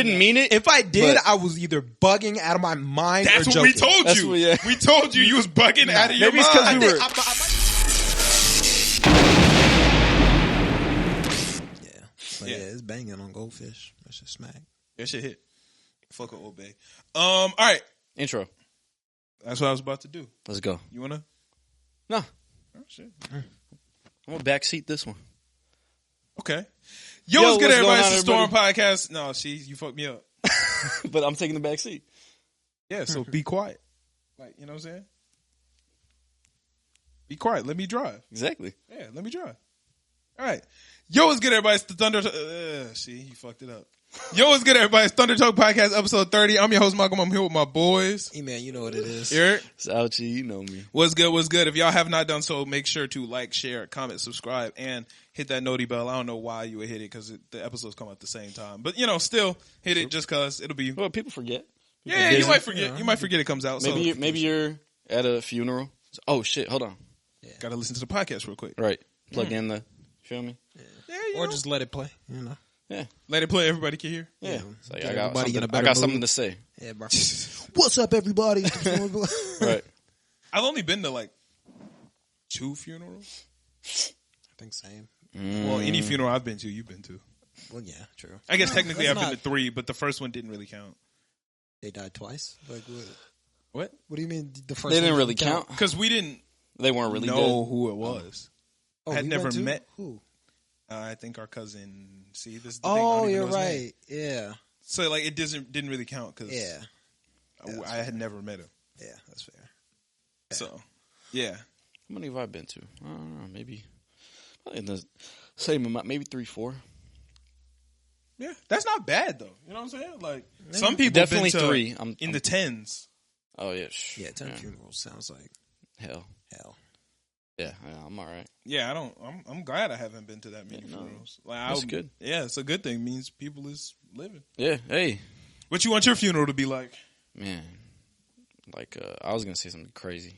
didn't mean it. If I did, I was either bugging out of my mind That's or what joking. we told That's you. what- yeah. We told you was bugging out of your Maybe it's 'cause mind. we were- But yeah, it's banging on Goldfish. That shit smack. That shit hit. Fuck with Old Bay. All right. Intro. That's what I was about to do. Let's go. You wanna? No. Oh shit. I'm gonna backseat this one. Okay. Yo, what's good, what's everybody? going It's on, the Storm Podcast. No, you fucked me up. But I'm taking the back seat. Yeah, so be quiet. Like, you know what I'm saying? Be quiet. Let me drive. Exactly. Yeah, let me drive. All right. Yo, what's good, everybody? It's the Thunder... see, you fucked it up. Yo, what's good, everybody? It's Thunder Talk Podcast, episode 30. I'm your host, Malcolm. I'm here with my boys. Hey, man, you know what it is. Eric. It's Ouchie, you know me. What's good? What's good? If y'all have not done so, make sure to like, share, comment, subscribe, and hit that noti bell. I don't know why you would hit it because the episodes come out at the same time. But, you know, still hit it just because it'll be... Well, people forget. Yeah, you might forget. Yeah. You might forget it comes out. Maybe you're at a funeral. Oh, shit. Hold on. Yeah. Got to listen to the podcast real quick. Right. Plug in the... Feel me? Yeah, or just let it play, you know. Yeah. Let it play. Everybody can hear. Yeah. So I got something to say. Yeah, bro. What's up, everybody? Right. I've only been to like 2 funerals. I think same. Well, any funeral I've been to, you've been to. Well, yeah, true. I guess technically I've that's been to 3, but the first one didn't really count. They died twice? Like What? What do you mean the first They one didn't really count. Because we didn't They weren't really know dead. who it was. Oh, I had we never went to? met. Who? I think our cousin. See, this is the thing. I Oh, don't even you're know his right. name. Yeah. So like it didn't really count because Yeah. I had never met him. Yeah, that's fair. So yeah. How many have I been to? I don't know. Maybe in the same amount. Maybe 3, 4. Yeah, that's not bad though. You know what I'm saying? Like some people Definitely been to 3. in the 10s. Oh, yeah. Yeah, 10 funerals sounds like Hell. Yeah, I'm all right. Yeah, I'm glad I haven't been to that many funerals. Like, That's good. Yeah, it's a good thing. It means people is living. Yeah, hey. What you want your funeral to be like? Man. Like, I was going to say something crazy.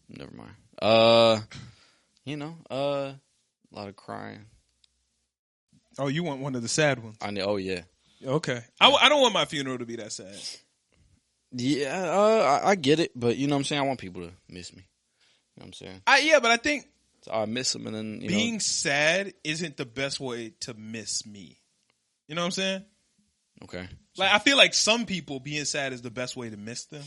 Never mind. You know, a lot of crying. Oh, you want one of the sad ones? Oh, yeah. Okay. I don't want my funeral to be that sad. Yeah, I get it, but you know what I'm saying? I want people to miss me. You know what I'm saying? Yeah, but I think So I miss them, and then, being sad isn't the best way to miss me. You know what I'm saying? Okay. Like, I feel like some people being sad is the best way to miss them.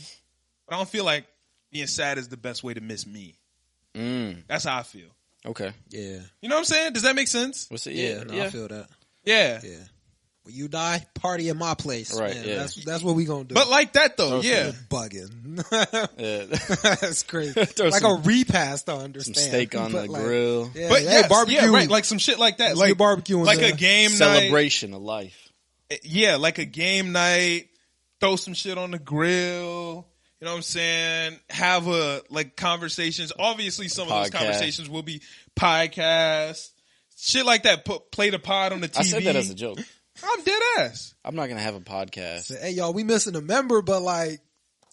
But I don't feel like being sad is the best way to miss me. That's how I feel. Okay. yeah. You know what I'm saying? Does that make sense? What's it? Yeah, no, I feel that. Yeah. Yeah. When you die, party in my place. Right, Man. yeah. That's what we gonna do. But like that though, yeah. Bugging. Yeah. That's crazy. Throw like some- a repast, I understand. Some steak on But the like, grill. Yeah, But hey, yes, barbecue. yeah, right, like some shit like that. Let's Like get barbecue like there. a game night. Celebration of life. Yeah, like a game night. Throw some shit on the grill. You know what I'm saying? Have conversations. Obviously, some of those Podcast. conversations will be podcasts. Shit like that. Play the pod on the TV. I said that as a joke. I'm dead ass. I'm not going to have a podcast. Hey, y'all, we missing a member, but like,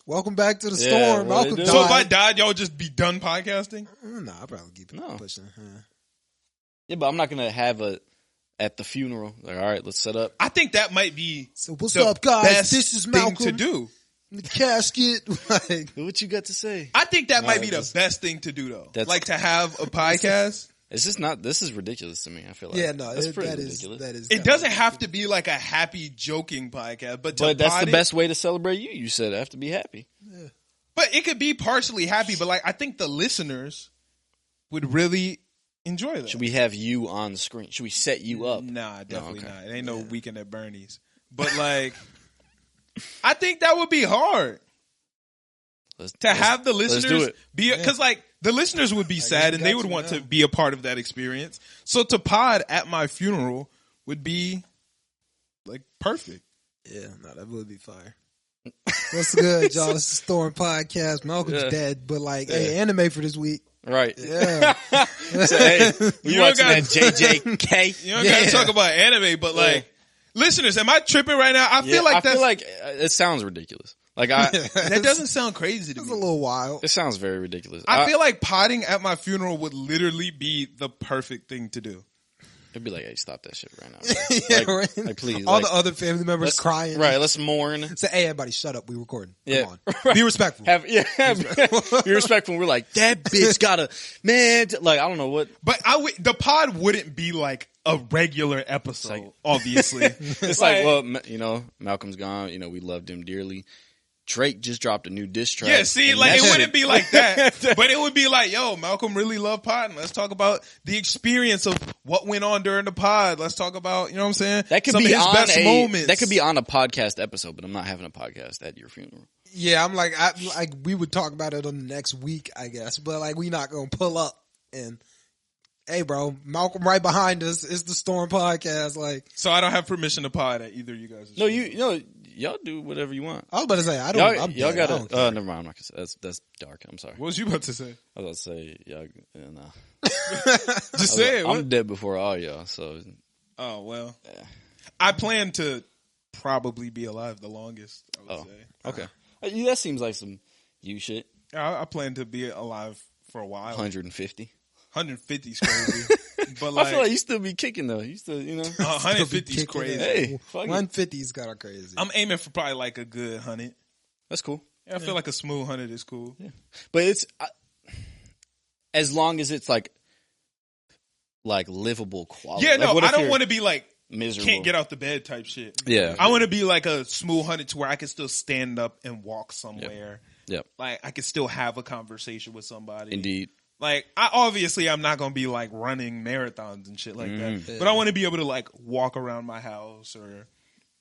welcome back to the Yeah, storm. what Malcolm they died. do? So if I died, y'all would just be done podcasting? Nah, I'll probably keep it No. pushing. Yeah, but I'm not going to have at the funeral. Like, all right, let's set up. I think that might be So what's the up, guys? best This is thing Malcolm. to do. The casket. Like, What you got to say? I think that might be the just- best thing to do, though. That's- Like to have a podcast. It's just not. This is ridiculous to me. I feel like. yeah, no, that's pretty that ridiculous. is. It doesn't have to be like a happy, joking podcast, but That's the best way to celebrate you. You said I have to be happy. But it could be partially happy, but like I think the listeners would really enjoy that. Should we have you on the screen? Should we set you up? Nah, definitely okay. not. It ain't no Weekend at Bernie's. But like, I think that would be hard to have the let's do listeners it. be because like the listeners would be sad and they would want to be a part of that experience. So to pod at my funeral would be like perfect. Yeah, no, that would be fire. What's good, y'all? It's the Storm Podcast. Malcolm's Yeah. dead, but like, hey, anime for this week. Right. Yeah. So, hey, we You watching don't that JJK. You don't gotta talk about anime, but like, listeners, am I tripping right now? I feel like it sounds ridiculous. Like that doesn't sound crazy to It's me. a little wild. it sounds very ridiculous. I feel like potting at my funeral would literally be the perfect thing to do. It'd be like, hey, stop that shit right now. Yeah, Like, right. like, please. All like, the other family members let's- crying. Right, let's mourn. Say, hey, everybody, shut up. We recording. Yeah, Come on. Be respectful. Be respectful. We're like, that bitch gotta, man, like, I don't know what. But the pod wouldn't be like a regular episode, obviously. It's like, well, Malcolm's gone. We loved him dearly. Drake just dropped a new diss track. Yeah, see, and like that it shit- wouldn't be like that, but it would be like, yo, Malcolm really loved pod, and let's talk about the experience of what went on during the pod. Let's talk about, you know what I'm saying? That could Some be of his on best moments. That could be on a podcast episode, but I'm not having a podcast at your funeral. Yeah, I'm like, we would talk about it on the next week, I guess. But like, we not gonna pull up and, hey, bro, Malcolm right behind us. It's the Storm Podcast. Like, So I don't have permission to pod at either of you guys. No, y'all do whatever you want. I was about to say, I don't. Y'all dead. I don't gotta. care. Never mind. I'm not gonna say that's dark. I'm sorry. What was you about to say? I was about to say y'all. Nah. Just say it. I'm What? dead before all y'all. So Oh, well. Yeah. I plan to probably be alive the longest, I would say. okay. That seems like some you shit. I plan to be alive for a while. 150. 150 is crazy. But like, I feel like you still be kicking though. You still, 150 is Kicking crazy. it. Hey, fuck it. 150's kind of crazy. I'm aiming for probably like a good 100. That's cool. Yeah, I feel like a smooth 100 is cool. Yeah. But it's as long as it's like livable quality. Yeah, Like, no, what I if don't you're want to be like miserable. can't get out the bed type shit. Yeah. I want to be like a smooth 100 to where I can still stand up and walk somewhere. Yep. Like I can still have a conversation with somebody. Indeed. Like I'm not gonna be like running marathons and shit like that. Yeah. But I want to be able to like walk around my house or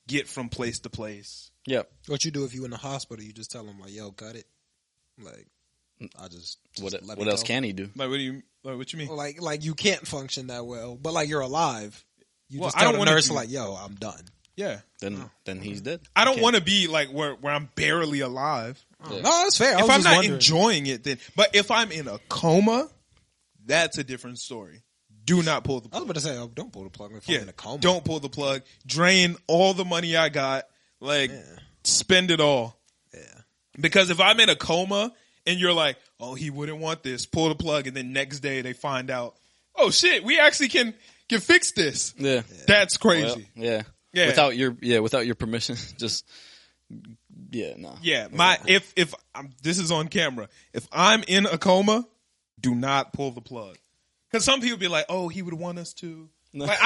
get from place to place. Yep. What you do if you in the hospital? You just tell them like, "Yo, cut it." Like, I just let What it else go. can he do? Like what you mean? Well, like you can't function that well, but like you're alive. You Well, just I tell don't the wanna nurse do- like, "Yo, I'm done." Yeah. Then he's dead. I don't Okay. want to be like where I'm barely alive. Yeah. No, that's fair. I If was I'm just not wondering. enjoying it, then. But if I'm in a coma, that's a different story. Do not pull the I was plug. about to say, oh, don't pull the plug if I'm in a coma. Don't pull the plug. Drain all the money I got. Like, spend it all. Yeah. Because if I'm in a coma and you're like, oh, he wouldn't want this, pull the plug, and then next day they find out, oh shit, we actually can fix this. Yeah. That's crazy. Well, yeah. Yeah. Without your permission, just no. Yeah, if this is on camera, if I'm in a coma, do not pull the plug. Because some people be like, "Oh, he would want us to." No. Like,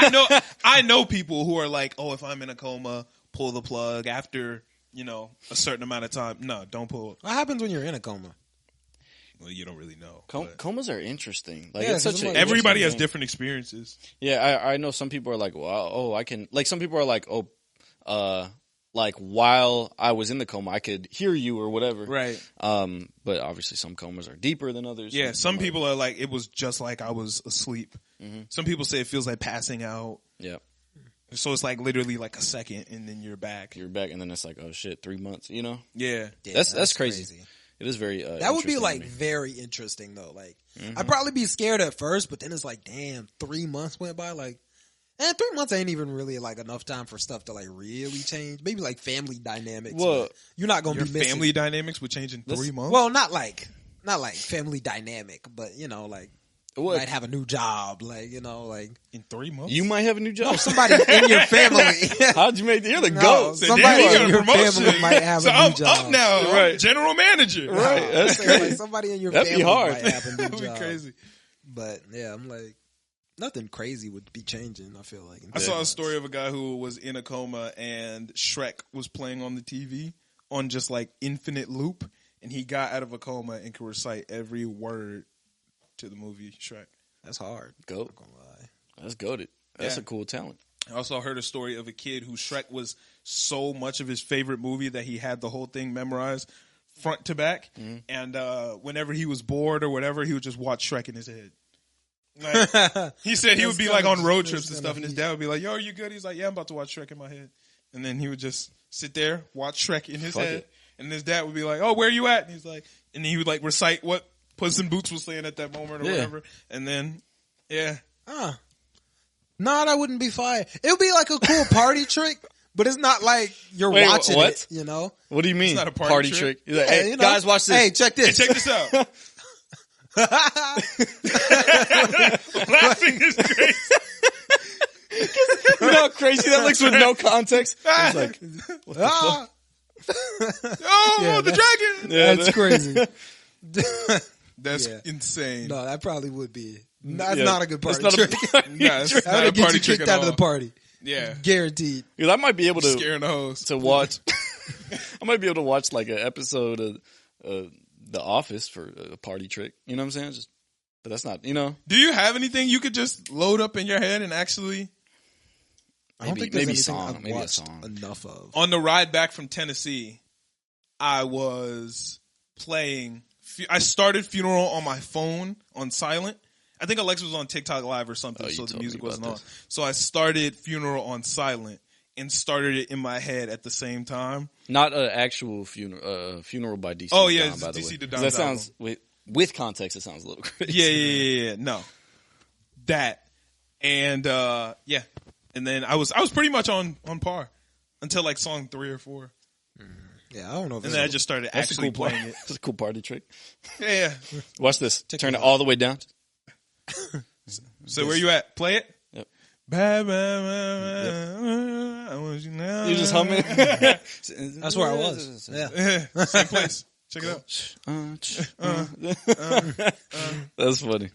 I know people who are like, "Oh, if I'm in a coma, pull the plug after a certain amount of time." No, don't pull. What happens when you're in a coma? Well, you don't really know. Comas are interesting. Like Yeah, it's 'cause such I'm a like- Everybody has interesting thing. different experiences. Yeah, I know some people are like, well, I can. Like some people are like, like while I was in the coma, I could hear you or whatever. Right. But obviously some comas are deeper than others. Yeah, some people are like, it was just like I was asleep. Mm-hmm. Some people say it feels like passing out. Yeah. So it's like literally like a second and then you're back. You're back, and then it's like, oh shit, 3 months. Yeah. Yeah, That's crazy. It is very. That would be interesting like to me. very interesting though. Like I'd probably be scared at first, but then it's like, damn, 3 months went by. Like, 3 months ain't even really like enough time for stuff to like really change. Maybe like family dynamics. Well, but you're not gonna Your be missing. family dynamics would change in 3 months? Well, not like family dynamic, but like What? might have a new job, like like in 3 months? You might have a new job. somebody in your family. How'd you make? You're the No, goat. So somebody damn, you in got a your promotion. family might have So a new I'm job. up now. I'm Right. general manager. Right. That's So, crazy. like, somebody in your That'd be family hard. might have a new That'd be job. crazy. But yeah, I'm like, nothing crazy would be changing. I feel like. in I 3 saw a months. story of a guy who was in a coma and Shrek was playing on the TV on just like infinite loop, and he got out of a coma and could recite every word to the movie Shrek. That's hard. Goat. Not gonna lie. That's goated. That's Yeah. a cool talent. I also heard a story of a kid who Shrek was so much of his favorite movie that he had the whole thing memorized front to back. And whenever he was bored or whatever, he would just watch Shrek in his head. Like, he said he would be like on road trips and stuff, and his dad would be like, "Yo, are you good?" He's like, "Yeah, I'm about to watch Shrek in my head." And then he would just sit there, watch Shrek in his Fuck head. it. And his dad would be like, "Oh, where are you at?" And he's like, and he would like recite what Puss in Boots was saying at that moment or Yeah. whatever. And then, yeah. No, that wouldn't be fire. It would be like a cool party trick, but it's not like you're Wait, watching what? it, you know? What do you mean? not a party trick. trick. He's like, Yeah, hey, you know? guys, watch this. Hey, check Hey, this. check this out. Laughing is crazy. You know how crazy that looks with no context? It's like, what the fuck? Oh, the dragon! Yeah, That's crazy. That's Yeah. insane. No, that probably would be. That's Yeah. not a good party That's not a trick. party Nah, it's trick. not That a would get party you trick kicked at out of the all. party. Yeah. Guaranteed. Because I might be able to Scaring the hoes. to watch. I might be able to watch like an episode of The Office for a party trick. You know what I'm saying? But that's not. You know, Do you have anything you could just load up in your head and actually... I don't Maybe- think there's maybe anything song, I've maybe a watched song. enough of. On the ride back from Tennessee, I was playing... I started Funeral on my phone on silent. I think Alexa was on TikTok Live or something, Oh, you so the told music me about wasn't on. this. So I started Funeral on silent and started it in my head at the same time. not an actual funeral by DC. Oh, yeah, Don, it's by the DC way. the 'Cause Don's that sounds with context. It sounds a little crazy. Yeah. No, that and yeah, and then I was pretty much on par until like song 3 or 4, Yeah, I don't know if and it's then I just started That's actually a cool playing it. That's a cool party trick. Yeah. Watch this. Turn it it all the way down. So where you at? Play it. Yep. Ba, ba, ba, ba, I want you now. You just humming. That's where I was. Yeah. Same place. Check it out. That's funny.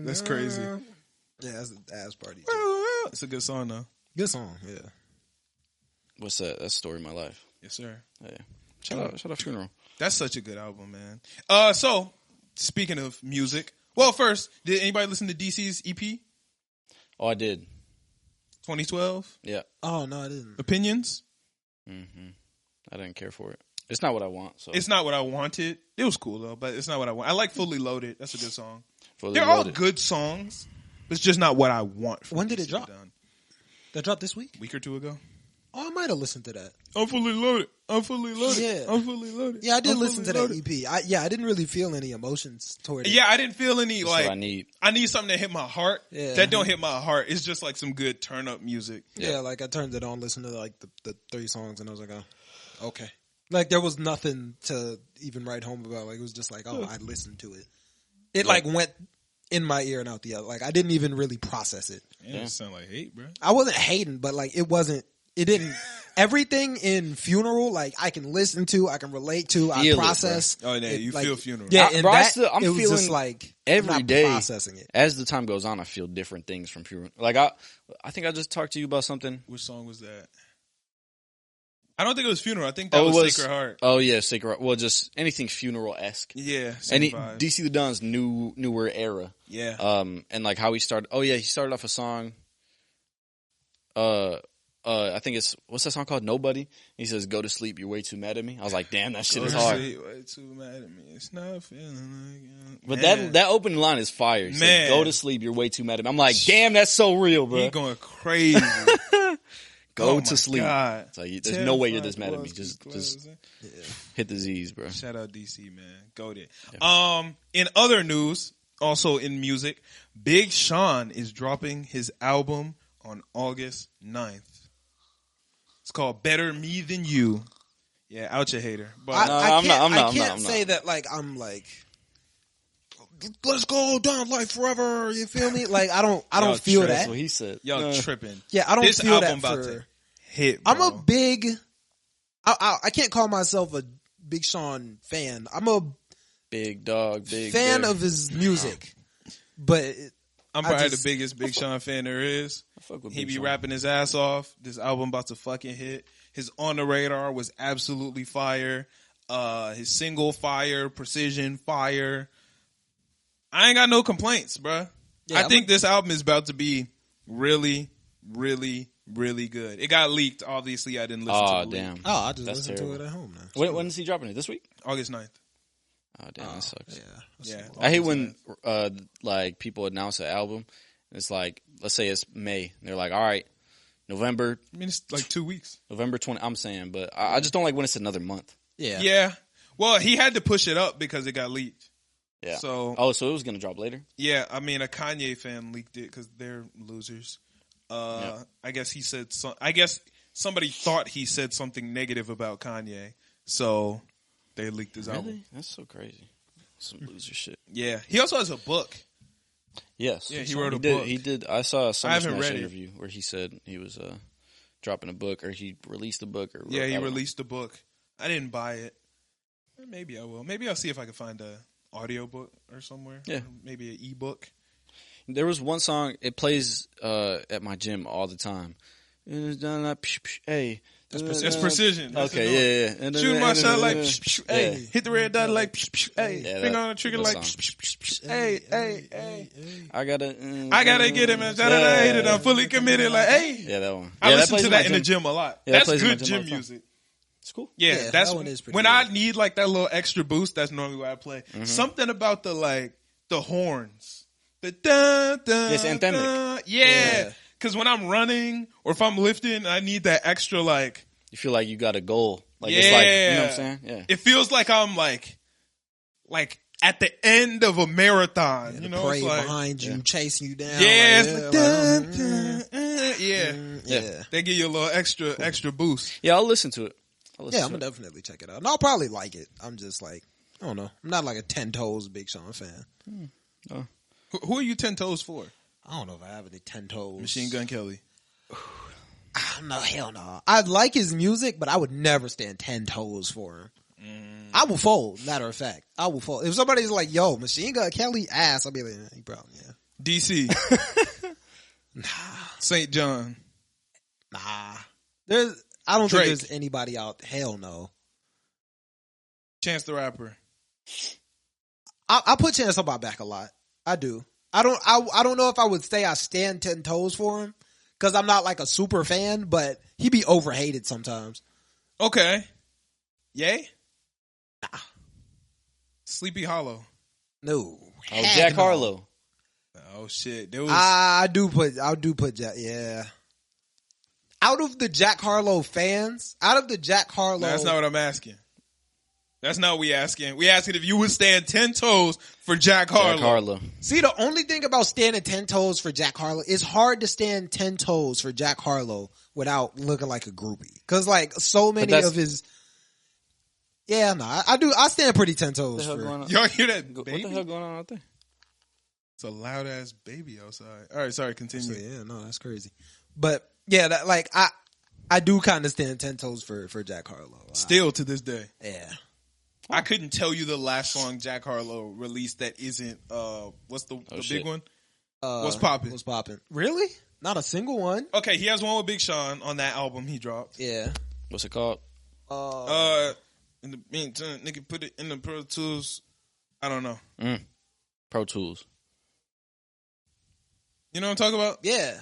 That's crazy. Yeah, that's an ass party. It's a good song though. Good song, yeah. What's that? That's Story of My Life. Yes, sir. Yeah. Shout out Funeral. That's such a good album, man. So speaking of music, well, first, did anybody listen to DC's EP Oh, I did. 2012? Yeah. Oh, no, I didn't. Opinions? I didn't care for it. It's not what I want. So It's not what I wanted. It was cool though, but it's not what I want. I like Fully Loaded. That's a good song. Fully They're all Loaded. good songs, but it's just not what I want. From When did it DC drop? Done. That dropped this week? A week or two ago. Oh, I might have listened to that. I'm fully loaded. I'm fully loaded. Yeah. I'm fully loaded. Yeah, I did I'm listen to fully that loaded. EP. I didn't really feel any emotions toward it. Yeah, I didn't feel any That's like. what I need. I need something that hit my heart. Yeah. That don't hit my heart. It's just like some good turn up music. Yeah, like I turned it on, listened to like the 3 songs, and I was like, oh, okay. Like there was nothing to even write home about. Like it was just like, oh, I listened to it. It like went in my ear and out the other. Like I didn't even really process it. Yeah, it sound like hate, bro. I wasn't hating, but like it wasn't. It didn't. Everything in Funeral, like I can listen to, I can relate to, I Feel it, process. bro. Oh, yeah, you like, feel Funeral. Yeah, I- and bro, that I'm it was feeling just like every I'm not day. processing it. As the time goes on, I feel different things from Funeral. Like I think I just talked to you about something. Which song was that? I don't think it was Funeral. I think that it was Sacred Heart. Oh yeah, Sacred Heart. Well, just anything funeral esque. Yeah, same Any vibe. DC the Don's newer era. Yeah. And like how he started. Oh yeah, he started off a song. I think it's what's that song called? Nobody. He says, "Go to sleep. You're way too mad at me." I was like, "Damn, that shit is hard." Way too mad at me. It's not feeling like But Man. that opening line is fire. He said, Man. "Go to sleep. You're way too mad at me." I'm like, "Damn, that's so real, bro." He going crazy. Go Oh to my sleep. God. It's like, there's no way you're this Terrified mad at me. was Just closing. hit the Z's, bro. Shout out DC, man. Go there. In other news, also in music, Big Sean is dropping his album on August 9th. It's called Better Me Than You. Yeah, out your hater. But I I'm not. I can't say not. that like I'm like, let's go down life forever. You feel me? Like I don't Y'all feel trash, that. That's what he said. y'all tripping. Yeah, I don't This feel album that about for. to hit, bro. I'm a big. I can't call myself a Big Sean fan. I'm a Big dog, big fan bear. of his music, but I'm I probably just- the biggest Big Sean fan there is. I fuck with He Big be Sean. rapping his ass off. This album about to fucking hit. His On the Radar was absolutely fire. His single fire, Precision fire. I ain't got no complaints, bruh. Yeah, I think this album is about to be really, really, really good. It got leaked. Obviously, I didn't listen to the leak. Damn. oh, I just That's listen terrible. to it at home now. When is he dropping it? This week? August 9th. Oh damn, that sucks. Yeah. I hate August when 9th. like people announce an album. It's like, let's say it's May. And they're like, all right, November I mean, it's like 2 weeks. 20. I'm saying, but I just don't like when it's another month. Yeah. Yeah. Well, he had to push it up because it got leaked. Yeah. So, So it was gonna drop later. yeah, I mean, a Kanye fan leaked it because they're losers. Yeah. I guess he said I guess somebody thought he said something negative about Kanye, so they leaked his album. Really? That's so crazy. Some loser shit. Yeah, he also has a book Yes. Yeah, he wrote a did. book. He did. I saw a Summer haven't Smash read it. interview where he said he was dropping a book, or he released a book, or Yeah, he I don't know. released a book. I didn't buy it. Maybe I will. Maybe I'll see if I can find a audiobook or somewhere. Yeah. Maybe an ebook. There was one song, it plays at my gym all the time. Hey. It's precision. That's Okay, the yeah. Shoot my shot like, hey. Yeah. Hit the red dot like, hey. Yeah, Finger on the trigger that like, song. hey. I gotta get him, man. Shout out, I hate it. I'm fully committed. Like, hey. Yeah, that one. I Yeah, listen plays to my that in the gym. gym a lot. Yeah, that That's plays in my good gym all gym the time. music. It's cool. Yeah, Yeah, that's that one is pretty when good. I need like that little extra boost. That's normally what I play. Something about the horns, the dun dun. It's anthemic. Dun. Yeah. Yeah, because when I'm running or if I'm lifting, I need that extra like. You feel like you got a goal. Like, Yeah, it's like, you know what I'm saying? Yeah. It feels like I'm like at the end of a marathon. The You know, parade it's like, behind you, chasing you down. yeah, like, it's like, dun, yeah. yeah. They give you a little extra boost. Yeah, I'll listen to it. I'm gonna definitely check it out. And I'll probably like it. I'm just like, I don't know. I'm not like a 10 Toes Big Sean fan. Who are you 10 toes for? I don't know if I have any 10 Toes. Machine Gun Kelly. No, hell no. I like his music, but I would never stand 10 toes for him. I will fold, matter of fact. I will fold. If somebody's like, yo, Machine Gun Kelly ass, I'll be like, he probably, yeah. DC. St. John. Nah. I don't Drake. think there's anybody out. Hell no. Chance the Rapper. I put Chance on my back a lot. I do. I don't know if I would say I stand 10 toes for him because I'm not like a super fan, but he be overhated sometimes. Okay. Yay? Nah. Sleepy Hollow. No. Oh, Jack no. Harlow. Oh shit. There was I do put Jack. Yeah. Out of the Jack Harlow fans, No, that's not what I'm asking. That's not what we asking. We asking if you would stand 10 toes for Jack Harlow. Jack Harlow. See, the only thing about standing 10 toes for Jack Harlow, it's hard to stand 10 toes for Jack Harlow without looking like a groupie. Cause like so many of his, yeah, no, I do. I stand pretty 10 toes for. Y'all hear that What baby? the hell going on out there? It's a loud ass baby outside. All right, sorry, So, continue. yeah, no, that's crazy. But yeah, that, like I do kind of stand 10 toes for Jack Harlow. Still to this day. Yeah. I couldn't tell you the last song Jack Harlow released that isn't what's the big shit. one? What's Poppin'? What's poppin'? Really? Not a single one? Okay, he has one with Big Sean on that album he dropped. Yeah. What's it called? In the meantime, nigga put it in the Pro Tools. I don't know. Pro Tools. You know what I'm talking about? Yeah.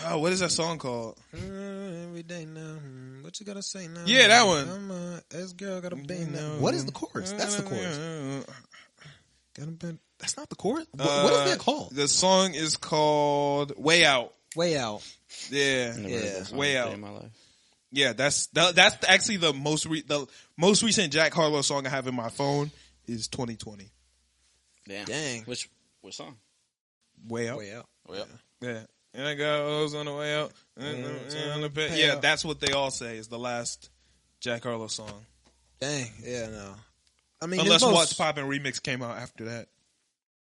Oh, what is that song called? Every day now. What you gotta say now? Yeah, that one. I'm a ex girl, gotta bang now. What is the chorus? That's the chorus. Gotta bang. That's not the chorus. What is that called? The song is called Way Out. Way out. Yeah, Never heard Yeah. that song Way a day Out. in my life. Yeah, that's actually the most recent Jack Harlow song I have in my phone is 2020. Damn. Dang. What song? Way Out. Way out. Oh, yeah. Yeah. And I got O's on the way out. Yeah, that's what they all say is the last Jack Harlow song. Dang. Yeah, no. I mean, Unless it's What's Poppin' remix came out after that.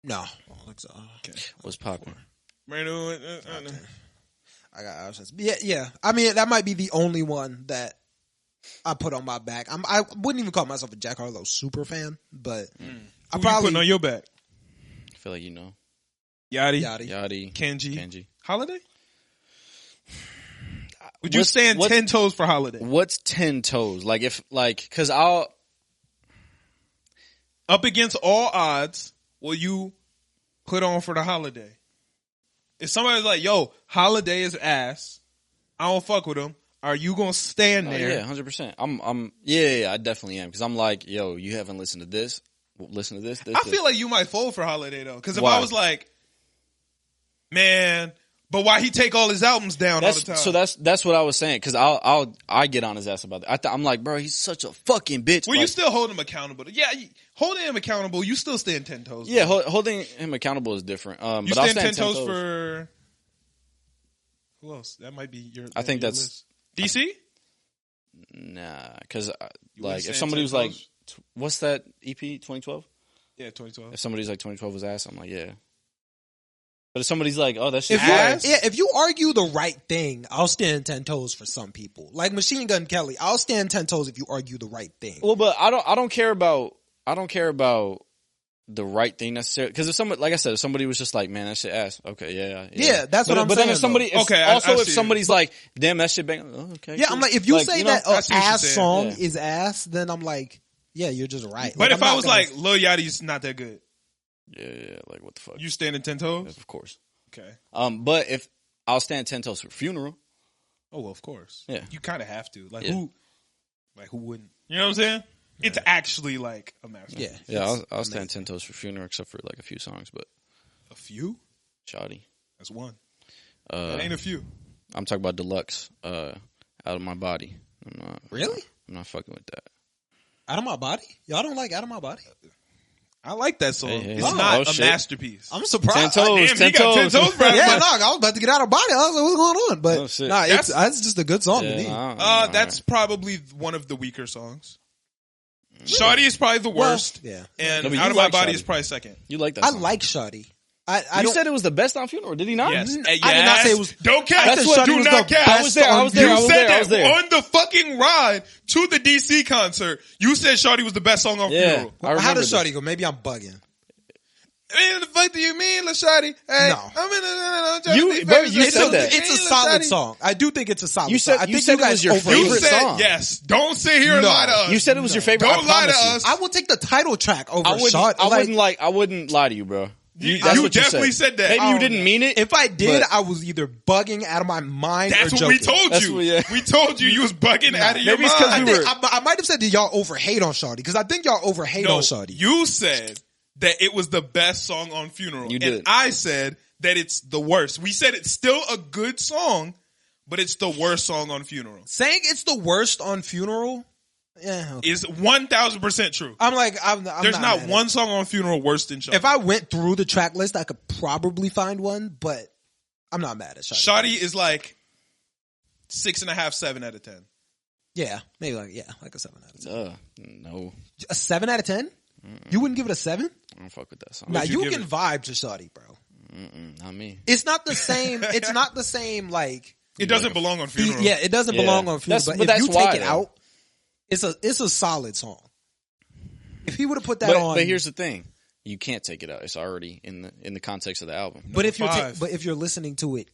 No. I don't think so. Okay. What's popping? I got options. Yeah. I mean, that might be the only one that I put on my back. I wouldn't even call myself a Jack Harlow super fan, but I Who you probably putting on your back? I feel like you know. Yachty. Yachty. Kenji. Holiday? Would you What's- stand what- 10 toes for Holiday? What's 10 toes? Like, cause I'll, Up against all odds, will you put on for the Holiday? If somebody's like, yo, Holiday is ass, I don't fuck with him, are you going to stand there? yeah, 100%. Yeah, I definitely am. Cause I'm like, yo, you haven't listened to this. Listen to this. I feel like you might fold for Holiday, though. Because if Why? I was like, man, but why he take all his albums down all the time? So that's what I was saying. Cause I get on his ass about that. I'm like, bro, he's such a fucking bitch. Well, like, you still hold him accountable. Yeah, holding him accountable, you still stand 10 toes. yeah, bro. holding him accountable is different. You But I'll stand 10 stand toes for... Who else? That might be your... I think your that's- list. DC? Nah, cause You like wouldn't if stand somebody 10 was like, toes? what's that EP 2012? Yeah, 2012. If somebody's like 2012 was ass, I'm like, yeah. But if somebody's like, oh, that's just If you argue the right thing, I'll stand 10 toes for some people. Like Machine Gun Kelly, I'll stand 10 toes if you argue the right thing. Well, but I don't care about the right thing necessarily. Because if somebody, like I said, if somebody was just like, man, that shit ass. Okay, yeah. That's what I'm saying. But then if somebody, if see somebody's like, damn, that shit bang. Oh, okay. Yeah, cool. I'm like, if you say that I see what you're ass saying. song Yeah. is ass, then I'm like, yeah, you're just right. But Like, if I'm I not was gonna- like, Lil Yachty's not that good, Yeah, like what the fuck? you standing 10 toes? Of course. Okay. But if I'll stand 10 toes for Funeral. Oh, well, of course. Yeah. You kind of have to. Like, Yeah. who wouldn't? You know what I'm saying? It's actually like a masterpiece. yeah, I'll stand 10 toes for Funeral, except for like a few songs, but A few? shoddy. That's one. That ain't a few. I'm talking about Deluxe, Out of My Body. Really? I'm not fucking with that. Out of My Body? Y'all don't like Out of My Body? I like that song. Hey, it's oh, not a shit. masterpiece. I'm surprised. 10 toes, Damn, 10 he got 10 toes. toes, bro. Yeah, no, I was about to get out of body. I was like, what's going on? But Oh, shit. nah, it's just a good song to me. That's probably one of the weaker songs. Shawty is probably the worst. Yeah. And No, but you Out of My like Body Shawty. is probably second. You like that I song. like Shawty. I You don't, said it was the best on Funeral, did he not? Yes. I did not say it was. Don't cap. I said Shawty Do was not the cap. best I was there, I was song. there, You I was said there, I that was there. on the fucking ride to the DC concert. You said Shawty was the best song on Yeah. Funeral. I remember How does this. Shawty go? Maybe I'm bugging. Man, the fuck do you mean, La Shawty? Hey, No. I'm in Bro, you It's said a, that. it's a solid song. I do think it's a solid You said- song. I you think said you it guys was your overrate You favorite it. said song. yes. Don't sit here and No. lie to us. You said it was your favorite. Don't I lie to promise you. us. I will take the title track over I wouldn't. Shawty. I wouldn't lie to you, bro. You That's what definitely said. said that. Maybe I you don't didn't mean it. If I did, But- I was either bugging out of my mind That's or what joking. we told That's you. what- yeah. We told you was bugging out of your Maybe it's mind. 'cause we were- I might have said that y'all overhate on Shawty because I think y'all overhate No, on Shawty. you said that it was the best song on Funeral. You And did. I said that it's the worst. We said it's still a good song, but it's the worst song on Funeral. Saying it's the worst on Funeral, yeah, okay. Is 1,000% true. I'm There's not mad one at song on Funeral worse than Shawty. it. If I went through the track list, I could probably find one, but I'm not mad at Shawty. Shawty is like 6.5, 7 out of 10. Yeah, maybe like a 7 out of 10. No, A 7 out of 10? You wouldn't give it a 7? I don't fuck with that song. Nah, you you give can it? vibe to Shawty, bro. Not me. It's not the same. It's not the same. Like, It doesn't belong on Funeral. yeah, it doesn't Yeah. belong on Funeral. That's- But but if you that's take why, it though. out, it's a solid song. If he would have put that on, But here's the thing: you can't take it out. It's already in the context of the album. But if you're Five. but if you're listening to it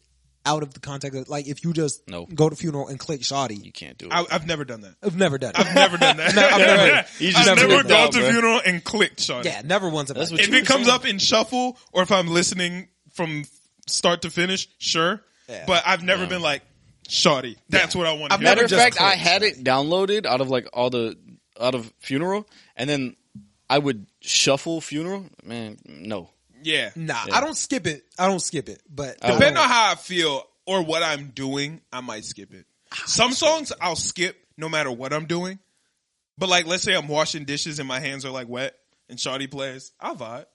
out of the context, of, like if you just No. go to Funeral and click Shawty, You can't do it. I've never done that. I've never done it. I've never done that. You just I've never never did gone that, to bro. Funeral and clicked Shawty. Yeah, never once. Have I That's done what it. If you it comes saying. up in shuffle or if I'm listening from start to finish, sure. Yeah. But I've never been like, Shawty. That's what I want to I've hear. Matter of just fact, I clicked had it downloaded out of Funeral, and then I would shuffle Funeral. Man, no. Yeah. Nah, Yeah. I don't skip it. But Depending on how I feel or what I'm doing, I might skip it. Some songs I'll skip no matter what I'm doing. But like, let's say I'm washing dishes and my hands are like wet and Shawty plays, I'll vibe.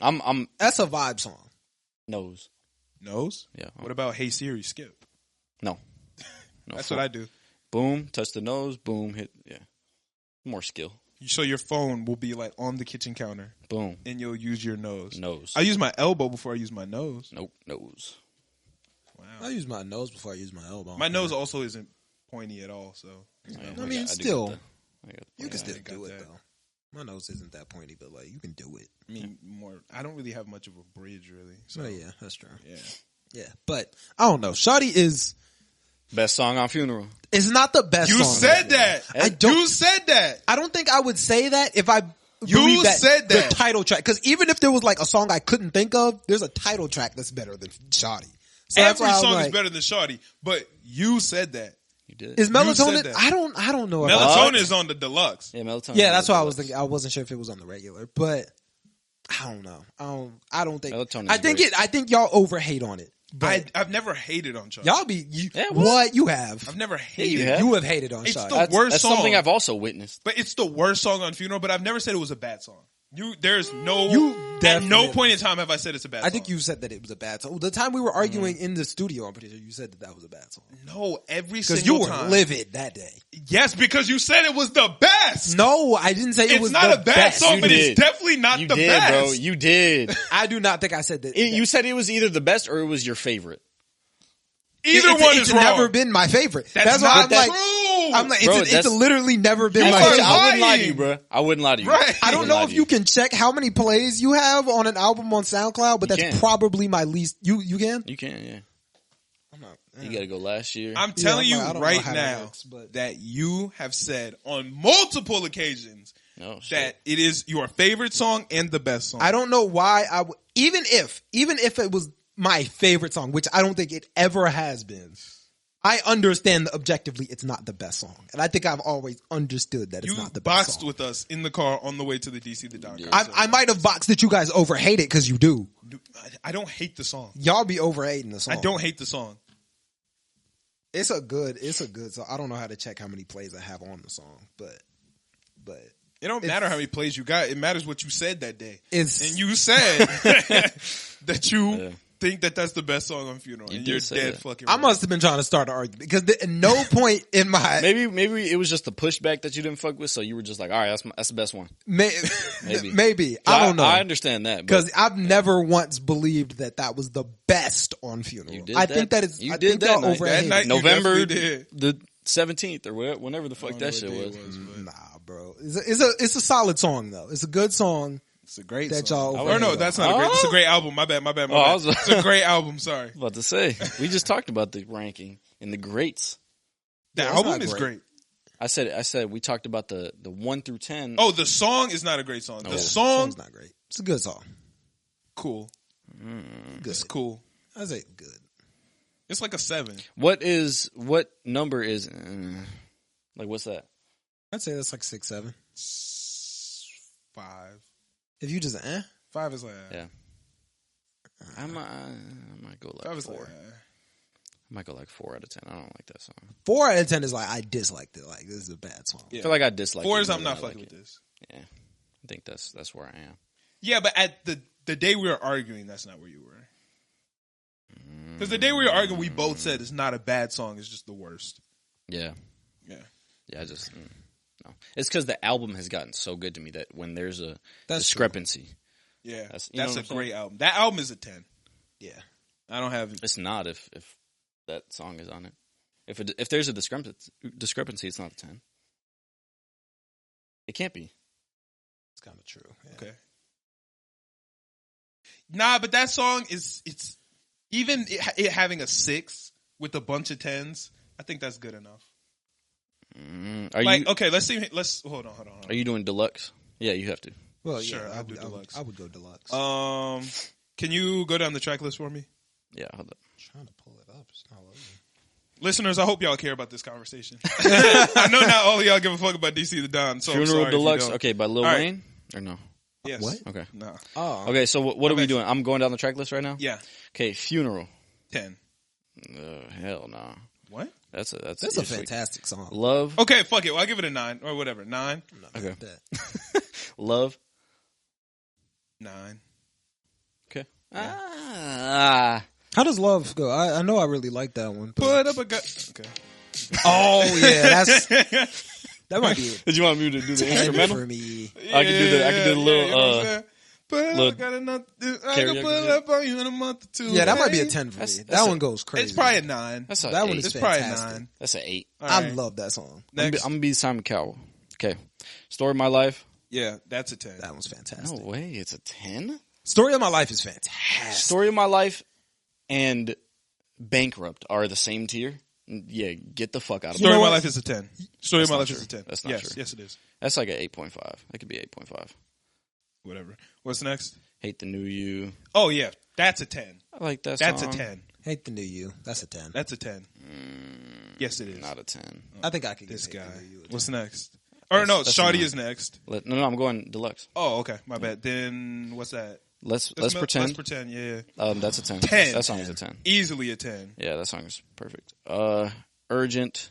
I'm that's a vibe song. nose. Nose? Yeah. What about Hey Siri, skip? No. That's what I do. Boom, touch the nose. Boom, hit. Yeah. More skill. So your phone will be like on the kitchen counter Boom. and you'll use your nose. Nose. I use my elbow before I use my nose. Nope. Nose. I use my nose before I use my elbow. My nose also isn't pointy at all, so. I mean, do still, got the- I got the you can point. still I got do it that. though. My nose isn't that pointy, but like you can do it. I mean, more. I don't really have much of a bridge, really. So Oh yeah, that's true. yeah. Yeah, but I don't know. Shawty is Best song on Funeral. not the best. You song said that. I don't. You said that. I don't think I would say that if I. You believe that said that. the title track, because even if there was like a song I couldn't think of, there's a title track that's better than Shawty. So that's why Every I was song like, is better than Shawty, but you said that. You did. Is said melatonin? that. I don't know. About Melatonin is on the deluxe. Yeah, Melatonin. Yeah, that's why I was thinking. I wasn't sure if it was on the regular, but I don't know. I don't think. Melatonin is I think great. I think y'all overhate on it. But I've never hated on Shawty. y'all be you. Yeah, what you have? I've never you hated. have. You have hated on It's Shawty. the worst That's song. something I've also witnessed. But it's the worst song on Funeral. But I've never said it was a bad song. There's no. You at definitely- no point in time have I said it's a bad song. I think you said that it was a bad song. The time we were arguing in the studio, I'm pretty sure you said that was a bad song No, every because single you were time. livid that day. Yes, because you said it was the best. No, I didn't say it It's was not the a bad best. song, You but did. it's definitely not You the did, best. bro. You did. I do not think I said that. You said it was either the best or it was your favorite. Either one it's is wrong. never been my favorite. That's why not I'm like, true. I'm like, Bro, it's that's- literally never been You my are favorite. I wouldn't lie to lying. you, bro. I wouldn't lie to you. Right. I don't wouldn't know lie if to you can check how many plays you have on an album on SoundCloud, but You that's can. probably my least. You can? You can, yeah. I'm not. You got to go last year. I'm telling I'm you like, I don't know right how that now works, but- that you have said on multiple occasions No, shit. that it is your favorite song and the best song. I don't know why I would. Even if it was my favorite song, which I don't think it ever has been. I understand that objectively it's not the best song, and I think I've always understood that it's You not the best boxed song. with us in the car on the way to the DC the Don. Yeah. I might have boxed that you guys overhate it because you do. I don't hate the song. Y'all be overhating the song. I don't hate the song. It's a good song. I don't know how to check how many plays I have on the song, but It don't matter how many plays you got. It matters what you said that day. It's- And you said that you Yeah. think that that's the best song on Funeral. You And did you're say dead that. fucking I wrong. must have been trying to start an argument because at no point in my Maybe it was just the pushback that you didn't fuck with, so you were just like, all right, that's the best one. maybe I don't know. I understand that. but Because I've never once believed that was the best on Funeral. You did I that. think that is. You I did think that y'all night. overhate That it. night you November definitely did. the 17th or whenever the fuck know that what shit day it was. was. Nah, bro. It's a solid song though. It's a good song. It's a great That song. y'all Or no, overhate that's on. not a great. It's a Oh. great album. My bad. I bad. was- It's a great album. Sorry. About to say, we just talked about the ranking in the greats. The Yeah, it's album not is great. great. I said we talked about the 1 through 10. Oh, the song is not a great song. The Oh. song, Song's not great. It's a good song. cool. Good. It's cool. I say good. It's like a 7. What number is like what's that? I'd say that's like 6, 7. 5. If you just 5 is like Yeah. I might go 5 like is 4. like I might go like 4 out of 10. I don't like that song. 4 out of 10 is like I disliked it. Like this is a bad song. Yeah. I feel like I dislike 4 it is more I'm than not I fucking like with it. this. Yeah. I think that's where I am. Yeah, but at the day we were arguing, that's not where you were. Because the day we were arguing, we both said it's not a bad song. It's just the worst. Yeah. Yeah. Yeah, I just no. It's because the album has gotten so good to me that when there's a That's discrepancy, Yeah. That's- you know That's what a I'm great album. That album is a 10. Yeah. I don't have it's not if that song is on it. If there's a discrepancy, it's not a 10. It can't be. It's kind of true. Yeah. Okay. Nah, but that song it's even it having a 6 with a bunch of 10s. I think that's good enough. Are Like, you okay, let's see. Let's hold on. are you doing deluxe? Yeah, you have to. Well, Sure, yeah, I'll do deluxe. I would go deluxe. Can you go down the track list for me? Yeah, hold up. trying to pull it up. It's not loading. Listeners, I hope y'all care about this conversation. I know not all of y'all give a fuck about DC the Don. So I'm Funeral sorry if you Deluxe. don't. Okay, by Lil All right. Wayne or no? Yes. What? Okay. No. Oh, Okay, so what are we bet doing? I'm going down the track list right now. Yeah. Okay, Funeral. 10. Hell no. What? That's That's a sweet. fantastic song. Love. Okay, fuck it. Well, I'll give it a 9 or whatever. 9. I'm not Okay. mad at that. Love. 9. Okay. Ah. How does Love go? I know I really like that one. but- Put up a gun. Okay. Oh yeah, that might be it. Did you want me to do the 10 instrumental? for me. I can do the little, you know what I'm saying? Put up, little got enough, I karaoke can put it up on you in a month or two. Yeah, that might be a okay? 10 for That's- me. that's That a- one goes crazy. It's probably a 9. That's a That one eight. is It's probably a fantastic. 9. That's an 8. All I right. love that song. I'm Next. gonna be Simon Cowell. Okay. Story of My Life. Yeah, that's a 10. That one's fantastic. No way. It's a 10? Story of My Life is fantastic. Story of My Life and Bankrupt are the same tier. Yeah, get the fuck out of Story here. of know My what? Life is a 10. Story That's of My not Life true. is a 10. That's not yes, true. Yes, it is. That's like an 8.5. That could be 8.5. Whatever. What's next? Hate the New You. Oh, yeah. That's a 10. I like that That's song. a 10. Hate the New You. That's a 10. That's a 10. Yes, it is. Not a 10. I think I could This give guy. Hate the New You a 10. What's next? Or no, That's Shawty a 9. is next. No, I'm going deluxe. Oh, okay. My bad. Then what's that? Let's Let's pretend. Let's pretend, yeah. That's a 10. 10. That song is a 10. Easily a 10. Yeah, that song is perfect. Urgent.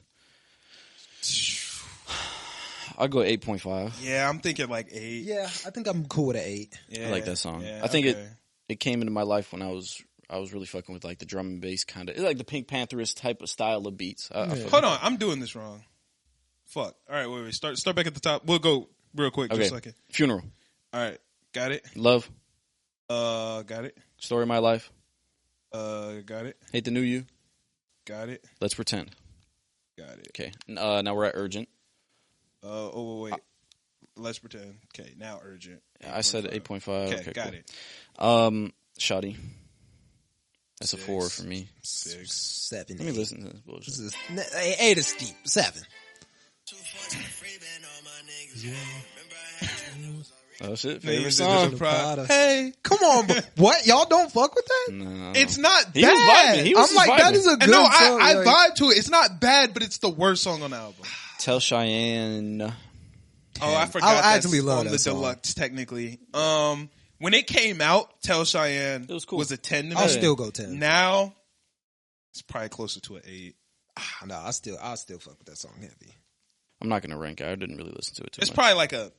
I'll go 8.5. Yeah, I'm thinking like 8. Yeah, I think I'm cool with an 8. Yeah. I like that song. Yeah, I think okay. it came into my life when I was really fucking with like the drum and bass kind of. It's like the Pink Pantherist type of style of beats. I fuck with Hold on, I'm doing this wrong. Fuck. All right, wait. Start back at the top. We'll go real quick. Okay. Just a second. Funeral. All right. Got it. Love. Got it. Story of my life. Got it. Hate the new you. Got it. Let's pretend. Got it. Okay. Now we're at urgent. Wait. Let's pretend. Okay, now urgent. I said 8.5. Okay, got cool. it. Shoddy. That's 6. a 4 for me. 6. 7. Let me 8. listen to this bullshit. This is 8 is steep. 7. Oh shit! Name Favorite is song. Digital Pride. Hey, come on, bro. What? Y'all don't fuck with that? No. It's not He was bad. vibing. He was I'm like, vibing. that is a good And no, song. I like, vibe to it. It's not bad, but it's the worst song on the album. Tell Cheyenne. Oh, I forgot. I that's actually love on that the song. deluxe. Technically, when it came out, Tell Cheyenne It was cool. was a 10 to me. I'll still go 10. Now it's probably closer to an 8. No, I'll still fuck with that song heavy. I'm not gonna rank it. I didn't really listen to it too It's much. probably like a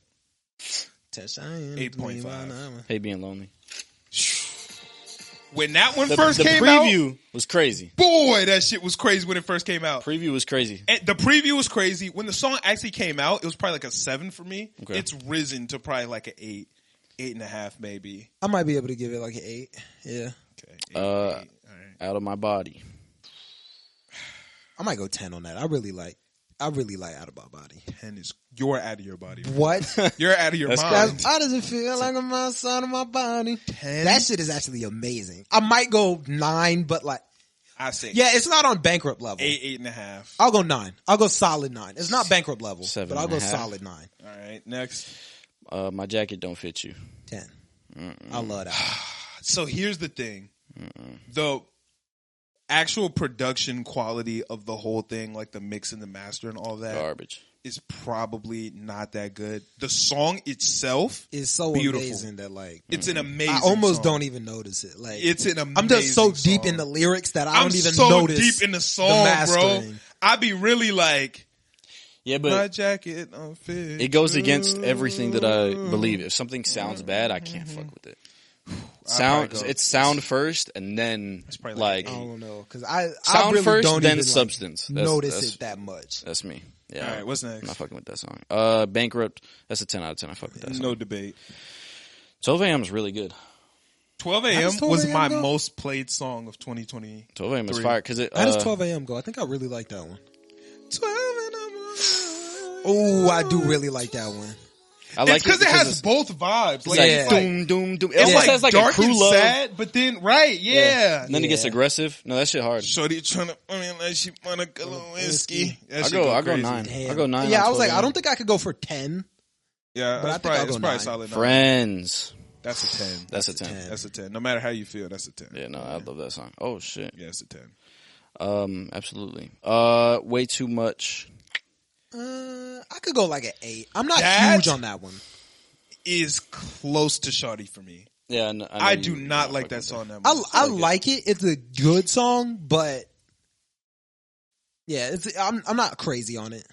8.5. Hate being lonely. when that one The first came out. preview was crazy. Boy, that shit was crazy when it first came out. Preview was crazy. And the preview was crazy. When the song actually came out, it was probably like a 7 for me. Okay. It's risen to probably like an 8, 8.5 maybe. I might be able to give it like an 8. Yeah. Okay. 8, Uh, 8. All right. Out of my body. I might go 10 on that. I really like Out of My Body. 10 is you're out of your body. What? You're out of your That's mind. How does it feel like I'm outside of my body? 10. That shit is actually amazing. I might go 9, but like, I say yeah, it's not on bankrupt level. 8, 8.5. I'll go 9. I'll go solid 9. It's not bankrupt level, 7 but I'll go and a half. solid 9. All right, next. My jacket don't fit you. 10. I love that. So here's the thing. The actual production quality of the whole thing, like the mix and the master and all that, Garbage. is probably not that good. The song itself, It's so beautiful. amazing that like it's an amazing I almost song. don't even notice it. Like It's an amazing I'm just so deep song. in the lyrics that I I'm don't even so notice deep in the the song, bro. mastering. I be really like, Yeah, my but jacket don't fit. it goes against everything that I believe. If something sounds bad, I can't fuck with it. Sound. probably go- It's sound first, and then probably like like I don't know because I sound really first, don't then even substance. like, notice that's, it that much. That's me. Yeah. All right, what's I'm next? not fucking with that song. Bankrupt. That's a 10 out of 10. I fuck with that song. No debate. 12 a.m. is really good. 12 a.m. does 12 was a.m. my go? most played song of 2020. 12 a.m. is Three. fire because it. How does 12 a.m. go? I think I really like that one. 12 in the morning. Oh, I do really like that one. I like It's because it has it's both vibes. it's Like, like Yeah. doom, doom, doom. It it's almost like has like dark a crew and love. sad, but then right, yeah. And then it gets Yeah. aggressive. No, that shit hard. Shorty trying to, like she want a little whiskey. That I'll shit go crazy. 9. Damn. I'll go 9. Yeah, on I was 12 like, I a.m. don't think I could go for 10. Yeah, But I that's think I'll probably, go it's probably 9. solid. Friends. That's a 10. That's a 10. 10. That's a 10. No matter how you feel, that's a 10. Yeah, no, I love that song. Oh shit. Yeah, it's a 10. Absolutely. Way too much. I could go like an 8. I'm not That- huge on that one. Is close to Shorty for me. Yeah, I do not like that song that much. I like it. It's a good song, but yeah, I'm not crazy on it.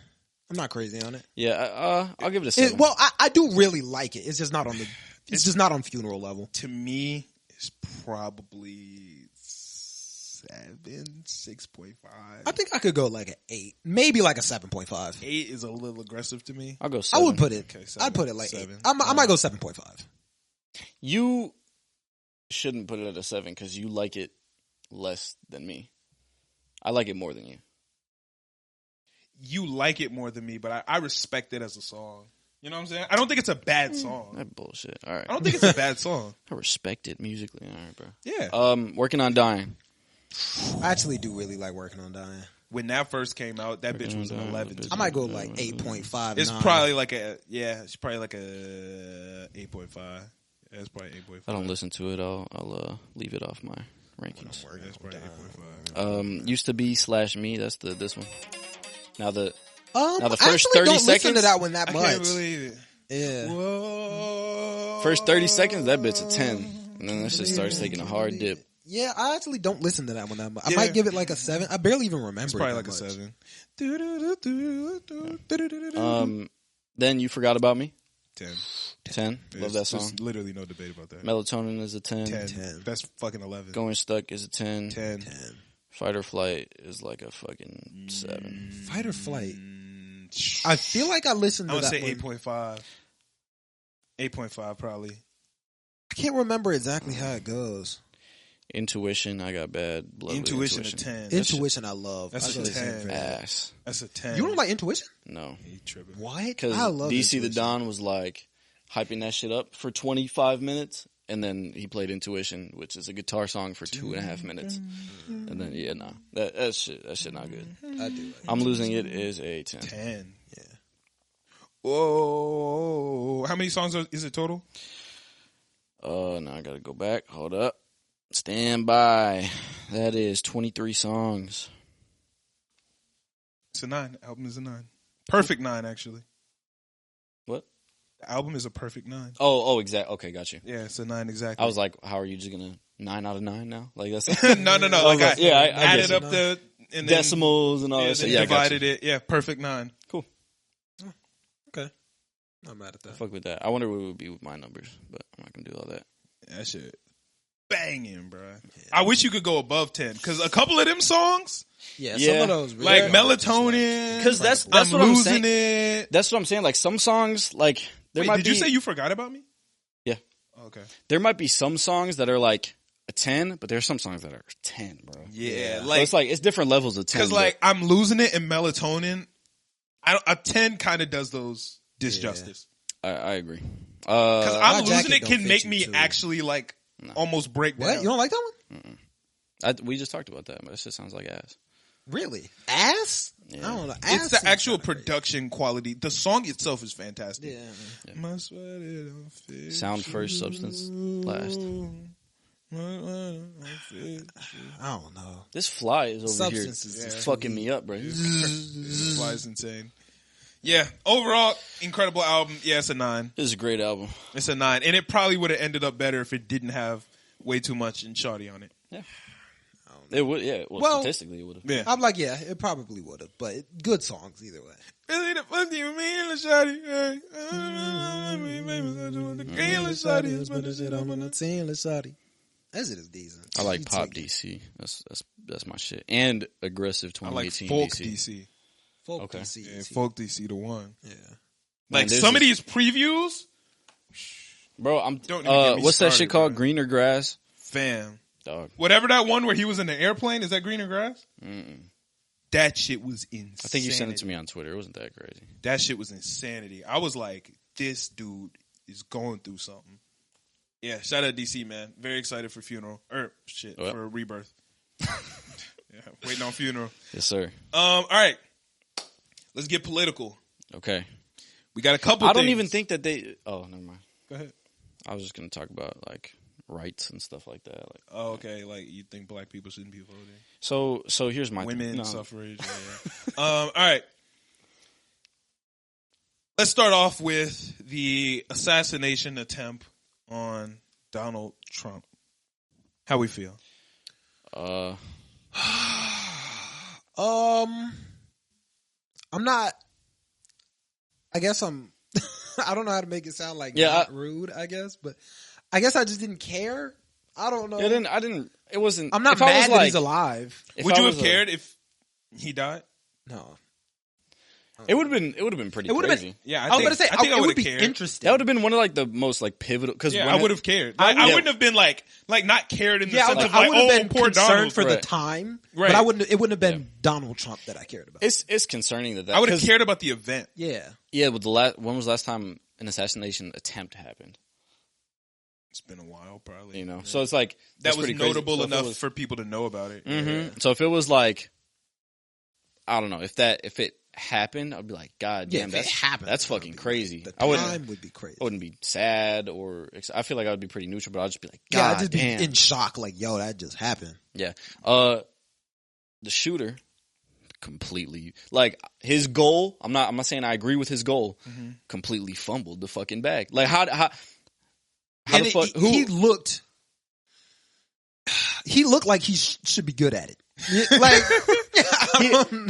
I'm not crazy on it. Yeah, I'll give it a 7. Well, I do really like it. It's just not on the. It's just not on funeral level. To me, it's probably 7, 6.5. I think I could go like an 8, maybe like a 7.5. 8 is a little aggressive to me. I'll go I 7. would put it. Okay, 7, I'd put it like 7. 8. I might go 7.5. You shouldn't put it at a 7 because you like it less than me. I like it more than you. You like it more than me, but I respect it as a song. You know what I'm saying? I don't think it's a bad song. That bullshit. All right. I don't think it's a bad song. I respect it musically. All right, bro. Yeah. Working on dying. I actually do really like Working on Dying. When that first came out, that bitch was an 11. to I me. might go like 8.5. It's 9. probably like a, yeah, it's probably like a 8.5. Yeah, it's probably 8.5. I don't listen to it. I'll leave it off my rankings. Yeah, it's probably 8.5. Used to be /me. That's this one. Now the I first actually 30 don't listen seconds? to that one that I much. can't believe it. Yeah. Whoa. first 30 seconds, that bit's a 10, and then that shit starts taking a hard dip. Yeah, I actually don't listen to that one that much. I Yeah. might give it like a 7. I barely even remember. It's probably it like that a much. 7. Then You Forgot About Me. 10. 10. Love that song. There's literally no debate about that. Melatonin is a 10. 10. That's fucking 11. Going Stuck is a 10. 10. Fight or Flight is like a fucking 7. Fight or Flight. I feel like I listened I to would that say one. 8.5. 8.5 probably. I can't remember exactly how it goes. Intuition, I got bad blood. Intuition a 10. Intuition, I love. That's I a go to 10. for that. Ass. That's a 10. You don't like Intuition? No, You tripping. What? because I love DC the Intuition. Don was like hyping that shit up for 25 minutes, and then he played Intuition, which is a guitar song for 2.5 minutes, and then that shit not good. I do. Like I'm losing it is a 10. 10. Yeah. Whoa. How many songs is it total? Now I gotta go back. Hold up. Stand by. That is 23 songs. It's a 9. The album is a 9. Perfect 9, actually. What? The album is a perfect 9. Oh, exactly. Okay, got you. Yeah, it's a 9 exactly. I was like, how are you just gonna 9 out of 9 now? Like that's no. Like I added guess up it. the and then, decimals and all that shit. Yeah, I got divided you. it. Yeah, perfect 9. Cool. Okay. Not mad at that. Fuck with that. I wonder what it would be with my numbers, but I'm not gonna do all that. That shit banging, bro. Yeah. I wish you could go above 10 because a couple of them songs, Yeah, Yeah. some of those really like are Melatonin, Because that's I'm what I'm losing saying. it. That's what I'm saying. Like some songs, like there Wait, might did be. you say you forgot about me? Yeah. Okay. There might be some songs that are like a 10, but there's some songs that are 10, bro. Yeah, So like it's like it's different levels of 10. because like I'm losing it in Melatonin. A 10 kind of does those disjustice. I agree. Because My I'm Jacket losing it don't can fit make you, me too. actually like almost break down. What? You don't like that one? we just talked about that, but it just sounds like ass. Really? Ass? Yeah. I don't know. It's Ass the seems actual kinda crazy. production quality. The song itself is fantastic. Yeah. My sweat, it don't fit Sound first, you. substance last. My sweat, it don't fit you. I don't know. This fly is over Substance here is just fucking me up, bro. This fly's insane. Yeah, overall, incredible album. Yeah, it's a 9. This is a great album. It's a 9. And it probably would have ended up better if it didn't have way too much in Shawty on it. It would, yeah. Well, statistically, it would have. Yeah. I'm like, yeah, it probably would have, but good songs either way. Really the fuck you mean, Shawty? As it is decent. I like You Pop take it. DC. That's my shit. And aggressive I like 2018 folk DC. DC. Folk Okay. DC. Yeah, folk DC the one. Yeah. Like there's some of this- these previews, Bro, I'm. Don't even get me what's that started, shit called? bro. Greener Grass. fam. Dog. Whatever that one where he was in the airplane, is that Greener Grass? Mm-mm. That shit was insane. I think you sent it to me on Twitter. It wasn't that crazy. That shit was insanity. I was like, this dude is going through something. Yeah, shout out DC, man. Very excited for Funeral. What? For Rebirth. Yeah, waiting on Funeral. Yes, sir. All right. Let's get political. Okay. We got a couple I don't things. even think that they. Oh, never mind. Go ahead. I was just gonna talk about like rights and stuff like that. Like, Oh, okay. Like, you think black people shouldn't be voting? so here's my Women, no. suffrage. Yeah. All right. Let's start off with the assassination attempt on Donald Trump. How we feel? I'm not. I guess I'm. I don't know how to make it sound like Yeah, not rude. I guess, but I guess I just didn't care. I don't know. I didn't. It wasn't. I'm not if I was mad that like, he's alive. if Would I you was have cared if he died? No, It would have been. It would have been pretty it would have crazy. been. Yeah, I was going to say I think I it would would have be cared. interesting. That would have been one of like the most like pivotal. Because Yeah, I would have cared. Like, I wouldn't have been like not cared in the sense of I like, would have oh, been poor concerned Donald. for the Right. time, Right. but I wouldn't. It wouldn't have been Donald Trump that I cared about. It's concerning that I would have 'cause- cared about the event. Yeah, Yeah, with when was the last time an assassination attempt happened? It's been a while, probably. You know, so it's like That that's was pretty crazy. notable So if it enough was- for people to know about it. Mhm. So if it was like, I don't know, if it happened, I'd be like, God yeah. damn, If that's it happened, that's it would fucking be- crazy. The I wouldn't. time would be crazy. I wouldn't be sad or I feel like I would be pretty neutral, but I'd just be like, God Yeah, I'd just damn. be in shock. Like, yo, that just happened. Yeah. The shooter completely like his goal. I'm not saying I agree with his goal. Completely fumbled the fucking bag. Like how And the fuck? he looked. He looked like he should be good at it. Like,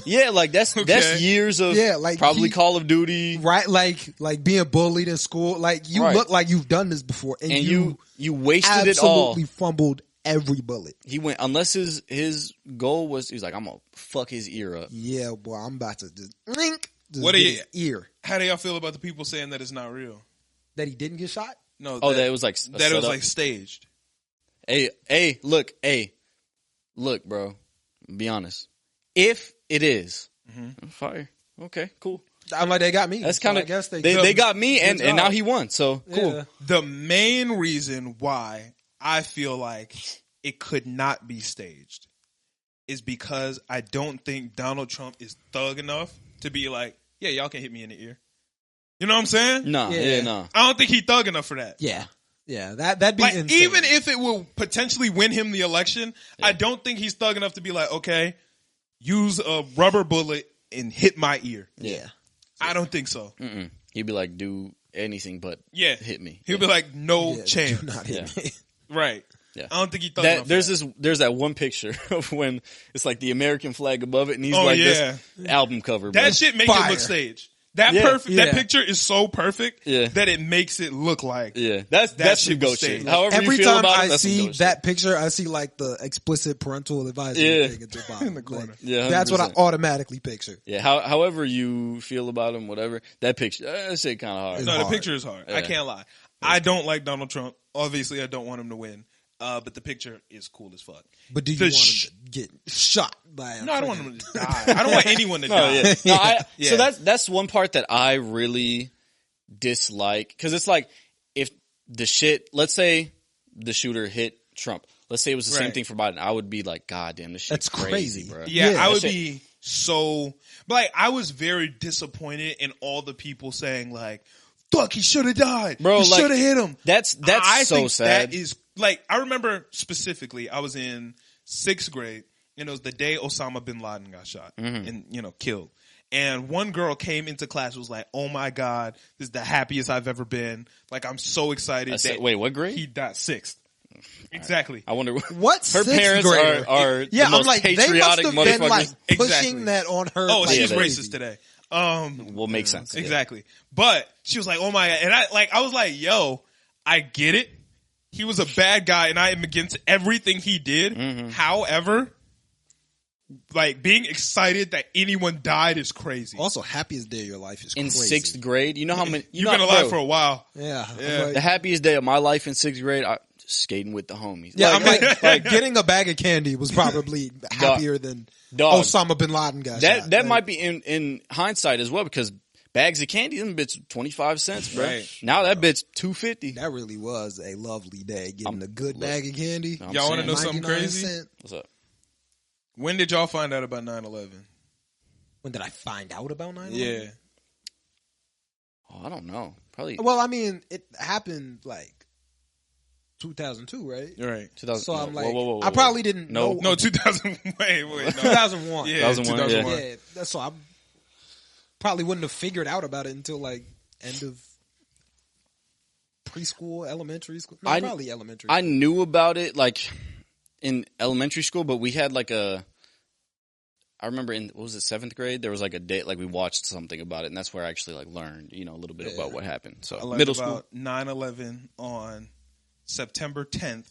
Yeah, like that's Okay. years of Yeah, like probably he- Call of Duty. right? Like being bullied in school. Like you Right. look like you've done this before, and, And you wasted it all. absolutely fumbled every bullet. He went unless his goal was he's like I'm gonna fuck his ear up. Yeah, boy, I'm about to just link What do get you- his ear. How do y'all feel about the people saying that it's not real? That he didn't get shot? No, Oh, that it was like a that it was setup? like staged. Look, bro. Be honest. If it is, fire. Okay, cool. I'm like, they got me. That's So kind I of guess they got me, and Good now job. he won. So cool. Yeah. The main reason why I feel like it could not be staged is because I don't think Donald Trump is thug enough to be like, yeah, y'all can hit me in the ear. You know what I'm saying? Nah, Yeah. nah. I don't think he thug enough for that. Yeah. Yeah. That'd be Like, insane. even if it will potentially win him the election, I don't think he's thug enough to be like, okay, use a rubber bullet and hit my ear. Yeah. I don't think so. Mm-mm. He'd be like, do anything but Yeah. hit me. He'll be like, no Yeah, chance. do not hit me. Right. Yeah. I don't think he thug enough There's for that. there's that one picture of when it's like the American flag above it, and he's Oh, like yeah. this album cover. Bro. That shit make Fire. it look staged. That Yeah. perfect. That Yeah. picture is so perfect Yeah. that it makes it look like. Yeah, that's That some shit goat was shit. staged. However Every you feel time about I it, that's some see goat that picture, I see like the explicit parental advisory Yeah. thing at the bottom. In the corner. Like, Yeah, that's what I 100%. automatically picture. shit. Yeah, however you feel about him, whatever. That picture, that shit kind of hard. It's No, hard. the picture is hard. I Yeah. can't lie. I don't like Donald Trump. Obviously, I don't want him to win. But the picture is cool as fuck. But do you The want sh- him to get shot by a No, I don't want freaking- him to die. I don't want anyone to No, die. yeah. No, Yeah. So that's one part that I really dislike, because it's like, if the shit, let's say the shooter hit Trump, let's say it was the same Right. thing for Biden, I would be like, God damn, this shit's That's crazy, crazy. bro. Yeah, Yeah, I would that be so. But like, I was very disappointed in all the people saying like, "Fuck, he should have died. Bro, he like, should have hit him." That's I so think sad. That is like, I remember specifically, I was in 6th grade, and it was the day Osama bin Laden got shot and killed. And one girl came into class and was like, "Oh my God, this is the happiest I've ever been. Like, I'm so excited." Wait, what grade? He died 6th. Exactly. I wonder What her sixth parents grader? are Yeah, the most I'm like, they must patriotic have been like motherfuckers. pushing Exactly. that on her. Oh, like, she's yeah, racist crazy. today. Will make sense. Yeah. Exactly. But she was like, "Oh my God." And I was like, "Yo, I get it. He was a bad guy and I am against everything he did. However, like, being excited that anyone died is crazy." Also, happiest day of your life is In crazy. 6th grade, you know how many? You've been alive bro, for a while. Yeah. Yeah. I'm like, the happiest day of my life in 6th grade, skating with the homies. yeah, Like, I'm like getting a bag of candy was probably happier than Dog. Osama bin Laden got shot. that Like, might be in hindsight as well, because bags of candy, them bitch 25 cents, bro. Right. Now that bitch $2.50. that really was a lovely day. Getting I'm- a good look, bag of candy. I'm Y'all want to saying. know something 99 crazy? cent. What's up? When did y'all find out about 9/11? When did I find out about 9/11? Yeah. Oh, I don't know. Probably Well, I mean, it happened like 2002, right? Right. 2000. So I'm like, whoa, I probably didn't No. know. No, 2000. Wait, no. 2001. Yeah, 2001, 2001. Yeah, that's so I probably wouldn't have figured out about it until like end of preschool, elementary school. No, probably elementary. I knew about it like in elementary school, but we had like I remember in, what was it, 7th grade? There was like a day, like we watched something about it, and that's where I actually like learned, a little bit about what happened. So I learned middle school. about 9/11 on September 10th,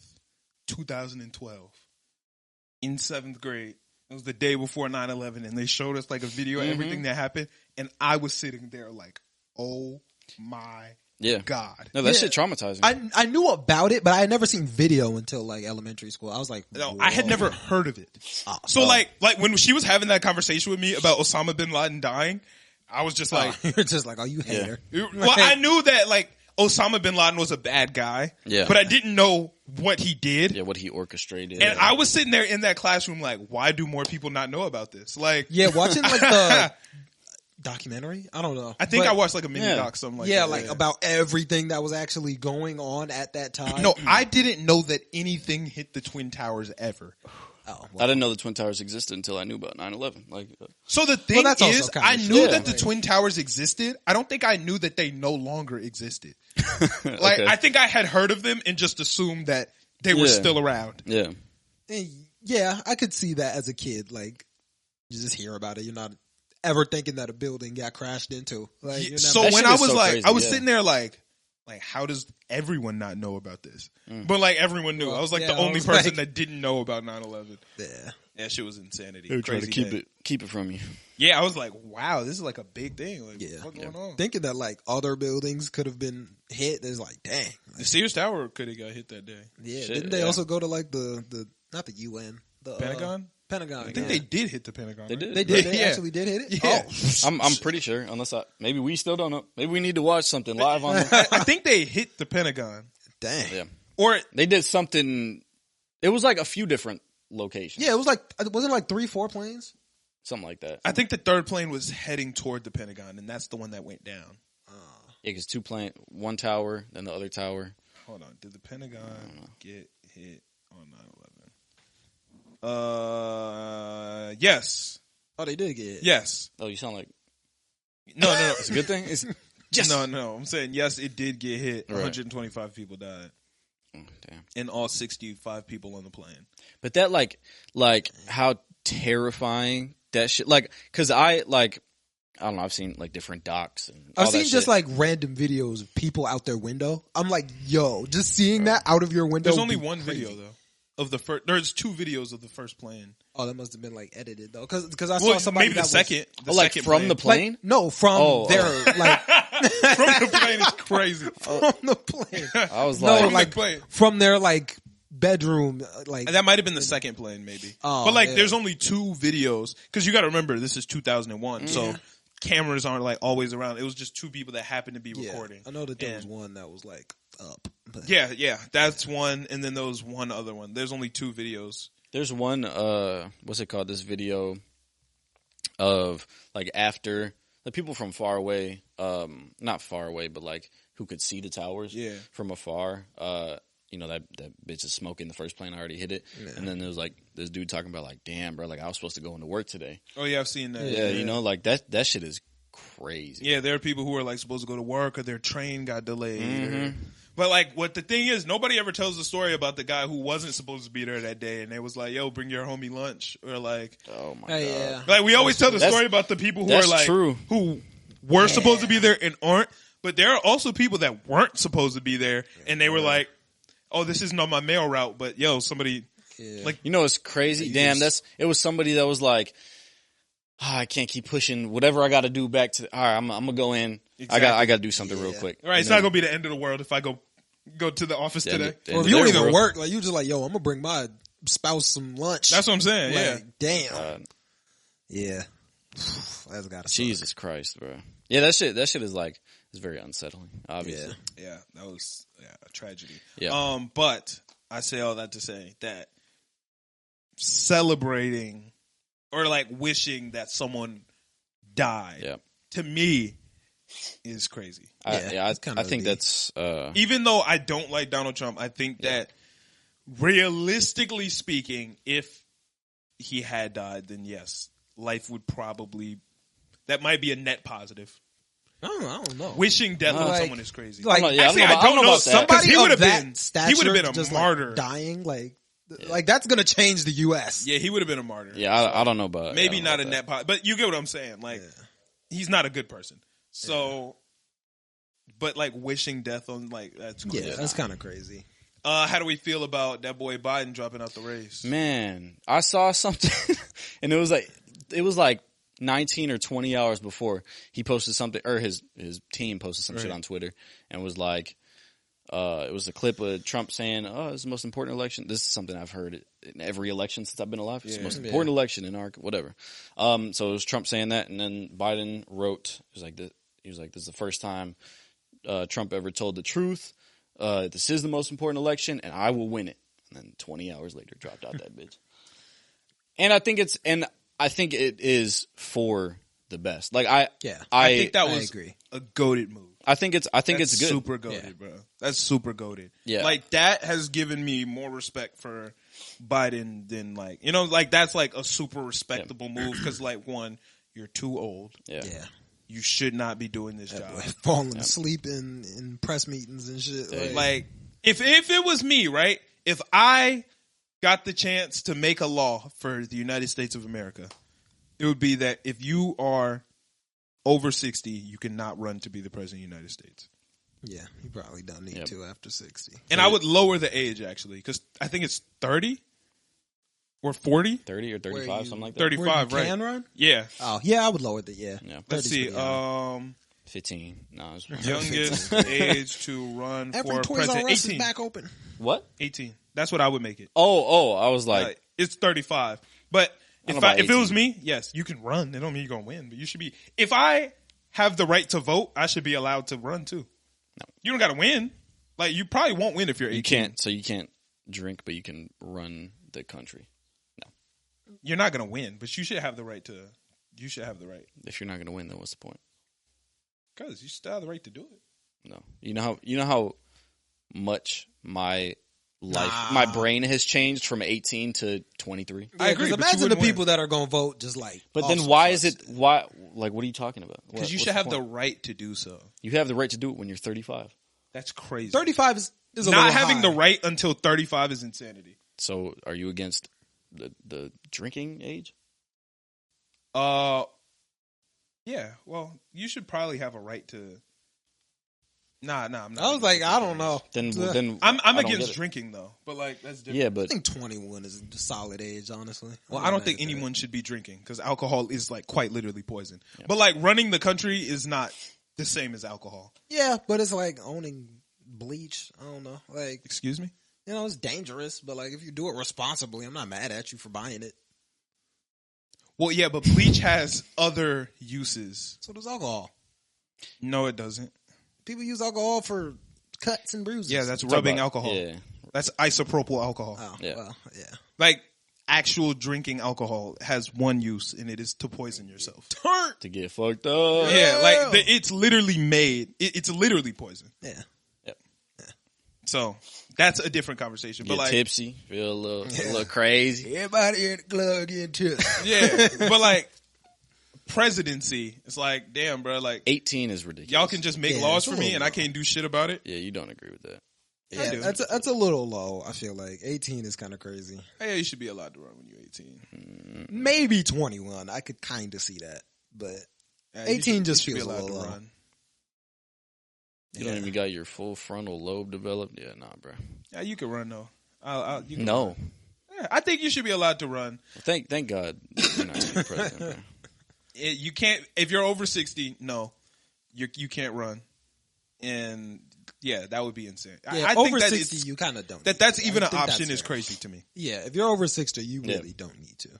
2012. In 7th grade. It was the day before 9/11, and they showed us like a video of everything that happened, and I was sitting there like, oh my Yeah. God. No, that Yeah. shit traumatizing. I knew about it, but I had never seen video until like elementary school. I was like, No, I had whoa. never heard of it. Oh, So like when she was having that conversation with me about Osama bin Laden dying, I was just like, you're just like, oh, you hater. well, I knew that like Osama bin Laden was a bad guy, Yeah. but I didn't know what he did. Yeah, what he orchestrated. And I was sitting there in that classroom like, why do more people not know about this? Like, Yeah, watching like the documentary. I don't know. I think But, I watched like a mini Yeah. doc, something like yeah, that. like about everything that was actually going on at that time. No, I didn't know that anything hit the Twin Towers ever. Oh, I well, didn't know the Twin Towers existed until I knew about 9/11. Like, So the thing that's also is, kinda I shit. knew Yeah. that the Twin Towers existed. I don't think I knew that they no longer existed. Like, okay. I think I had heard of them and just assumed that they were Yeah. still around. Yeah. yeah, I could see that as a kid. Like, you just hear about it. You're not ever thinking that a building got crashed into. Like, you're So That when shit I is was so like, crazy, I was yeah. sitting there like, like, how does everyone not know about this? But like everyone knew. I was like yeah, the I only was person like- that didn't know about 9/11. Yeah. That shit was insanity. They were trying to Crazy keep it from you. Yeah, I was like, wow, this is like a big thing. Like, Yeah. what's going on? Thinking that like other buildings could have been hit is like, dang. The Sears Tower could have got hit that day. Yeah. Shit, Didn't they yeah. also go to like the not the UN, the Pentagon? Pentagon. I think they did hit the Pentagon. They right? did. They did. They Yeah. actually did hit it. Yeah. Oh, I'm pretty sure. Unless maybe we still don't know. Maybe we need to watch something live on. The, I think they hit the Pentagon. dang. yeah, Or they did something. It was like a few different locations. Yeah, it was like wasn't it like 3-4 planes? Something like that. I think the third plane was heading toward the Pentagon, and that's the one that went down. Yeah, because one tower, then the other tower. Hold on. Did the Pentagon get hit on 9/11? Yes. Oh, they did get hit. Yes. Oh, you sound like No. it's a good thing. It's, No. I'm saying yes, it did get hit. Right. 125 people died. oh, damn. And all 65 people on the plane. But that like how terrifying that shit. Like, cause I don't know. I've seen like different docs and all I've that seen just shit. like random videos of people out their window. I'm like, yo, just seeing that out of your window. There's only would be one crazy. video, though, of the first. There's 2 videos of the first plane. Oh, that must have been like edited though, because I Well, saw somebody maybe that the second. The Oh, like second from plane. the plane. Like, no, from Oh, their like From the plane is crazy. from the plane. I was No, like, like plane. from their like bedroom, like That might have been the second plane, maybe. Oh, but like, yeah. there's only 2 videos because you got to remember this is 2001, so cameras aren't like always around. It was just 2 people that happened to be yeah. recording. I know that there was And- one that was like up. But Yeah, that's one, and then there was one other one. There's only 2 videos. there's one. What's it called? This video of like after the people from far away, not far away, but like who could see the towers Yeah. from afar. You know that bitch is smoking the first plane. I already hit it, and then there was like this dude talking about like, damn, bro, like I was supposed to go into work today. Oh yeah, I've seen that. Yeah, you know, like that shit is crazy. Yeah, there are people who are like supposed to go to work or their train got delayed. Mm-hmm. But like, what the thing is, nobody ever tells the story about the guy who wasn't supposed to be there that day, and they was like, "Yo, bring your homie lunch," or like, Oh my Hey, god. yeah. like we always tell the That's- story about the people who that's are like, true. who were supposed to be there and aren't. But there are also people that weren't supposed to be there, and they were like, "Oh, this isn't on my mail route," but yo, somebody Yeah. like, You know, it's crazy. You Damn, just- it was somebody that was like, I can't keep pushing whatever I got to do back to. All right, I'm gonna go in. Exactly. I got to do something real Yeah. quick. all right, it's not gonna be the end of the world if I go to the office Yeah, today. the- Or if the you don't their even world- work, like you just like, yo, I'm gonna bring my spouse some lunch. That's what I'm saying. like, Yeah. damn. Yeah. That's gotta suck. Jesus Christ, bro. Yeah, that shit is like it's very unsettling. Obviously, Yeah, that was a tragedy. Yeah. But I say all that to say that celebrating or like wishing that someone died yeah. to me is crazy. it's kinda I think the- that's Even though I don't like Donald Trump, I think that realistically speaking, if he had died, then yes, life would probably that might be a net positive. I don't know. Wishing death on Like- someone is crazy. like, I don't know Actually, about- I don't know about that. somebody he would of have that been stature, he would have been a just martyr. like dying, like that's gonna change the U.S. Yeah, he would have been a martyr. yeah. I don't know about Maybe I don't know not a about net pot, but you get what I'm saying. Like, he's not a good person. So, but like wishing death on like that's crazy. Yeah, that's kind of crazy. How do we feel about that boy Biden dropping out the race? that. Man, I saw something, and it was like 19 or 20 hours before he posted something, or his team posted some shit Right. on Twitter, and was like, it was a clip of Trump saying, "Oh, it's the most important election." This is something I've heard in every election since I've been alive. It's the most important election in our whatever. So it was Trump saying that, and then Biden wrote, he was like, "This is the first time Trump ever told the truth. This is the most important election, and I will win it." And then 20 hours later, dropped out that bitch. And I think it is for the best. Like I think that I was agree. a goated move. I think it's That's good. super goated, bro. That's super goated. Yeah. Like that has given me more respect for Biden than like like that's like a super respectable move because like one, you're too old. Yeah. Yeah, You should not be doing this job. falling asleep in press meetings and shit. Like if it was me, right? If I got the chance to make a law for the United States of America, it would be that if you are over 60, you cannot run to be the president of the United States. Yeah, you probably don't need to after 60. And I would lower the age, actually, because I think it's 30 or 40. 30 or 35, something like that. 35, right? Can run? Yeah. Oh, yeah, I would lower the, yeah. Let's see. 15. No, it's fine. Youngest age to run Every for Toys R president. Us 18. is back open. What? 18. That's what I would make it. Oh, I was like, It's 35. But I don't know about if it was 18. me, yes, you can run. It don't mean you're going to win, but you should be. If I have the right to vote, I should be allowed to run too. No. You don't got to win. Like, you probably won't win if you're 18. you can't drink, but you can run the country. No. You're not going to win, but you should have the right to. You should have the right. If you're not going to win, then what's the point? Because you still have the right to do it. No. You know how much my my brain has changed from 18 to 23? Yeah, I agree, 'cause but you imagine the wouldn't people win. that are going to vote just like. But off then some why is fuss. it, what are you talking about? Because you What's should have the point? right to do so. You have the right to do it when you're 35. That's crazy. 35 is a Not little having high. the right until 35 is insanity. So are you against the drinking age? Yeah. Well, you should probably have a right to. Nah, I'm not. I was like, I don't know. Then I'm I don't get against it. drinking though, but like that's different. Yeah, I but think 21 is a solid age, honestly. Well, I don't think anyone should be drinking because alcohol is like quite literally poison. But like running the country is not the same as alcohol. Yeah, but it's like owning bleach. I don't know. Like, Excuse me? you know, it's dangerous, but like if you do it responsibly, I'm not mad at you for buying it. Well, yeah, but bleach has other uses. So does alcohol. No, it doesn't. People use alcohol for cuts and bruises. Yeah, that's Talk rubbing about- alcohol. Yeah. That's isopropyl alcohol. Oh, Yeah. well, yeah. Like actual drinking alcohol has one use, and it is to poison yourself. To get fucked up. Yeah, like it's literally made. It's literally poison. Yeah. Yep. So that's a different conversation. Get But like, tipsy, feel a little crazy. Everybody in the club getting tipped. yeah, but like presidency, it's like, damn, bro, like 18 is ridiculous. y'all can just make Yeah, laws it's a for me, little and I low. can't do shit about it. Yeah, you don't agree with that. I Yeah, do. that's a little low. I feel like 18 is kind of crazy. Hey, you should be allowed to run when you're 18. Maybe 21. I could kind of see that, but Yeah, 18 you just should be feels a allowed little to low. run. You don't even got your full frontal lobe developed? Yeah, nah, bro. Yeah, you can run though. You can No. run. Yeah, I think you should be allowed to run. Thank God you're not gonna be president, bro. You can't if you're over 60. No, you can't run, and yeah, that would be insane. yeah, I over think that 60, it's- you kind of don't. that's need to. even I an think option that's is fair. crazy to me. Yeah, if you're over 60, you Yeah. really don't need to.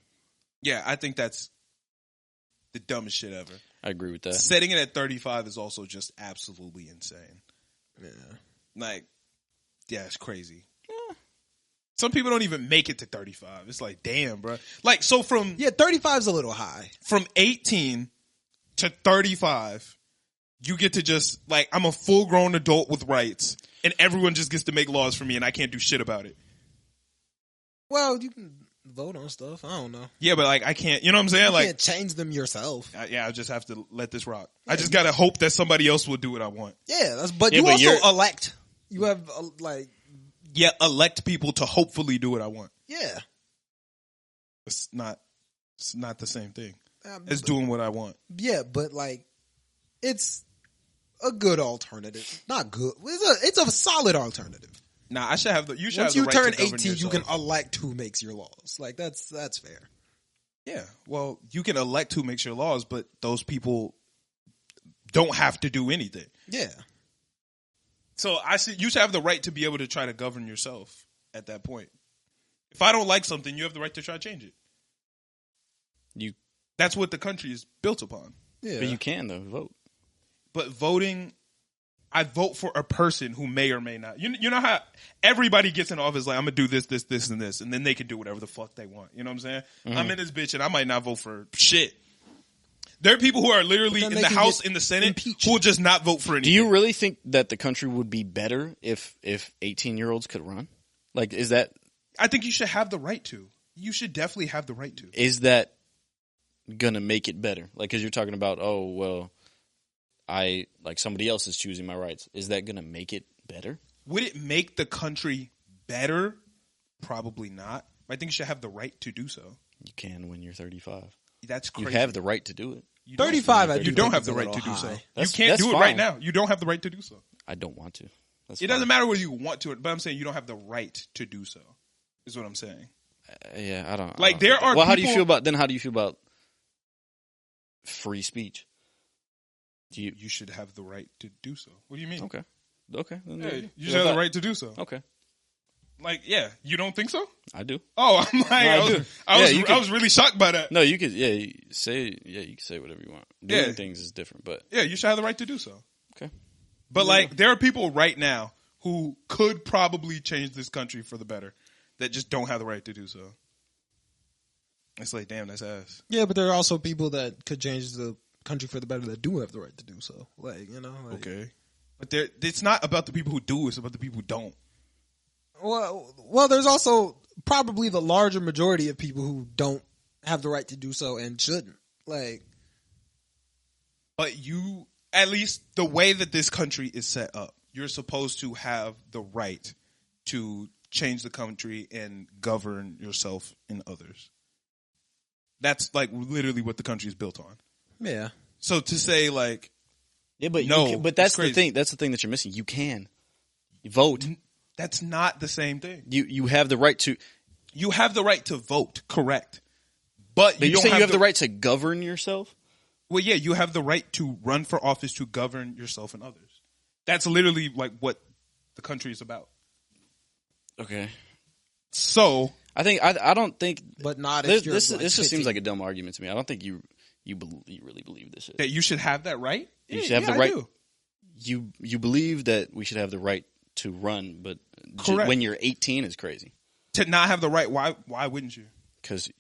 Yeah, I think that's the dumbest shit ever. I agree with that. Setting it at 35 is also just absolutely insane. Yeah. Like, yeah, it's crazy. Some people don't even make it to 35. It's like, damn, bro. Like, so from Yeah, 35 is a little high. 18 to 35, you get to just like, I'm a full grown adult with rights, and everyone just gets to make laws for me, and I can't do shit about it. Well, you can vote on stuff. I don't know. Yeah, but like, I can't. You know what I'm saying? You Like, can't change them yourself. yeah, I just have to let this rock. I just gotta hope that somebody else will do what I want. Yeah, but Yeah, you but also you're- elect. You have like, Yeah, elect people to hopefully do what I want. yeah, It's not the same thing Um, as doing what I want. yeah, but like, it's a good alternative. Not good. It's a solid alternative. Nah, I should have the. You should Once have you the right turn to govern 18, you can yourself. elect who makes your laws. Like that's fair. Yeah, well, you can elect who makes your laws, but those people don't have to do anything. Yeah, So you should have the right to be able to try to govern yourself at that point. If I don't like something, you have the right to try to change it. That's what the country is built upon. yeah. But you can though vote. But voting, I vote for a person who may or may not. You know how everybody gets in office like, I'm going to do this, this, this, and this, and then they can do whatever the fuck they want. You know what I'm saying? Mm-hmm. I'm in this bitch, and I might not vote for shit. There are people who are literally But then in they the can House, get in the Senate, impeached. who will just not vote for anything. Do you really think that the country would be better if 18-year-olds could run? Like, is that I think you should have the right to. You should definitely have the right to. gonna make it better? Like, because you're talking about, oh well, I like somebody else is choosing my rights. Is that gonna make it better? Would it make the country better? Probably not. I think you should have the right to do so. You can when you're 35. That's You crazy. have the right to do it. You don't- 35. I do You don't think have it's the a right little to do so. high. You That's- can't that's do it right fine. now. You don't have the right to do so. I don't want to. It doesn't matter whether you want to, but I'm saying you don't have the right to do so. Is what I'm saying. Yeah, I don't. Like, I don't there are Well, how do people- you feel about, then how do you feel about free speech? You should have the right to do so. What do you mean? Okay. Then Yeah, there you should have the right to do so. Okay. Like, yeah, you don't think so? I do. Oh, I'm like, No, I was really shocked by that. No, you could, you can say whatever you want. Doing things is different, but. Yeah, you should have the right to do so. Okay. But like, there are people right now who could probably change this country for the better that just don't have the right to do so. It's like, damn, that's ass. Yeah, but there are also people that could change the country for the better that do have the right to do so. Like, Okay. But it's not about the people who do, it's about the people who don't. Well, there's also probably the larger majority of people who don't have the right to do so and shouldn't. Like, but you, at least the way that this country is set up, you're supposed to have the right to change the country and govern yourself and others. That's like literally what the country is built on. yeah. So to say like, Yeah, but no, but that's it's the crazy. thing. That's the thing that you're missing. You can vote. That's not the same thing. You have the right to. You have the right to vote, correct? But But you you don't say have you have the right to govern yourself. Well, yeah, you have the right to run for office to govern yourself and others. That's literally like what the country is about. Okay. So I think I don't think. But not This if you're this, like this just seems 15. like a dumb argument to me. I don't think you really believe this shit. that you should have that right. You Yeah, should have the I right. do. You believe that we should have the right to run, but Correct. when you're 18 is crazy. To not have the right. Why wouldn't you? Because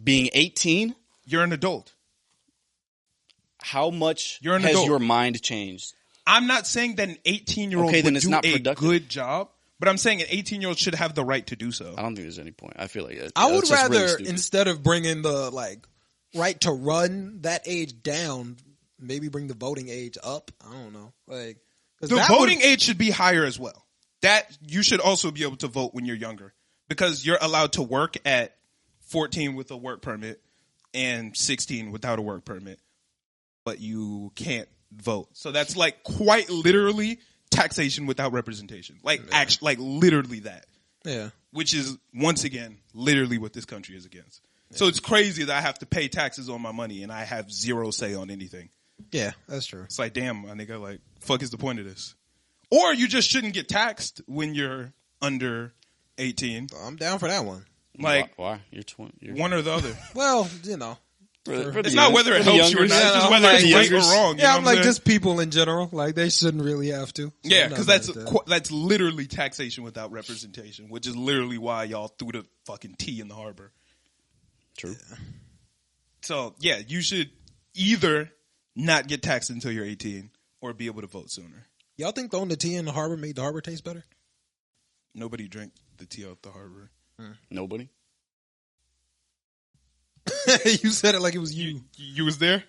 being 18, You're an adult. how much You're an has adult. your mind changed? I'm not saying that an 18-year-old Okay, then would it's do not a productive. good job, but I'm saying an 18-year-old should have the right to do so. I don't think there's any point. I feel like I would that's just really rather, stupid. instead of bringing the like right to run that age down, maybe bring the voting age up. I don't know. Like, 'cause The that voting age should be higher as well. That you should also be able to vote when you're younger because you're allowed to work at 14 with a work permit and 16 without a work permit, but you can't vote. So that's like quite literally taxation without representation. Like actually, like literally that, Yeah. which is once again literally what this country is against. So it's crazy that I have to pay taxes on my money and I have zero say on anything. Yeah, that's true. It's like, damn, my nigga, like, fuck is the point of this? Or you just shouldn't get taxed when you're under 18. I'm down for that one. Like, why? You're 20. You're one or the other. Well, It's not whether it helps you or not. It's just whether it's right or wrong. You yeah, know I'm what like saying? just people in general. Like they shouldn't really have to. So Yeah, I'm not because mad at that. that's literally taxation without representation, which is literally why y'all threw the fucking tea in the harbor. True. So, yeah, you should either not get taxed until you're 18 or be able to vote sooner. Y'all think throwing the tea in the harbor made the harbor taste better? Nobody drank the tea out the harbor. Nobody. You said it like it was you. You was there?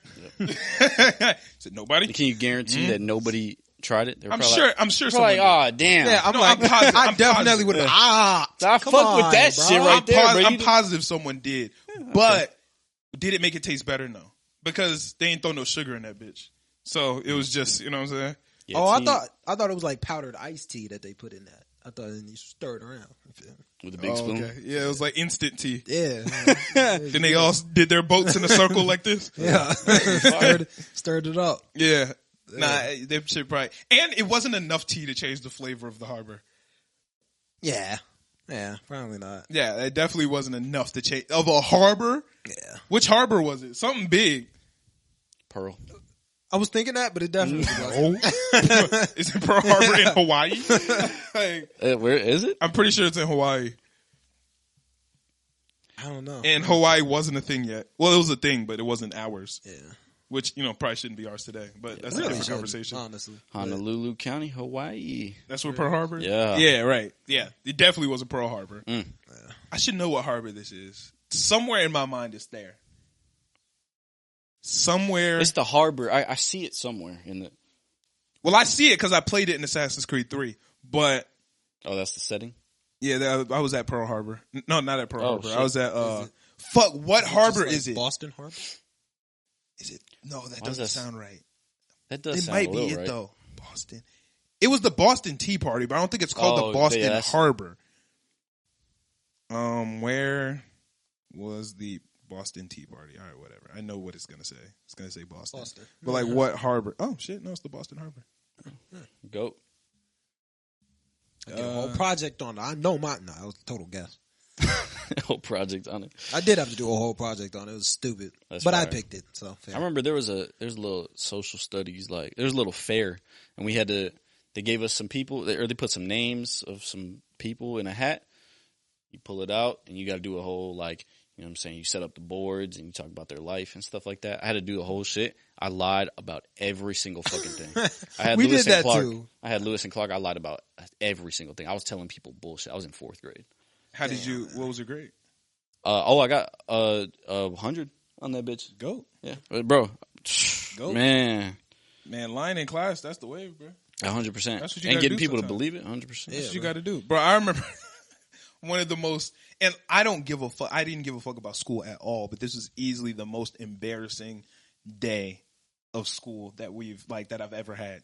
Said nobody? Can you guarantee that nobody tried it? They were I'm probably sure. Like, I'm sure. probably Someone like, did. oh damn. Yeah, I'm No, like, I'm positive. I I'm definitely positive. would. I Come fuck on, with that bro. shit right there, bro. I'm positive someone did, but did it make it taste better? No, because they ain't throw no sugar in that bitch. So it was just, you know what I'm saying? Yeah, Oh, tea I thought it was like powdered iced tea that they put in that. I thought you stir it around. with a big spoon. Okay. Yeah, it was like instant tea. Yeah. Then they all did their boats in a circle like this. Yeah. stirred it up. Yeah. Nah, they should probably. And it wasn't enough tea to change the flavor of the harbor. Yeah. Yeah, probably not. Yeah, it definitely wasn't enough to change. Of a harbor? Yeah. Which harbor was it? Something big. Pearl. I was thinking that, but it definitely wasn't. Is it Pearl Harbor in Hawaii? Like, Where is it? I'm pretty sure it's in Hawaii. I don't know. And Hawaii wasn't a thing yet. Well, it was a thing, but it wasn't ours. Yeah. Which, probably shouldn't be ours today. But that's a Really different shouldn't, conversation. honestly. Honolulu County, Hawaii. That's where Pearl Harbor? Yeah. Yeah, right. Yeah. It definitely was a Pearl Harbor. Mm. I should know what harbor this is. Somewhere in my mind it's there. Somewhere. It's the harbor. I see it somewhere in the. Well, I see it because I played it in Assassin's Creed 3. But, Oh, that's the setting. yeah, I was at Pearl Harbor. No, not at Pearl Harbor. shit. I was at, fuck, what harbor Just like is it? Boston Harbor? Is it? No, that Why does doesn't that sound right. That does It sound might a be little it right. though. Boston. It was the Boston Tea Party, but I don't think it's called the Boston Harbor. Where was the Boston Tea Party? All right, whatever. I know what it's gonna say. It's gonna say Boston. But like, what harbor? Oh shit, no, it's the Boston Harbor. Goat. I did a whole project on it. I know my. No, it was a total guess. Whole project on it. I did have to do a whole project on it. It was stupid, but fire. I picked it. So fair. I remember there's a little social studies, like there's a little fair, and we had to. They gave us some people, or they put some names of some people in a hat. You pull it out, and you got to do a whole, like, you know what I'm saying? You set up the boards, and you talk about their life and stuff like that. I had to do the whole shit. I lied about every single fucking thing. I had Lewis and Clark. I had Lewis and Clark. I lied about every single thing. I was telling people bullshit. I was in 4th grade. How did you? What was your grade? I got 100 on that bitch. Go. Yeah, bro. Go. Man, lying in class. That's the wave, bro. 100%. That's what you and getting people sometimes. To believe it. 100%. That's what you got to do, bro. I remember. One of the most, and I don't give a fuck. I didn't give a fuck about school at all, but this is easily the most embarrassing day of school that I've ever had.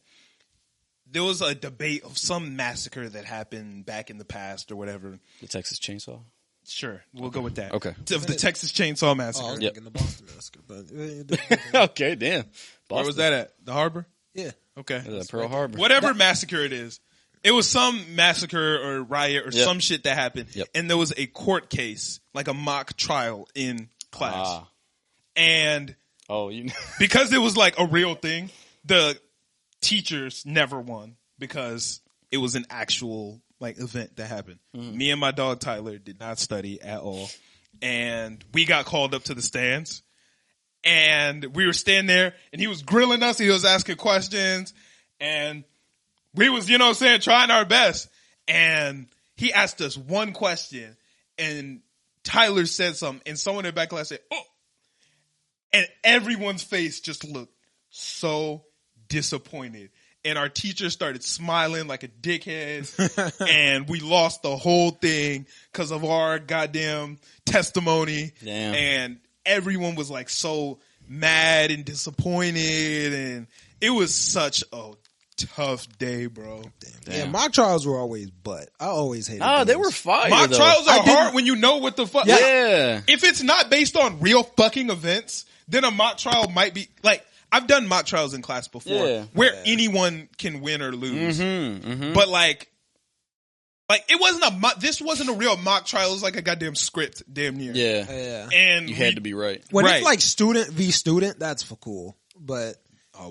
There was a debate of some massacre that happened back in the past or whatever. The Texas Chainsaw? Sure, we'll go with that. Okay. Of the Texas Chainsaw Massacre. I was thinking the Boston Massacre, but okay, damn. Boston. Where was that at? The Harbor? Yeah. Okay. Pearl Harbor. Whatever massacre it is. It was some massacre or riot or some shit that happened. Yep. And there was a court case, like a mock trial in class. And because it was like a real thing, the teachers never won because it was an actual like event that happened. Mm-hmm. Me and my dog Tyler did not study at all. And we got called up to the stands. And we were standing there and he was grilling us. He was asking questions. And we was, you know what I'm saying, trying our best. And he asked us one question. And Tyler said something. And someone in the back class said, oh. And everyone's face just looked so disappointed. And our teacher started smiling like a dickhead. And we lost the whole thing because of our goddamn testimony. Damn. And everyone was like so mad and disappointed. And it was such a tough day, bro. Damn. Yeah, mock trials were always butt. I always hated those. They were fire. Mock trials are hard when you know what the fuck. Yeah. If it's not based on real fucking events, then a mock trial might be like, I've done mock trials in class before where anyone can win or lose. But like it wasn't this wasn't a real mock trial. It was like a goddamn script, damn near. Yeah. And you had to be right. When it's like student v student, that's for cool. But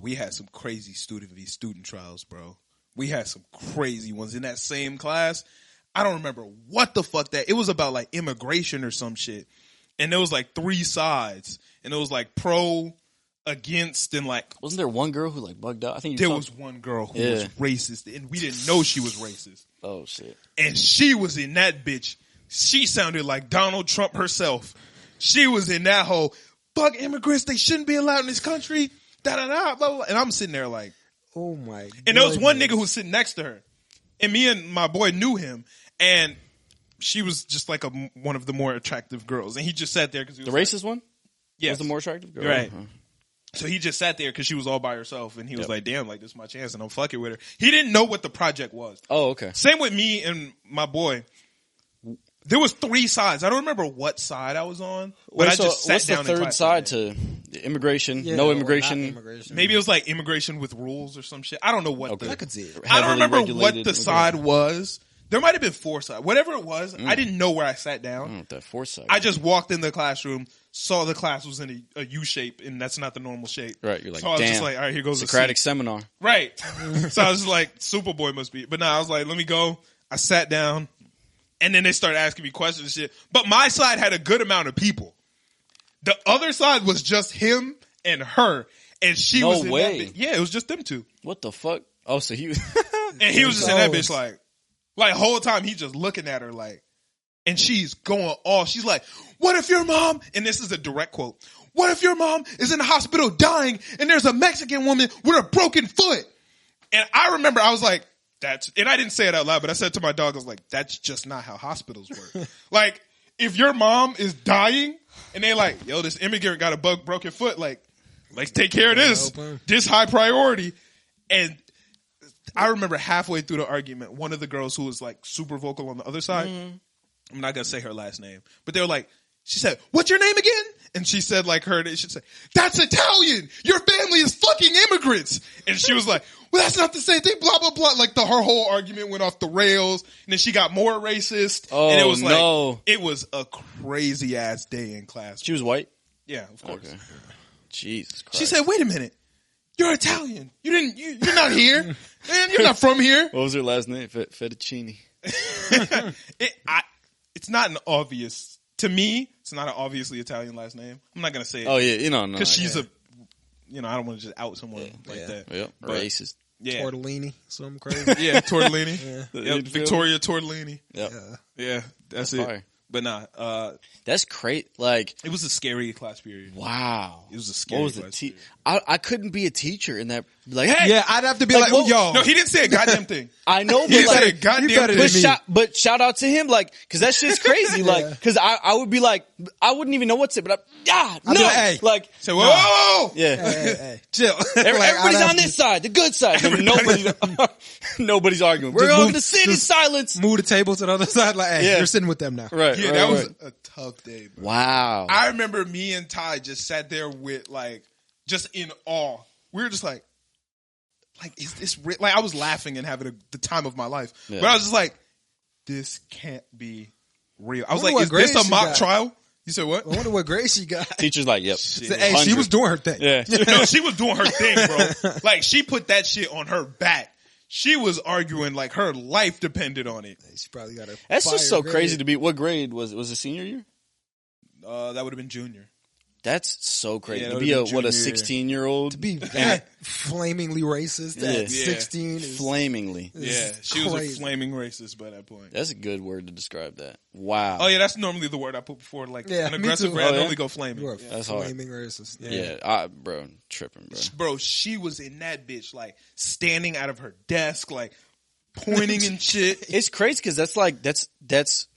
we had some crazy student v student trials, bro. We had some crazy ones in that same class. I don't remember what the fuck it was about, like immigration or some shit. And there was like 3 sides, and it was like pro, against, and like. Wasn't there one girl who like bugged out? I think there was one girl who was racist, and we didn't know she was racist. Oh shit! And she was in that bitch. She sounded like Donald Trump herself. She was in that whole fuck immigrants. They shouldn't be allowed in this country. Da da da. Blah, blah. And I'm sitting there like, oh my. And there was one nigga who was sitting next to her, and me and my boy knew him, and she was just like one of the more attractive girls, and he just sat there because he was the racist one. Yeah, was the more attractive girl, right? So he just sat there because she was all by herself, and he was like, "Damn, like this is my chance, and I'm fucking with her." He didn't know what the project was. Oh, okay. Same with me and my boy. There was 3 sides. I don't remember what side I was on, but I just sat down. What's the third side to immigration? No immigration. Maybe it was like immigration with rules or some shit. I don't know what. I could see it. I don't remember what the side was. There might have been 4 sides. Whatever it was, I didn't know where I sat down. I don't know what that 4 side. I just walked in the classroom, saw the class was in a U shape, and that's not the normal shape. Right. You're like, so I was damn. just like, all right, here goes Socratic seminar. Right. So I was just like, Superboy must be. But no, I was like, let me go. I sat down, and then they started asking me questions and shit. But my side had a good amount of people. The other side was just him and her, and she was in that bitch. Yeah, it was just them 2. What the fuck? Oh, so he was... And he was just in that bitch like whole time he just looking at her like, and she's going off. She's like, what if your mom, and this is a direct quote, what if your mom is in the hospital dying and there's a Mexican woman with a broken foot? And I remember I was like, and I didn't say it out loud, but I said to my dog, I was like, that's just not how hospitals work. Like, if your mom is dying and they like, yo, this immigrant got a broken foot, like, let's take care of this. This high priority. And I remember halfway through the argument, one of the girls who was like super vocal on the other side, I'm not going to say her last name, but they were like, she said, "What's your name again?" And she said like her, she said, "That's Italian. Your family is fucking immigrants." And she was like, "Well, that's not the same thing, blah, blah, blah." Like her whole argument went off the rails, and then she got more racist. Oh, and it was no. like, it was a crazy ass day in class. She was white? Yeah, of course. Okay. Jesus Christ. She said, "Wait a minute. You're Italian. You're not here. Man, you're not from here." What was her last name? Fettuccine. It's not an obvious, to me, it's not an obviously Italian last name. I'm not going to say it. Oh, yeah. No. Because she's I don't want to just out someone like that. Yep. But, Racist. Yeah. Tortellini, something crazy. Yeah, Tortellini. Yeah. Yep, Victoria Tortellini. Yep. Yeah, that's it. Fire. But nah, That's great. Like, it was a scary class period. wow. It was a scary What was the class period. I couldn't be a teacher in that. Like, hey. Yeah, I'd have to be Like, like, what- yo. No, he didn't say a goddamn thing. I know, He but said a like, goddamn you better thing. than me. but shout out to him, like, cause that shit's crazy, like, cause I would be like, I wouldn't even know what to say, but no, be like, hey. like, Say, whoa! yeah. Hey, chill. Everybody's on this side, the good side. Nobody's arguing. We're all move- gonna sit in just- silence. Move the table to the other side. Like, hey, Yeah. you're sitting with them now. Right. Yeah, right, that was right. a tough day, bro. Wow. I remember me and Ty just sat there with like, just in awe. We were just like, is this real? Like, I was laughing and having the time of my life. Yeah. But I was just like, this can't be real. I was Wonder like, what is grade this a she mock got. trial? You said what? I wonder what grade she got. Teacher's like, yep. Hey, she 100. was doing her thing. Yeah. No, she was doing her thing, bro. Like, she put that shit on her back. She was arguing like her life depended on it. She probably got a. That's just so fire crazy grade. to be. What grade was it? Senior year? That would have been junior. That's so crazy Yeah, to that be a would've been what a junior year. 16-year-old To be that flamingly racist Yeah. at 16 is flamingly. Yeah, she was a flaming racist by that point. That's a good word to describe that. Wow. Oh yeah, that's normally the word I put before. Like Yeah, an me aggressive too. brand, Oh, yeah? normally go flaming. You're a That's hard. flaming racist. Yeah, bro, tripping, bro. Bro, she was in that bitch, like standing out of her desk, like pointing and shit. It's crazy because that's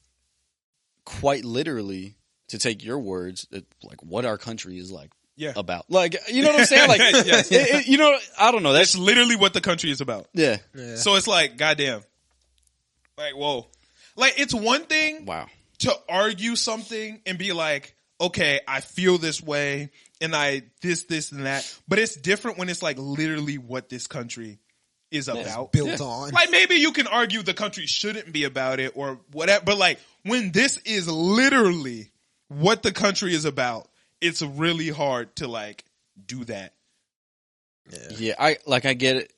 quite literally, to take your words, like what our country is like Yeah. about. Like, you know what I'm saying? Like, Yes. you know, I don't know. That's That's literally what the country is about. yeah. Yeah. So it's like, goddamn, like whoa, like it's one thing Wow. to argue something and be like, okay, I feel this way, and this and that, but it's different when it's like literally what this country is about. built on. Like maybe you can argue the country shouldn't be about it or whatever, but like when this is literally what the country is about, it's really hard to like do that. Yeah, I get it.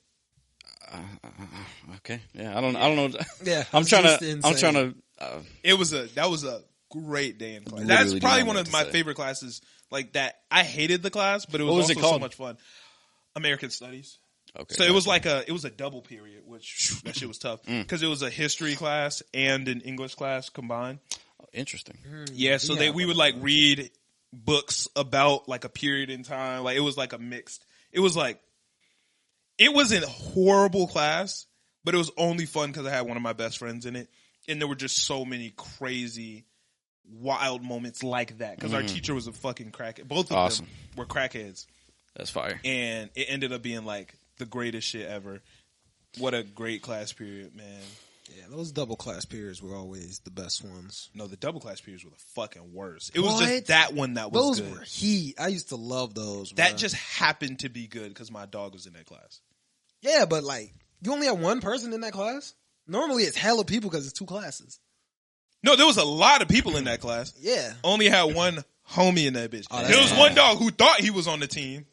Okay. Yeah, I don't know. Yeah, I'm it's trying just to. I'm insane. trying to. That was a great day in class. Literally That's do probably not one know of what my to say. favorite classes. Like that, I hated the class, but it was, What was also it so called? much fun. American Studies. Okay. So it was like it was a double period, which that shit was tough because it was a history class and an English class combined. Interesting. Yeah, so we would like read books about like a period in time. Like it was like a mixed. It was like it wasn't a horrible class, but it was only fun because I had one of my best friends in it, and there were just so many crazy, wild moments like that because our teacher was a fucking crackhead. Both of Awesome. them were crackheads, That's fire. and it ended up being like the greatest shit ever. What a great class period, man. Yeah, those double class periods were always the best ones. No, the double class periods were the fucking worst. It was What? just that one that was Those good. were heat. I used to love those. That bruh. just happened to be good because my dog was in that class. yeah, but like you only have one person in that class. Normally it's hella people because it's two classes. No, there was a lot of people in that class. Yeah, Only had one homie in that bitch. Oh, that's There was fine. one dog who thought he was on the team.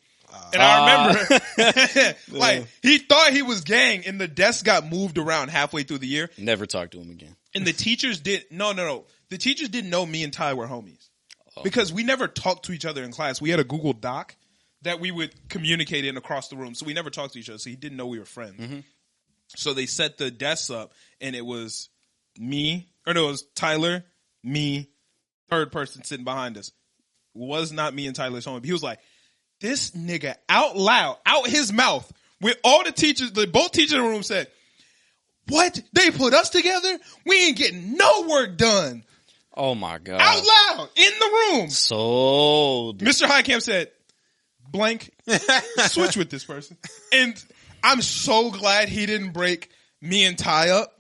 And I remember, like, he thought he was gang, and the desk got moved around halfway through the year. Never talk to him again. And the teachers no. The teachers didn't know me and Ty were homies. Because we never talked to each other in class. We had a Google Doc that we would communicate in across the room. So we never talked to each other. So he didn't know we were friends. So they set the desks up, and it was it was Tyler, me, third person sitting behind us. It was not me and Tyler's homie. He was like, this nigga out loud, out his mouth, with all the teachers, both teachers in the room said, what? They put us together? We ain't getting no work done. Oh my god! Out loud, in the room. So Mr. Highcamp said, blank, switch with this person. And I'm so glad he didn't break me and Ty up.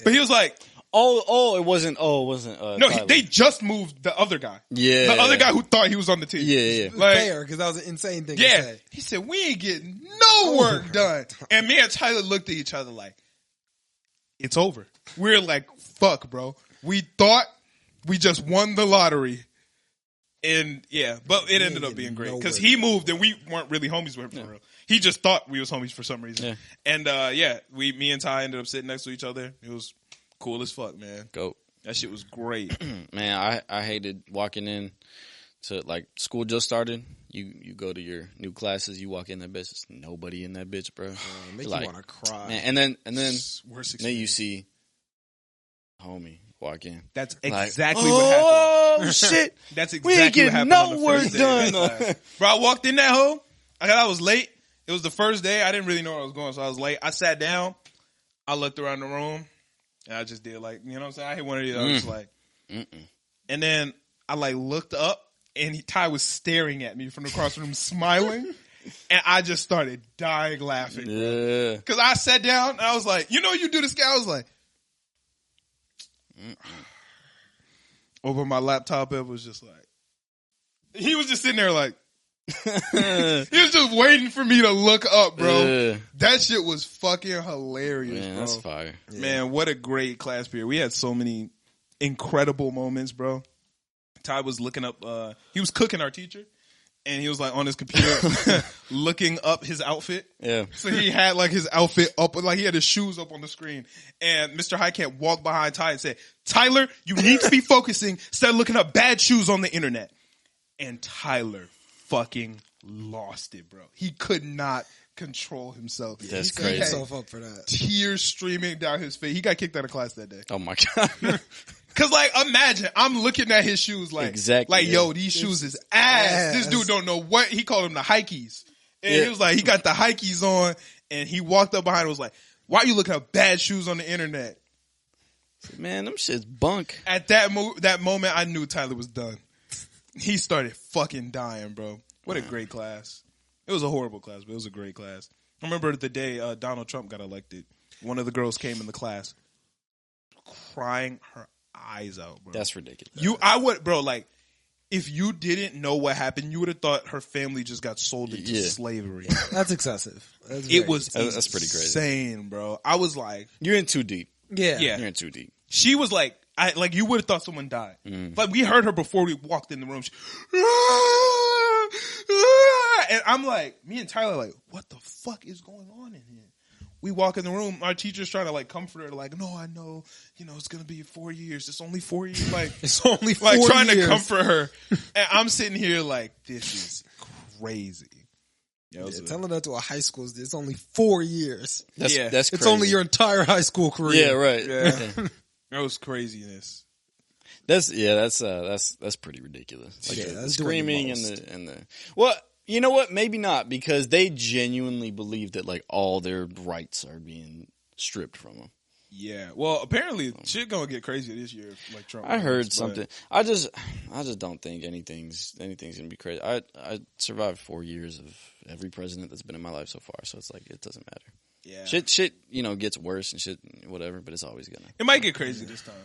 But he was like, it wasn't. no, they just moved the other guy. Yeah. The other guy who thought he was on the team. Yeah. Like, fair, because that was an insane thing to yeah. say. He said, we ain't getting no work done. And me and Tyler looked at each other like, it's over. We're like, fuck, bro. We thought we just won the lottery. And yeah, but it ended up being great because he moved and we weren't really homies with him for real. He just thought we was homies for some reason. Yeah. And me and Ty ended up sitting next to each other. It was cool as fuck, man. Go. That shit was great. Man, I hated walking in to, like, school just started. You go to your new classes, you walk in that bitch, there's nobody in that bitch, bro. Make like, you want to cry. Man, and then Worst experience. then you see homie walk in. That's Like, exactly what happened. Oh shit! That's We ain't exactly what getting happened no on the work first day of done. that class. Bro, I walked in that hole. I was late. It was the first day. I didn't really know where I was going, so I was late. I sat down. I looked around the room, and I just did like, you know what I'm saying? I hit one of these. I was like, and then I like looked up, and Ty was staring at me from across the room, smiling, and I just started dying laughing. Yeah. Because I sat down, and I was like, you know, you do this guy. I was like, over my laptop, it was just like, he was just sitting there like, he was just waiting for me to look up, bro. That shit was fucking hilarious, Man, bro. that's fire. Man, what a great class period. We had so many incredible moments, Ty was looking up, he was cooking our teacher, and he was like on his computer looking up his outfit. Yeah. So he had like his outfit up, like he had his shoes up on the screen. And Mr. Highcamp walked behind Ty and said, Tyler, you need to be focusing instead of looking up bad shoes on the internet. And Tyler fucking lost it, bro. He could not control himself. That's He set crazy. himself up for that. Tears streaming down his face. He got kicked out of class that day. Oh my god. Cause like, imagine, I'm looking at his shoes like, Exactly, like, yo, these shoes is ass. This dude don't know what, he called them the Hikeys. And he was like, he got the Hikeys on, and he walked up behind and was like, why are you looking up bad shoes on the internet? Man, them shit's bunk. At that moment, I knew Tyler was done. He started fucking dying, bro. What a great class. It was a horrible class, but it was a great class. I remember the day Donald Trump got elected. One of the girls came in the class crying her eyes out, bro. That's ridiculous. Like, if you didn't know what happened, you would have thought her family just got sold into slavery. That's excessive. That's That's pretty crazy. Insane, bro. I was like, You're in too deep. yeah. Yeah. You're in too deep. she was like, you would have thought someone died. Like, we heard her before we walked in the room. She, and I'm like, me and Tyler like, what the fuck is going on in here? We walk in the room. Our teacher's trying to like comfort her, like, no, I know, it's gonna be 4 years. It's only 4 years. Like, It's only 4 like trying years. to comfort her. And I'm sitting here like, this is crazy. Telling that to a high school, it's only 4 years. That's It's crazy. only your entire high school career. Yeah, right. Yeah. That was craziness. That's pretty ridiculous. Like Yeah, the that's doing the screaming most. and the well, you know what? Maybe not, because they genuinely believe that like all their rights are being stripped from them. Yeah. Well, apparently shit gonna get crazy this year. Like Trump. I heard but- something. I just don't think anything's gonna be crazy. I survived 4 years of every president that's been in my life so far, so it's like it doesn't matter. Yeah. Shit, gets worse and shit, whatever. But it's always gonna. It might get crazy this time.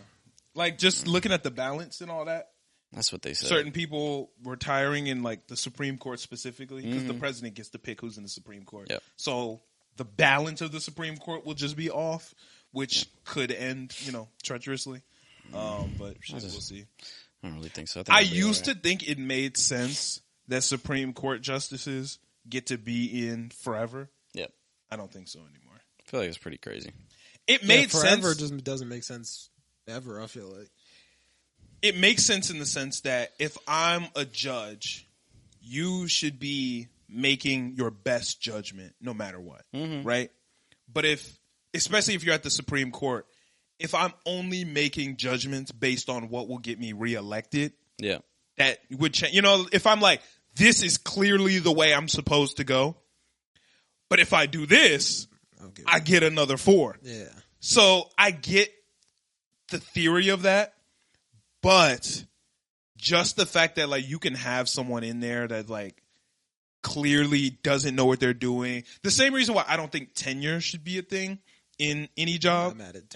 Like, just looking at the balance and all that. That's what they said. Certain people retiring in like the Supreme Court specifically, because the president gets to pick who's in the Supreme Court. Yep. So the balance of the Supreme Court will just be off, which could end, treacherously. But shit, we'll see. I don't really think so. I used to think it made sense that Supreme Court justices get to be in forever. Yep. I don't think so anymore. I feel like it's pretty crazy. It made forever sense. just doesn't make sense ever, I feel like. It makes sense in the sense that if I'm a judge, you should be making your best judgment no matter what, right? But especially if you're at the Supreme Court, if I'm only making judgments based on what will get me reelected, Yeah. that would change. If I'm like, this is clearly the way I'm supposed to go, but if I do this, Okay. I get another 4. Yeah. So I get the theory of that, but just the fact that like you can have someone in there that like clearly doesn't know what they're doing. The same reason why I don't think tenure should be a thing in any job. I'm at it.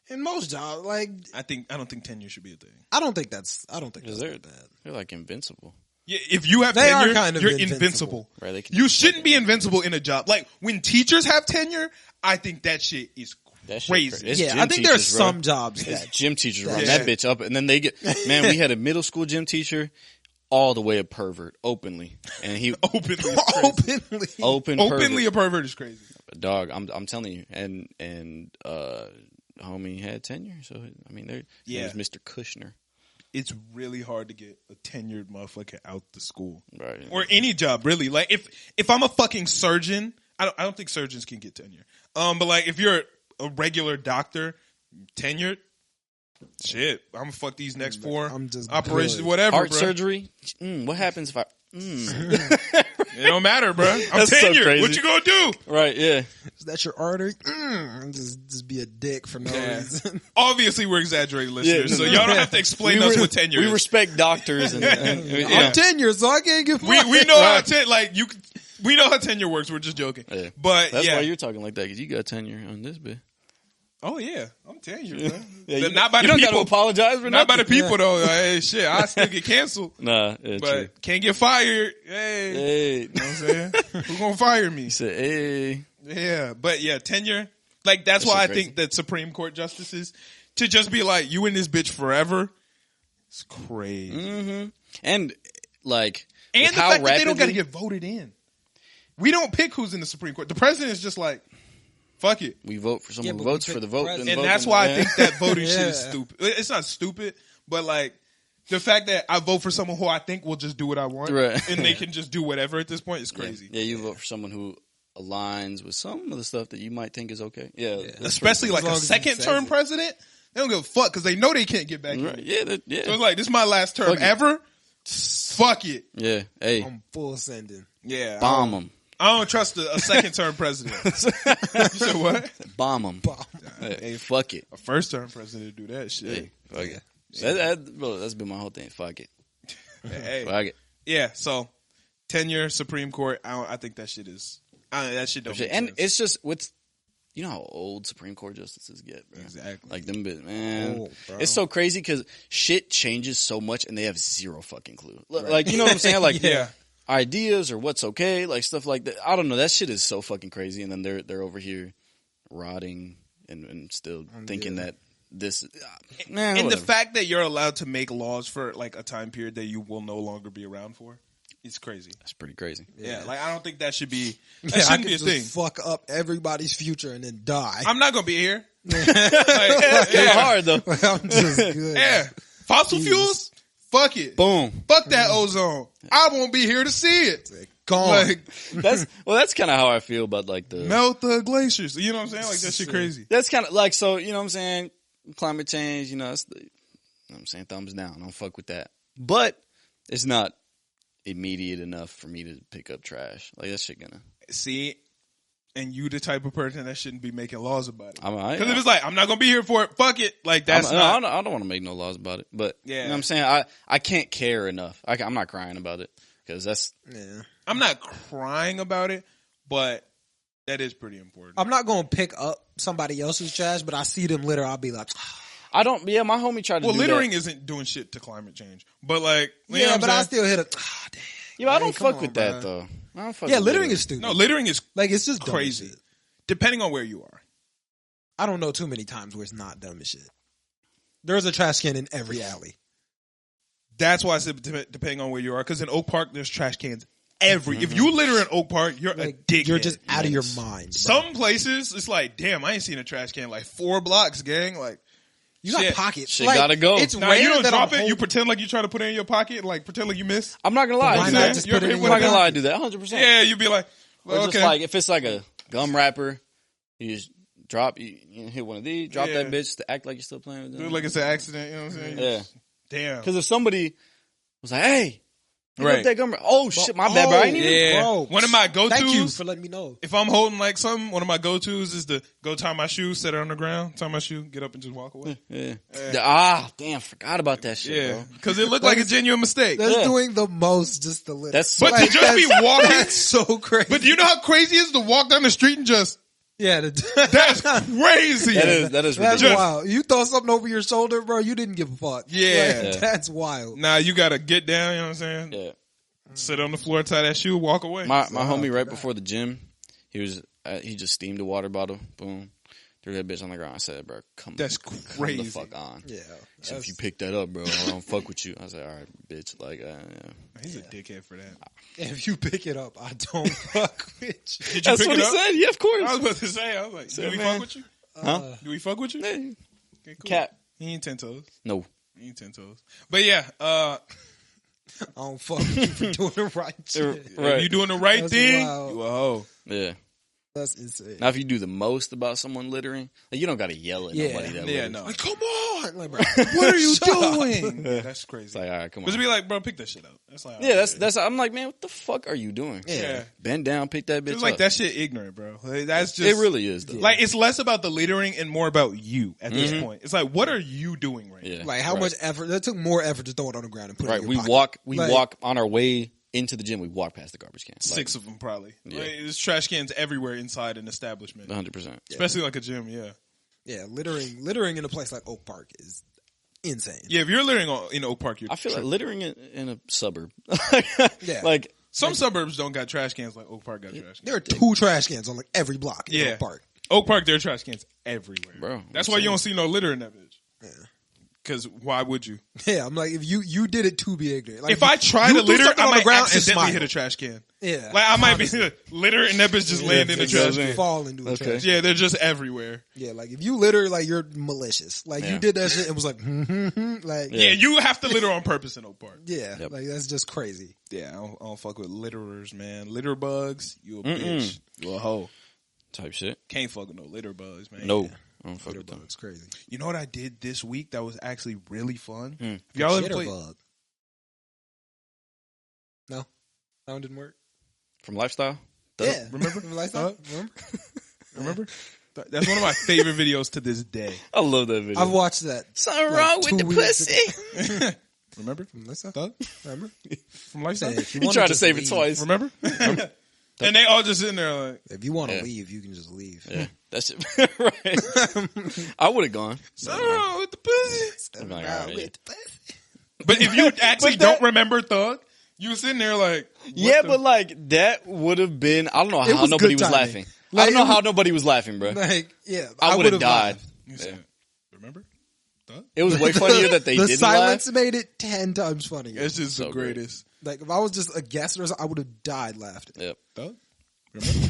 In most jobs, like I don't think tenure should be a thing. I don't think that's They're, that bad. they're like invincible. Yeah, if you have They are tenure, kind of you're invincible. invincible. Right, they can You shouldn't be invincible in a job. Like when teachers have tenure, I think that shit is That shit crazy. It's Yeah, gym I think there's teachers, bro. some jobs It's that gym teachers run Yeah. that bitch up, and then they get. Man, we had a middle school gym teacher, all the way a pervert, openly, and he Openly, is crazy. openly. Openly a pervert is crazy. dog. I'm telling you, and homie had tenure, so I mean, there. Yeah. It was Mr. Kushner, It's really hard to get a tenured motherfucker out the school right? or any job. Really, like if I'm a fucking surgeon, I don't think surgeons can get tenure. But like if you're a regular doctor, tenured, shit, I'm gonna fuck these next 4 I'm just operations, good. whatever. Heart bro. surgery. What happens if I? It don't matter, bro. I'm That's so tenured. crazy. What you gonna do? Right? Yeah. Is that your artery? Just be a dick for no reason. Obviously, we're exaggerating, listeners, Yeah. so y'all don't have to explain us what tenure We is. respect doctors, and I'm tenured, so I can't get fired. We know how we know how tenure works. We're just joking, Yeah. but That's yeah. why you're talking like that, because you got tenure on this bit. Oh yeah, I'm tenured, man. Yeah, Not by you the don't people. gotta apologize for Not by the nothing. people though. Like, hey, shit, I still get canceled, Nah, yeah, but true. can't get fired. Hey, Hey, you know what I'm saying? Who gonna fire me? he said, "Hey, Yeah, but yeah, tenure. Like that's That why I shit crazy. think that Supreme Court justices to just be like you in this bitch forever. It's crazy. and like, And with the how fact that they don't got to rapidly- get voted in. We don't pick who's in the Supreme Court. The president is just like, fuck it. we vote for someone Yeah, who but we votes pick for the vote, president. And vote that's them. why I Yeah. think that voting shit is Yeah. stupid. It's not stupid, but like the fact that I vote for someone who I think will just do what I want Right. and they can just do whatever at this point is crazy. Yeah, you vote for someone who aligns with some of the stuff that you might think is okay. Yeah, that's Especially like As long a as he second says term it. president. They don't give a fuck because they know they can't get back right. in. Yeah, yeah, So it's like, this is my last term Fuck it. ever. Fuck it. yeah. Hey, I'm full sending. Yeah. bomb them, I don't trust a second term president. You said what? bomb them. Hey, fuck it. A first term president do that shit. Hey, fuck it. Bro, that's been my whole thing. Fuck it. Hey. Fuck it. Yeah, so tenure, Supreme Court, I think that shit is that shit don't make And sense. it's just with, you know how old Supreme Court justices get, bro. Exactly. Like them bit, man. Old, bro. It's so crazy because shit changes so much and they have zero fucking clue. Like, you know what I'm saying? Like, Yeah. ideas or what's okay, like stuff like that. I don't know. That shit is so fucking crazy. And then they're over here rotting and still thinking that this, man. And the whatever. fact that you're allowed to make laws for like a time period that you will no longer be around for, it's crazy. That's pretty crazy. Yeah, like I don't think that should be that I shouldn't could be a just thing. fuck up everybody's future and then die. I'm not gonna be here. It's kind of hard though. I'm just good. Yeah, fossil fuels. Fuck it. Boom. Fuck that ozone. I won't be here to see it. Gone. Like That's kind of how I feel about like the. melt the glaciers. You know what I'm saying? Like that shit crazy. That's kind of like, so, you know what I'm saying? Climate change, you know, that's the, you know what I'm saying? Thumbs down. Don't fuck with that. But it's not immediate enough for me to pick up trash. Like, that shit gonna. See, and you the type of person that shouldn't be making laws about it. I Because if it's like, I'm not going to be here for it, fuck it. Like, that's not. I don't want to make no laws about it. But, Yeah. you know what I'm saying? I can't care enough. I'm not crying about it. Because that's. Yeah. I'm not crying about it, but that is pretty important. I'm not gonna pick up somebody else's trash, but I see them litter, I'll be like, I don't. Yeah, my homie tried to Well, do littering that. isn't doing shit to climate change. But, like, you know yeah, what I'm but I saying? still hit it. Damn. Yeah, but I Hey, don't come fuck on, with bro. that, though. I don't fuck Yeah, with littering is stupid. No, littering is Like it's just dumb as crazy. shit. Depending on where you are. I don't know too many times where it's not dumb as shit. There's a trash can in every alley. That's why I said depending on where you are. Because in Oak Park, there's trash cans If you litter in Oak Park, you're Like, a dickhead. you're just out of your mind. Bro. Some places, it's like, damn, I ain't seen a trash can like 4 blocks, gang. Like, you got shit. pockets. Shit like, gotta go. It's Nah, rare you don't that drop I'm it. You hold- pretend like you try to put it in your pocket, and like pretend like you miss. I'm not gonna lie. Why I do not that. just You're put it in okay I'm with not your gonna lie. I pocket? do that 100%. Yeah, you'd be like, Or well, just okay. like if it's like a gum wrapper, you just drop, you hit one of these, drop Yeah. that bitch to act like you're still playing with Do it them. like it's an accident. You know what I'm saying? Yeah. Damn. Because if somebody was like, "Hey, Right. Oh shit, my bad, bro. I ain't even. Yeah. Bro, One of my go-tos. Thank you for letting me know. If I'm holding like something, one of my go-tos is to go tie my shoe, set it on the ground, tie my shoe, get up and just walk away. Yeah. Damn, forgot about that shit, Yeah, bro. because it looked like a genuine mistake. That's doing the most just to live. That's But to just be walking, That's so crazy. but you know how crazy it is to walk down the street and just, yeah, that's crazy. that is that's ridiculous. wild. You throw something over your shoulder, bro. You didn't give a fuck. Yeah. Like, that's wild. Now you gotta get down, you know what I'm saying? Yeah. Sit on the floor, tie that shoe, walk away. My homie right before the gym, he just steamed a water bottle, boom, threw that bitch on the ground. I said, bro, come That's the crazy. fuck on. Yeah. He said, if you pick that up, bro, I don't fuck with you. I was like, all right, bitch. Like, yeah. He's a dickhead for that. If you pick it up, I don't fuck with you. Did you That's pick what it he up? said. Yeah, of course. I was about to say, I was like, do we man. fuck with you? Huh? Do we fuck with you? Yeah. Okay, cool. Cat. He ain't 10 toes. No. He ain't 10 toes. But yeah, I don't fuck with you for doing the right shit. Right. if you doing the right That's thing, wild. you a hoe. Yeah. That's insane. Now, if you do the most about someone littering, like, you don't got to yell at nobody that Yeah, litters. no. Like, come on. Like, bro, What are you shut up. doing? That's It's crazy. like, all right, come But to on. be like, bro, pick that shit up. That's like, Yeah, that's. I'm like, man, what the fuck are you doing? yeah. Bend down, pick that bitch It's like up. that shit ignorant, bro. Like, that's just It really is, though. like it's less about the littering and more about you at this point. It's like, what are you doing right Yeah. Like, how Right. much effort? That took more effort to throw it on the ground and put it Right. in your We pocket. walk Like, on our way into the gym. We walk past the garbage can. now? 6 of them probably. Yeah. Like, there's trash cans everywhere inside an establishment, 100%. especially like a gym. Yeah, Yeah, littering in a place like Oak Park is insane. yeah. If you're littering in Oak Park, you're I feel like tripping. littering in a suburb. Yeah. Like, Some suburbs don't got trash cans like Oak Park got trash cans. There are 2 trash cans on like every block in Yeah. Oak Park. Oak Park, there are trash cans everywhere, Bro, That's I'm why you saying. don't see no litter in that bitch. Yeah. Because why would you? Yeah, I'm like, if you did it to be ignorant. Like, If I try you to threw litter, something I on the might ground and accidentally smile. hit a trash can. Yeah, Like I might be litter and that bitch just land in the trash exactly. can. fall into a Okay. trash. Yeah, they're just everywhere. Yeah, like if you litter, like you're malicious. Like Yeah. you did that shit and was like, like Yeah, you have to litter on purpose in Oak Park. yeah, Yep. like that's just crazy. Yeah, I don't fuck with litterers, man. Litter bugs, you a bitch. You a hoe. type shit. Can't fuck with no litter bugs, man. No. I don't fuck Litter with them. bug's crazy. You know what I did this week that was actually really fun? If y'all ever played? Jitterbug. No, that one didn't work. From Lifestyle? Yeah, remember? Lifestyle? Remember? Remember? That's one of my favorite videos to this day. I love that video. I've watched that. Something like, wrong 2 with the weeks pussy. Remember? From Lifestyle? Thug? Remember? From Lifestyle? Said, if you He wanna tried to just save it leave- twice. Remember? And they all just sitting there like, If you want to Yeah. leave, you can just leave. Yeah, that's it. Right. I would have gone. something wrong with the pussy. I'm like, Nah, all right, with yeah. the- But if you actually But that- don't remember Thug, you were sitting there like, what Yeah, the- but like that would have been. I don't know how was nobody good was timing. laughing. Like, I don't know it was- how nobody was laughing, bro. Like, yeah, I would would've have died. laughed. You said, remember? Thug? It was way funnier that they the didn't silence laugh. made it 10 times funnier. It's just So the great. greatest. Like if I was just a guest or something, I would have died laughing. Yep. Thug? Remember?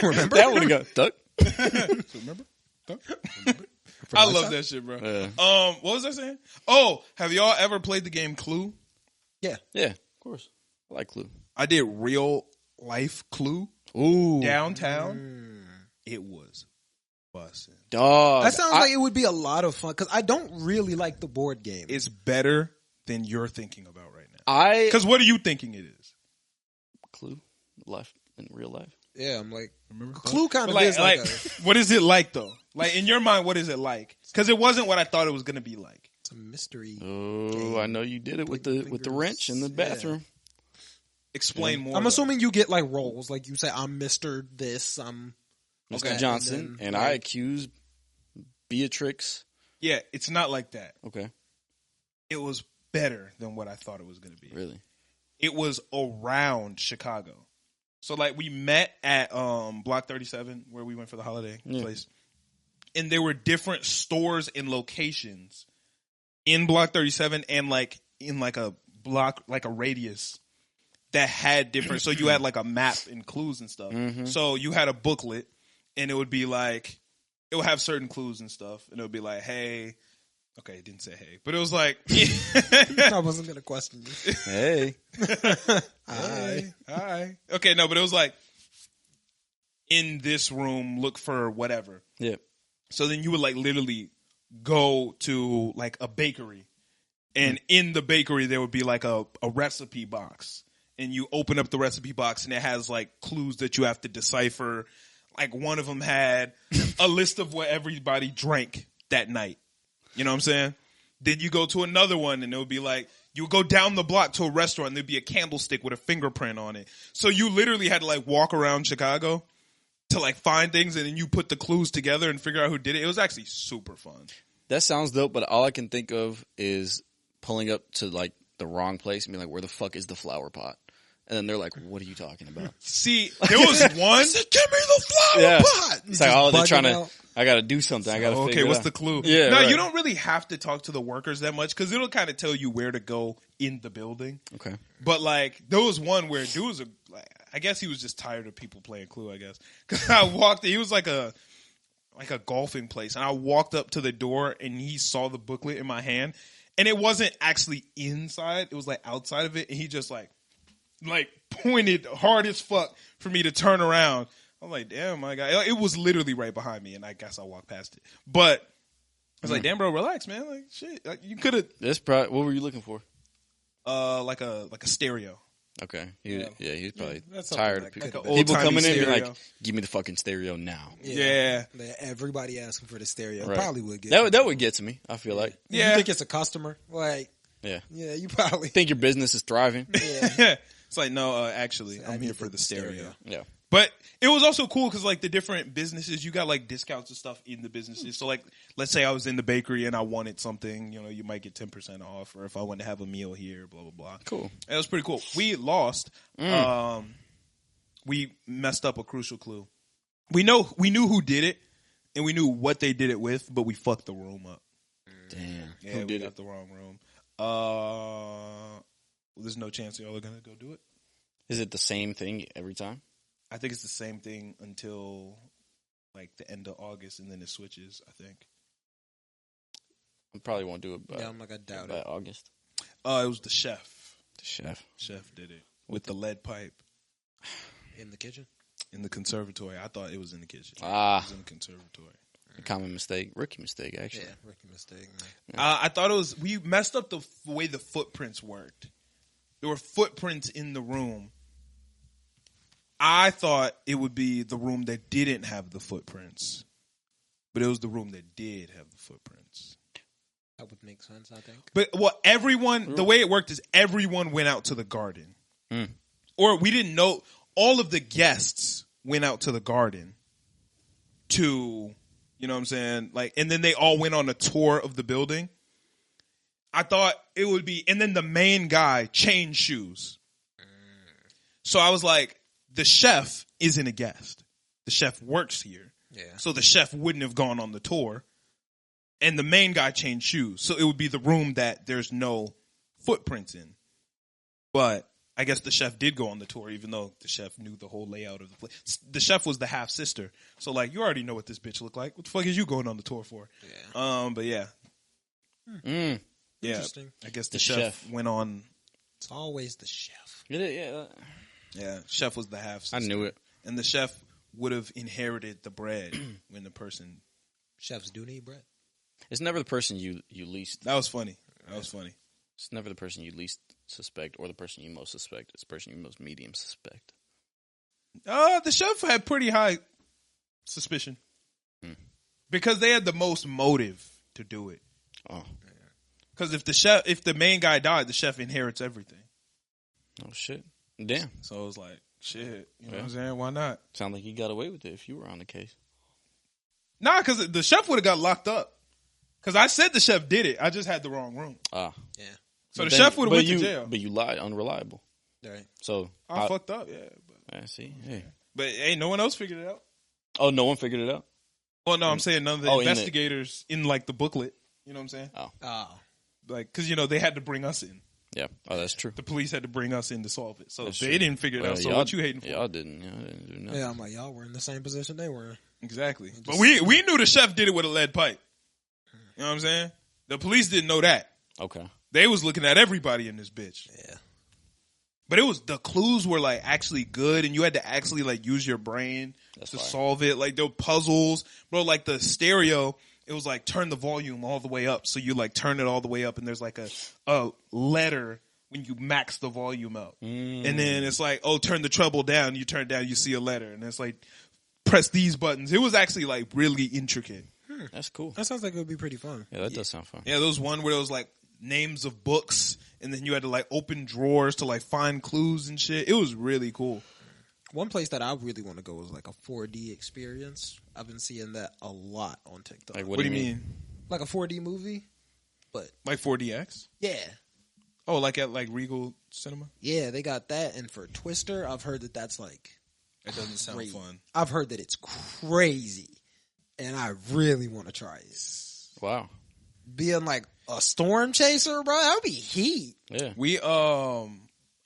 Remember? That would have got duck. Remember? Thug? Remember? I love that shit, bro. Yeah. What was I saying? Oh, have y'all ever played the game Clue? Yeah. Yeah, of course. I like Clue. I did real life Clue Ooh, downtown. It was busting. dog. That sounds like it would be a lot of fun because I don't really like the board game. It's better than you're thinking about right now. I Because what are you thinking it is? Clue life in real life. Yeah, I'm like, Remember? Clue kind of Like, is like, what is it like though? Like in your mind, what is it like? Because it wasn't what I thought it was going to be like. it's a mystery. Oh, I know you did it with the fingers. wrench in the Yeah. bathroom. Explain more. I'm though. assuming you get like roles. Like you say, I'm Mr. This, I'm Mr. Okay, Johnson, and then, and like- I accuse Beatrix. Yeah, it's not like that. Okay, It was better than what I thought it was going to be. really? It was around Chicago. So like we met at Block 37 where we went for the holiday place. And there were different stores and locations in Block 37 and like in like a block, like a radius that had different. So you had like a map and clues and stuff. So you had a booklet and it would be like, it would have certain clues and stuff. And it would be like, hey, okay, it didn't say hey, but it was like, I wasn't gonna question you. Hey, hi. Okay, no, but it was like, in this room, look for whatever. yeah. So then you would like literally go to like a bakery And in the bakery, there would be like a recipe box. And you open up the recipe box and it has like clues that you have to decipher. Like one of them had a list of what everybody drank that night. You know what I'm saying? Then you go to another one and it would be like, you go down the block to a restaurant and there'd be a candlestick with a fingerprint on it. So you literally had to like walk around Chicago to like find things and then you put the clues together and figure out who did it. It was actually super fun. That sounds dope, but all I can think of is pulling up to like the wrong place and being like, where the fuck is the flower pot? And then they're like, what are you talking about? See, there was one. Said, give me the flower pot. It's like, oh, they're trying to, I got to do something. I got to figure it what's out. the clue? Yeah, no, right. you don't really have to talk to the workers that much because it'll kind of tell you where to go in the building. Okay. But like, there was one where dude was I guess he was just tired of people playing Clue, I guess. Because I walked, he was like a golfing place. And I walked up to the door and he saw the booklet in my hand. And it wasn't actually inside. It was like outside of it. And he just like pointed hard as fuck for me to turn around. I'm like, damn, my guy. It was literally right behind me. And I guess I walked past it. But I was like, damn, bro, relax, man. Like, shit. Like, you could have. That's probably, what were you looking for? Like a stereo. Okay. He was probably that's tired something of people. like an People old-timey coming in and be stereo. like, give me the fucking stereo now. Yeah. Everybody asking for the stereo Right. probably would get That would get to me, I feel like. Yeah. You think it's a customer? Like, Yeah. yeah, you probably. Think your business is thriving. Yeah. It's like, no, actually, I I'm here need for the stereo. Yeah. But it was also cool because like the different businesses, you got like discounts and stuff in the businesses. So like, let's say I was in the bakery and I wanted something, you know, you might get 10% off, or if I wanted to have a meal here, blah, blah, blah. Cool. It was pretty cool. We lost. We messed up a crucial clue. We knew who did it and we knew what they did it with, but we fucked the room up. Damn. Yeah, Who we did got it? the wrong room. There's no chance y'all are gonna go do it. Is it the same thing every time? I think it's the same thing until like the end of August, and then it switches. I think. I probably won't do it by, Yeah, I'm not gonna doubt by it. August. It was the chef. The chef. Chef did it with the lead pipe In the kitchen? in the conservatory. I thought it was in the kitchen. Ah. It was in the conservatory. A common mistake. Rookie mistake, actually. Yeah, rookie mistake. I thought it was. We messed up the way the footprints worked. There were footprints in the room. I thought it would be the room that didn't have the footprints, but it was the room that did have the footprints. That would make sense, I think. But the way it worked is everyone went out to the garden. Or we didn't know, all of the guests went out to the garden to, you know what I'm saying? Like, and then they all went on a tour of the building. I thought it would be, and then the main guy changed shoes. So I was like, the chef isn't a guest. The chef works here. Yeah. So the chef wouldn't have gone on the tour. And the main guy changed shoes. So it would be the room that there's no footprints in. But I guess the chef did go on the tour, even though the chef knew the whole layout of the place. The chef was the half sister. So like, you already know what this bitch looked like. What the fuck is you going on the tour for? Yeah. But yeah. Mm. Yeah. Interesting. I guess the The chef chef. went on. It's always the chef. Yeah. Yeah. Chef was the half sister. I knew it. And the chef would have inherited the bread when the person. Chefs do need bread. It's never the person you least. That was funny. That was funny. It's never the person you least suspect or the person you most suspect. It's the person you most medium suspect. The chef had pretty high suspicion because they had the most motive to do it. Oh. Because if the main guy died, the chef inherits everything. Oh, shit. Damn. So it was like, shit. You know what I'm saying? Why not? Sound like you got away with it if you were on the case. Nah, because the chef would have got locked up. Because I said the chef did it. I just had the wrong room. Ah. Yeah. So the chef would have went you, to jail. But you lied, unreliable. Right. So I fucked up, yeah. I see. Hey. But hey, no one else figured it out. Oh, no one figured it out? Well, no, I'm saying none of the Oh, investigators in like the booklet. You know what I'm saying? Oh. Like, because, you know, they had to bring us in. Yeah. Oh, that's true. The police had to bring us in to solve it. So That's they true. didn't figure it out. So y'all- what you hating for? Y'all didn't. Y'all didn't do nothing. Yeah, I'm like, y'all were in the same position they were in. Exactly. But we knew the chef did it with a lead pipe. You know what I'm saying? The police didn't know that. Okay. They was looking at everybody in this bitch. Yeah. But the clues were like actually good, and you had to actually like use your brain That's to fire. solve it. Like there were puzzles, bro. Like the stereo, it was like turn the volume all the way up. So you like turn it all the way up, and there's like a letter when you max the volume out. And then it's like, oh, turn the treble down. You turn it down, you see a letter, and it's like press these buttons. It was actually like really intricate. That's cool. That sounds like it would be pretty fun. Yeah, that does sound fun. Yeah, there was one where there was like names of books, and then you had to like open drawers to like find clues and shit. It was really cool. One place that I really want to go is like a 4D experience. I've been seeing that a lot on TikTok. Like, What do you mean? Like a 4D movie, but Like 4DX? yeah. Oh, like at like Regal Cinema? Yeah, they got that. And for Twister, I've heard that that's like That doesn't sound crazy. fun. I've heard that it's crazy. And I really want to try it. Wow. Being like a storm chaser, bro, that would be heat. Yeah. We I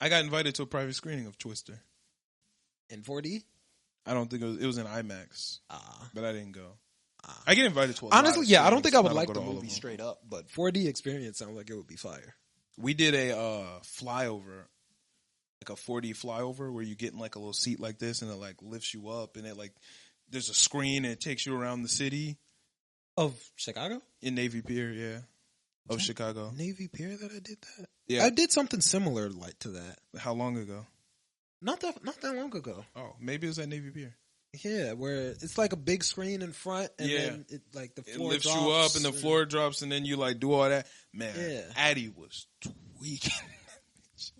got invited to a private screening of Twister. In 4D? I don't think it was in IMAX, but I didn't go. Ah. I get invited to a lot Honestly, of yeah, I don't screenings, think I would but like go the to all of movie them. straight up, but 4D experience sounds like it would be fire. We did a flyover, like a 4D flyover where you get in like a little seat like this, and it like lifts you up, and it like there's a screen and it takes you around the city Of Chicago? in Navy Pier, yeah, of Chicago. Navy Pier that I did that? Yeah. I did something similar like to that. How long ago? Not that long ago. Oh, maybe it was at Navy Pier. Yeah, where it's like a big screen in front, and Yeah. then it like the It floor lifts drops you up, and the floor drops, and then you like do all that. Man, Yeah. Addie was tweaking.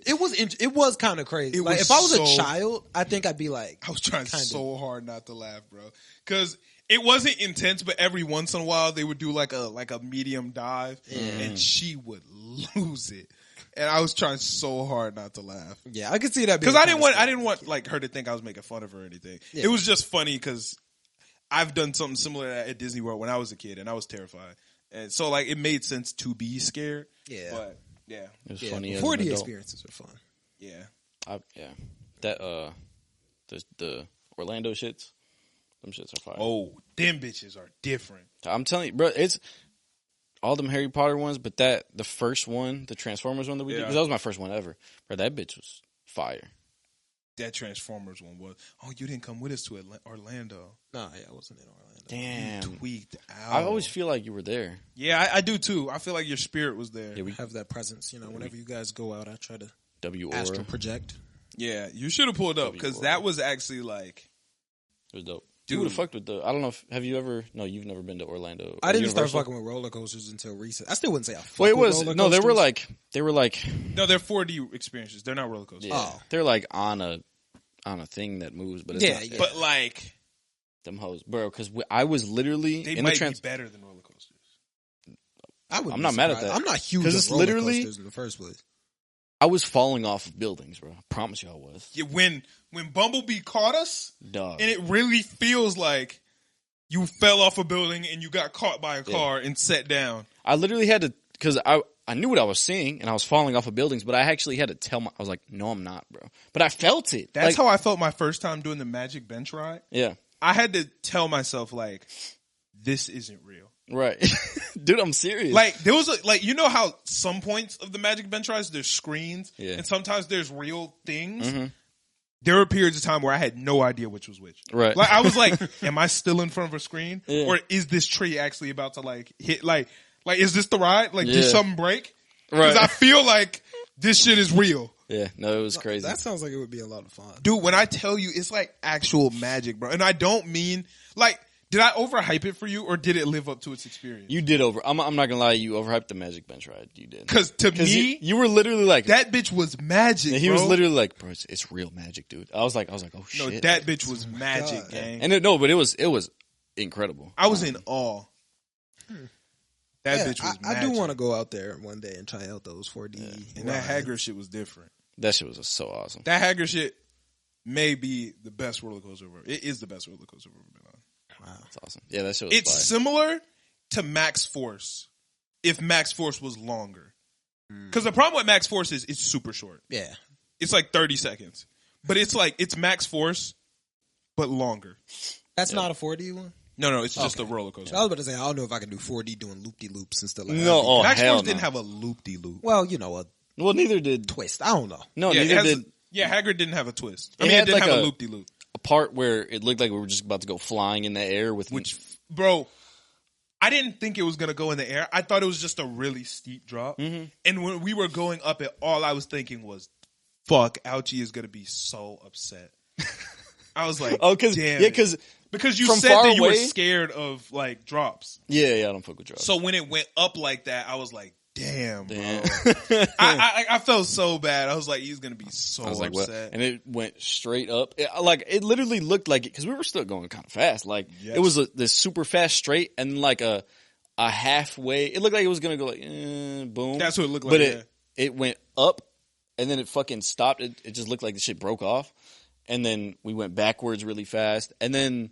It was kind of crazy. It Like was if I was so- a child, I think I'd be like, I was trying Kinda. so hard not to laugh, bro, because it wasn't intense. But every once in a while, they would do like a medium dive, and she would lose it. And I was trying so hard not to laugh yeah, I could see that because I didn't want like her to think I was making fun of her or anything. Yeah. It was just funny because I've done something similar at Disney World when I was a kid, and I was terrified, and so like it made sense to be scared. Yeah. but yeah, It was Yeah, funny as 4D an adult. experiences are fun. yeah. Yeah. That the Orlando shits. Them shits are fire. Oh, them bitches are different. I'm telling you, bro, it's all them Harry Potter ones, but the first one, the Transformers one that we did, Yeah. because that was my first one ever. Bro, that bitch was fire. That Transformers one was. Oh, you didn't come with us to Orlando. No, yeah, I wasn't in Orlando. Damn. Tweaked out. I always feel like you were there. Yeah, I do too. I feel like your spirit was there. Yeah, we Have that presence, you know. Whenever you guys go out, I try to W Aura. astral project. Yeah, you should have pulled up because that was actually like. It was dope. Dude. You would have fucked with the. I don't know if have you ever? No, you've never been to Orlando. I didn't start Universal? fucking with roller coasters until recent. I still wouldn't say I fuck Well, it with was roller no. They were coasters. like No, they're 4D experiences. They're not roller coasters. yeah. Oh. They're like on a thing that moves, but it's Yeah, not yeah. But like, them hoes, bro. Because I was literally they in might the be better than roller coasters. I wouldn't I'm be not mad at surprised. that. I'm not huge 'Cause on it's roller literally- coasters in the first place. I was falling off of buildings, bro. I promise you I was. Yeah, when Bumblebee caught us, Dog. and it really feels like you fell off a building and you got caught by a car and sat down. I literally had to, because I knew what I was seeing and I was falling off of buildings, but I actually had to tell I was like, no, I'm not, bro. But I felt it. That's like, how I felt my first time doing the Magic Bench ride. Yeah. I had to tell myself like, this isn't real. Right. Dude, I'm serious. Like there was you know how some points of the Magic Bench rides there's screens and sometimes there's real things. Mm-hmm. There were periods of time where I had no idea which was which. Right. Like I was like, am I still in front of a screen Yeah. or is this tree actually about to like hit like is this the ride? Like did Yeah. something break? Right. Because I feel like this shit is real. Yeah. No, it was crazy. That sounds like it would be a lot of fun. Dude, when I tell you it's like actual magic, bro. And I don't mean like did I overhype it for you or did it live up to its experience? You did I'm not gonna lie, you overhyped the Magic Bench ride. You did. Because to me, you were literally like, that bitch was magic. he bro. was literally like, bro, it's real magic, dude. I was like, oh No, shit. that bitch was magic, God. gang. And but it was incredible. I was in awe. That Yeah, bitch was I magic. do want to go out there one day and try out those 4D. And that rides. Hagrid shit was different. That shit was so awesome. That Hagrid shit may be the best roller coaster ever. It is the best roller coaster I've ever been on. That's awesome. Yeah, that shit was It's fire. similar to Max Force if Max Force was longer. Because the problem with Max Force is it's super short. Yeah. It's like 30 seconds. But it's Max Force, but longer. That's not a 4D one? No, it's just a roller coaster. I was about to say, I don't know if I can do 4D doing loop-de-loops and stuff like that. No, oh Max hell Force no. didn't have a loop-de-loop. Well, you know, a Well, neither did twist. I don't know. no, Yeah, neither did Hagrid didn't have a twist. It It had didn't like have a a- loop-de-loop. a part where it looked like we were just about to go flying in the air with Which, bro, I didn't think it was going to go in the air. I thought it was just a really steep drop. Mm-hmm. And when we were going up it, all I was thinking was, fuck, Ouchie is going to be so upset. I was like, Oh, because damn. yeah, Because you from said far that you were away- scared of like drops. yeah, I don't fuck with drugs. So when it went up like that, I was like, damn, bro. Damn. I felt so bad. I was like, he's going to be so I was like, what? upset. And it went straight up. It literally looked like it, because we were still going kind of fast. Like, Yes. it was this super fast straight and like a halfway. It looked like it was going to go like, boom. That's what it looked like, But yeah. it went up and then it fucking stopped. It just looked like the shit broke off. And then we went backwards really fast. And then,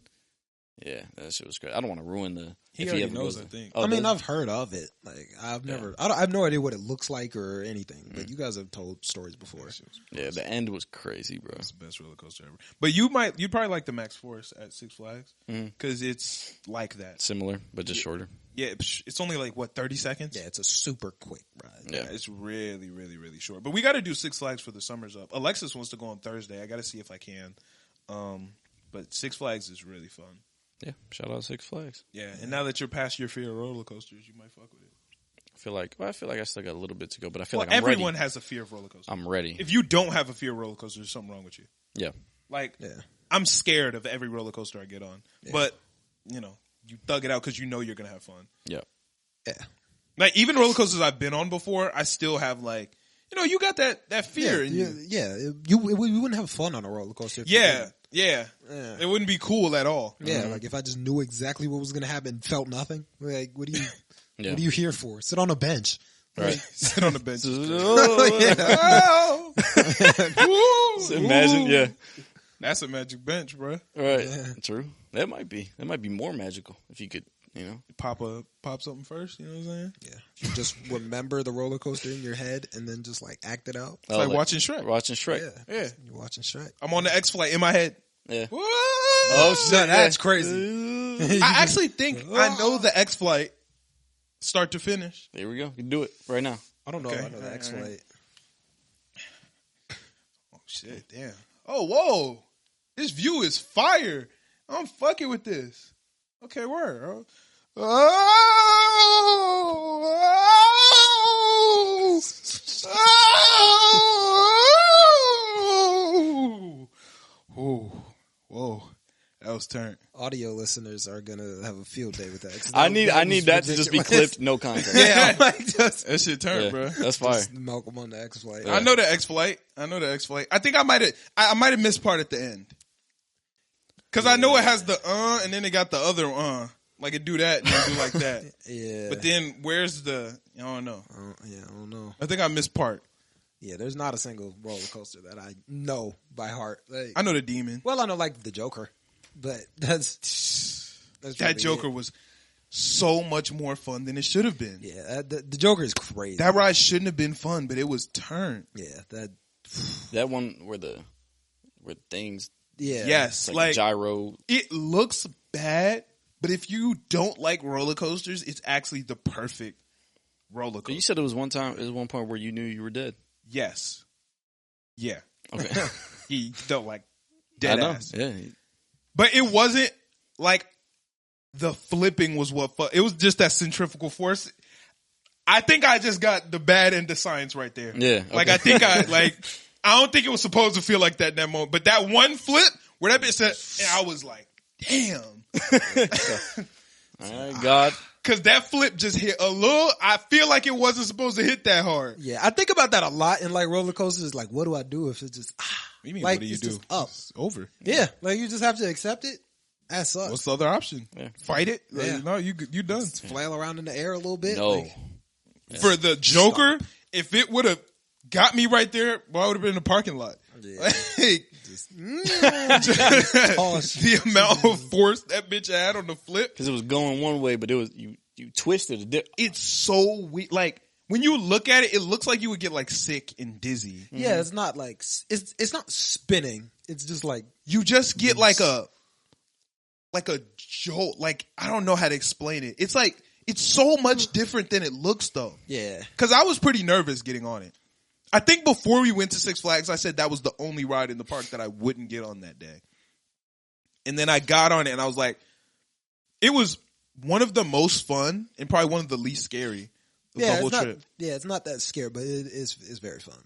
yeah, that shit was great. I don't want to ruin the. He if already ever knows, goes I think. Oh, I mean, does- I've heard of it. Like, I've never, I have no idea what it looks like or anything, but you guys have told stories before. yeah, the end was crazy, bro. It's the best roller coaster ever. But you'd probably like the Max Force at Six Flags Mm-hmm. because it's like that. Similar, but just shorter. Yeah, it's only like what 30 seconds. Yeah, it's a super quick ride. Yeah. It's really, really, really short. But we got to do Six Flags for the summer's up. Alexis wants to go on Thursday. I got to see if I can. But Six Flags is really fun. Yeah, shout out Six Flags. Yeah, and now that you're past your fear of roller coasters, you might fuck with it. I feel like I still got a little bit to go, but I feel Well, like I'm everyone ready. has a fear of roller coasters. I'm ready. If you don't have a fear of roller coasters, there's something wrong with you. Yeah. Like, Yeah. I'm scared of every roller coaster I get on. But, you thug it out because you know you're going to have fun. Yeah. Yeah. Like, even roller coasters I've been on before, I still have, like, you got that fear in you. You wouldn't have fun on a roller coaster. If you Yeah, didn't. yeah. It wouldn't be cool at all. Yeah, like if I just knew exactly what was going to happen, felt nothing. Like, what are Yeah. you here for? Sit on a bench. Right. Sit on the bench. So imagine, yeah. That's a magic bench, bro. Right. Yeah. True. That might be more magical if you could, Pop something first, you know what I'm saying? Yeah. You just remember the roller coaster in your head and then just like act it out. It's like watching Shrek. Watching Shrek. Yeah. You're watching Shrek. I'm on the X flight in my head. Yeah. Whoa! Oh shit, that's yeah. crazy. I actually think I know the X flight start to finish. There we go. You can do it right now. I don't know Okay. if I know the X Flight. Oh shit, damn. Oh, whoa. This view is fire. I'm fucking with this. Okay, word. Oh, whoa. That was turned. Audio listeners are gonna have a field day with that. 'Cause I need was that to just be ridiculous. clipped, no context. Yeah, I'm like just That shit turned, Yeah, bro. that's fire. Malcolm on the X Flight. I know the X flight. I think I might have missed part at the end. Cause I know it has the and then it got the other like it do that and then do like that. Yeah, But then where's the? I don't know. I don't know. I think I missed part. Yeah, there's not a single roller coaster that I know by heart. Like, I know the demon. well, I know like the Joker, but that's That really Joker it. was so much more fun than it should have been. Yeah, the Joker is crazy. That ride shouldn't have been fun, but it was turned. yeah, that. That one where things Yeah. Yes, like, like gyro. it looks bad, but if you don't like roller coasters, it's actually the perfect roller coaster. You said it was one point where you knew you were dead. Yes. Yeah. Okay. He don't like I dead know. ass. Yeah. But it wasn't like the flipping was it was just that centrifugal force. I think I just got the bad end of science right there. Yeah. Like okay. I think I don't think it was supposed to feel like that in that moment. But that one flip where that bitch said, and I was like, damn. All right, God. Cause that flip just hit a little, I feel like it wasn't supposed to hit that hard. Yeah, I think about that a lot in like roller coasters. Like, what do I do if it's just What do you mean, like what do you it's do? just up? It's over. Yeah, like you just have to accept it. That sucks. What's the other option? Yeah. Fight it? Like, Yeah. no, you done. Flail around in the air a little bit. No. Like, For the Joker, if it would have got me right there, well, I would have been in the parking lot. Yeah. Like, Oh, shit. the amount of force that bitch had on the flip, Because it was going one way, but it was you twisted it. it's so weird. Like when you look at it, it looks like you would get like sick and dizzy. Yeah, it's not like it's not spinning. It's just like You just get like a jolt. Like I don't know how to explain it. It's like it's so much different than it looks though. yeah. Because I was pretty nervous getting on it. I think before we went to Six Flags, I said that was the only ride in the park that I wouldn't get on that day. And then I got on it and I was like, it was one of the most fun and probably one of the least scary of the whole trip. Yeah, it's not that scary, but it's very fun.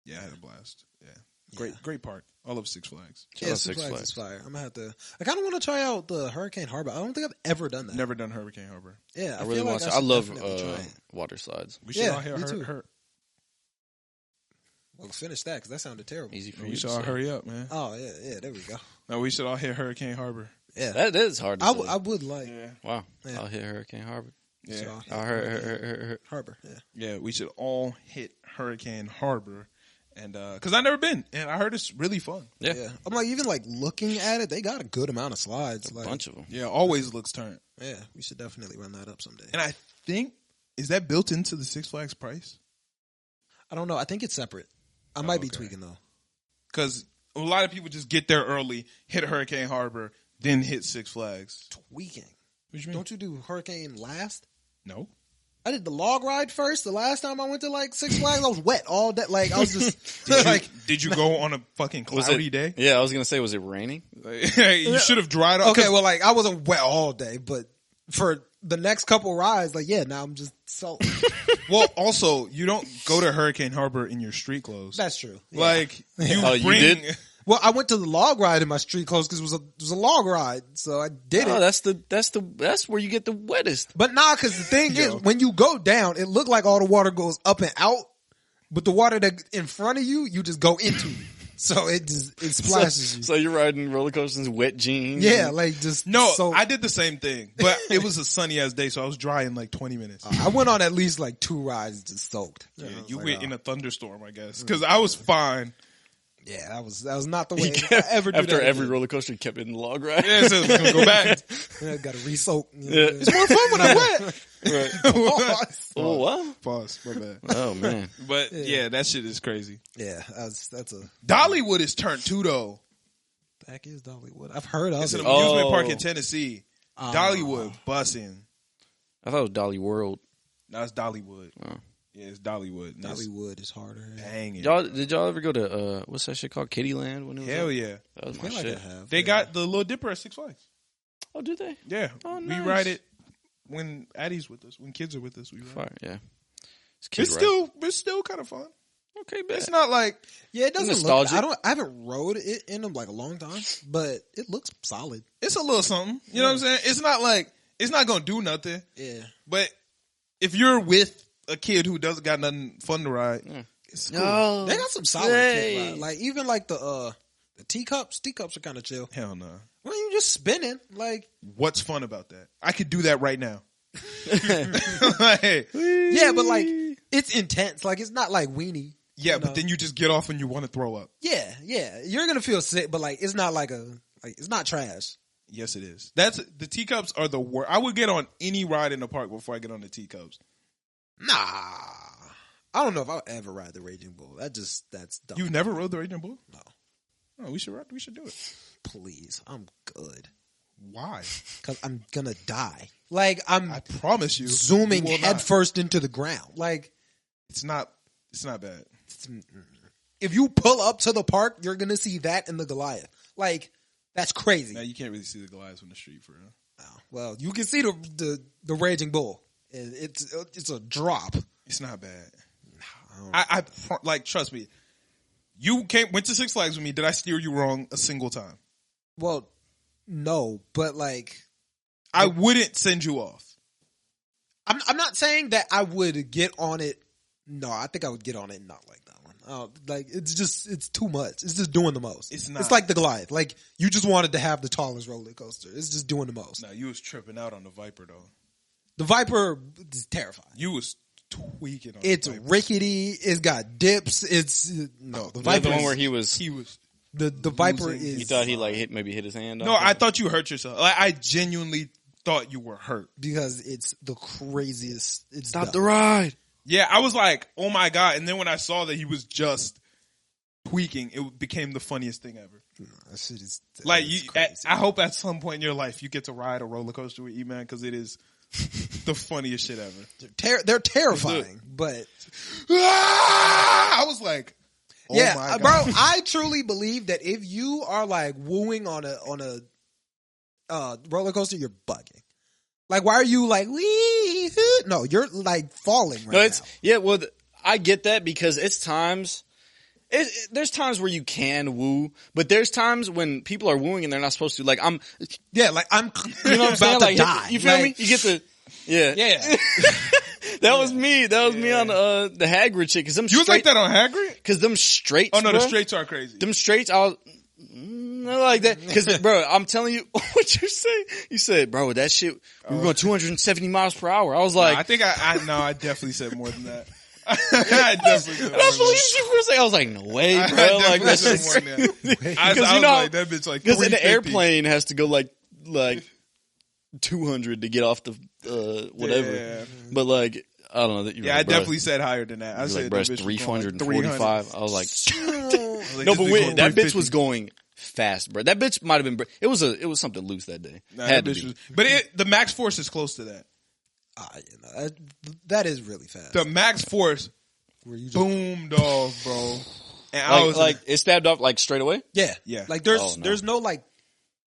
Yeah, I had a blast. Yeah. Great park. I love Six Flags. Yeah, Six Flags is fire. I'm gonna have to. I kind of want to try out the Hurricane Harbor. I don't think I've ever done that. Never done Hurricane Harbor. Yeah, I really want to. I love water slides. We should all me too. hurry. Well, finish that because that sounded terrible. Easy for We you. should all hurry up, man. Oh yeah, there we go. No, we should all hit Hurricane Harbor. Yeah, That is hard to say. I would like. Yeah. Wow. Yeah. I'll hit Hurricane Harbor. Yeah. I'll hurt. Harbor. Yeah. Yeah, we should all hit Hurricane Harbor. And because I've never been, and I heard it's really fun. Yeah. I'm like, even like looking at it, they got a good amount of slides. A Like, bunch of them. Yeah, always looks turned. yeah, we should definitely run that up someday. And I think, is that built into the Six Flags price? I don't know. I think it's separate. I might be okay. tweaking though. Because a lot of people just get there early, hit Hurricane Harbor, then hit Six Flags. Tweaking. What you mean? Don't you do Hurricane last? No. I did the log ride first. The last time I went to like Six Flags, I was wet all day. Like I was just Did you go on a fucking cloudy day? Yeah, I was gonna say, was it raining? You should have dried off. okay. Well, like I wasn't wet all day, but for the next couple rides, like now I'm just soaked. Well, also, you don't go to Hurricane Harbor in your street clothes. That's true. Yeah. Like you Oh, you bring. did? Well, I went to the log ride in my street clothes because it was a log ride, so I did Oh, it. that's where you get the wettest. But nah, because the thing is, when you go down, it looked like all the water goes up and out, but the water that in front of you, you just go into. So it splashes you. So you're riding roller coasters in wet jeans. Yeah, like just No, So I did the same thing, but it was a sunny ass day, so I was dry in like 20 minutes. I went on at least like 2 rides just soaked. Yeah, I was you like, went oh. in a thunderstorm, I guess, because I was fine. Yeah, that was not the way I ever do After that every again. roller coaster, you kept it in the log ride. Yeah, so it's gonna go back. Yeah, got to re-soak. Yeah. It's more fun when I'm wet. Right. Oh, what? Pause. My bad. Oh, man. But yeah, that shit is crazy. Yeah, that's a Dollywood is turned too, though. back is Dollywood. I've heard of It's an it. amusement park in Tennessee. Dollywood bussing. I thought it was Dolly World. No, it's Dollywood. Oh. Yeah, it's Dollywood. And it's Dollywood is harder. banging. Did y'all ever go to, what's that shit called? Kittyland? When it was Hell up? yeah. That was I my feel like shit. I have. They got the Little Dipper at Six Flags. Oh, did they? Yeah. Oh, We nice. ride it when Addie's with us. When kids are with us, we ride Fire, it. yeah. It's still kind of fun. Okay, bet. It's not like Yeah, it doesn't nostalgic. look. I haven't rode it in like a long time, but it looks solid. it's a little something. You know what I'm saying? It's not like it's not gonna do nothing. Yeah, But if you're with a kid who doesn't got nothing fun to ride, it's cool. No. they got some solid Hey. kid ride. Like even like the teacups. Teacups are kind of chill. Hell no. Well, you just spinning like What's fun about that? I could do that right now. Like, yeah, but like it's intense. Like it's not like weenie. yeah, you but know? then you just get off and you want to throw up. Yeah, you're gonna feel sick, but like it's not like it's not trash. Yes, it is. The teacups are the worst. I would get on any ride in the park before I get on the teacups. Nah, I don't know if I'll ever ride the Raging Bull. That's dumb. You've never rode the Raging Bull? No. Oh, we should ride. We should do it. Please, I'm good. Why? Because I'm gonna die. Like I'm I promise you, zooming you will head not. first into the ground. Like It's not bad. if you pull up to the park, you're gonna see that in the Goliath. Like that's crazy. Now you can't really see the Goliaths from the street for real. Oh, well, you can see the Raging Bull. It's a drop. It's not bad. I trust me. You went to Six Flags with me. Did I steer you wrong a single time? Well, no, but like I wouldn't send you off. I'm not saying that I would get on it. No, I think I would get on it and not like that one. Like it's too much. It's just doing the most. It's not. It's like the Goliath. Like you just wanted to have the tallest roller coaster. It's just doing the most. No, you was tripping out on the Viper though. The Viper is terrifying. You was tweaking on It's the Viper. rickety. It's got dips. It's no the Viper. The one where is, he was. the Viper losing. is. He thought he like hit his hand. No, off I it. thought you hurt yourself. Like I genuinely thought you were hurt. because it's the craziest. It's Stop dumb. the ride. Yeah, I was like, oh my God. And then when I saw that he was just tweaking, it became the funniest thing ever. That shit is Like, it's you, crazy. I hope at some point in your life you get to ride a roller coaster with E-Man because it is the funniest shit ever. They're terrifying, but I was like, oh yeah, my God. bro. I truly believe that if you are like wooing on a roller coaster, you're bugging. Like, why are you like, wee? No, you're like falling right No, it's now. yeah. Well, I get that because it's times. There's times where you can woo, but there's times when people are wooing and they're not supposed to. Like I'm, Yeah, like I'm you know what I'm saying? about to Like die. you feel Like, me? You get the yeah. Yeah. That was me. That was me on the Hagrid shit. Cause them You was like straight, that on Hagrid? cause them straights. Oh no, the bruh, straights are crazy. Them straights. I was. I like that because, bro, I'm telling you what you say. You said, bro, that shit. We were going 270 miles per hour. I was like, I think I definitely said more than that. I definitely said and more I than believe that. you for a second. I was like, no way, bro. I Like definitely that's said just more than that. I because was like, that bitch like because an 350. airplane has to go like 200 to get off the whatever. Yeah. But like I don't know. That Yeah, I definitely said higher than that. I Like, said bro, that it's bitch was going like 345. I was like, like, no, this but bitch wait, going that bitch 350. was going fast, bro. That bitch might have been. It was something loose that day. Nah, Had that to bitch be. was, but the max force is close to that. that is really fast. The max force Where you just, boomed off, bro. And I was Like it stabbed off like straight away. yeah, Yeah. Like there's Oh, no. there's no like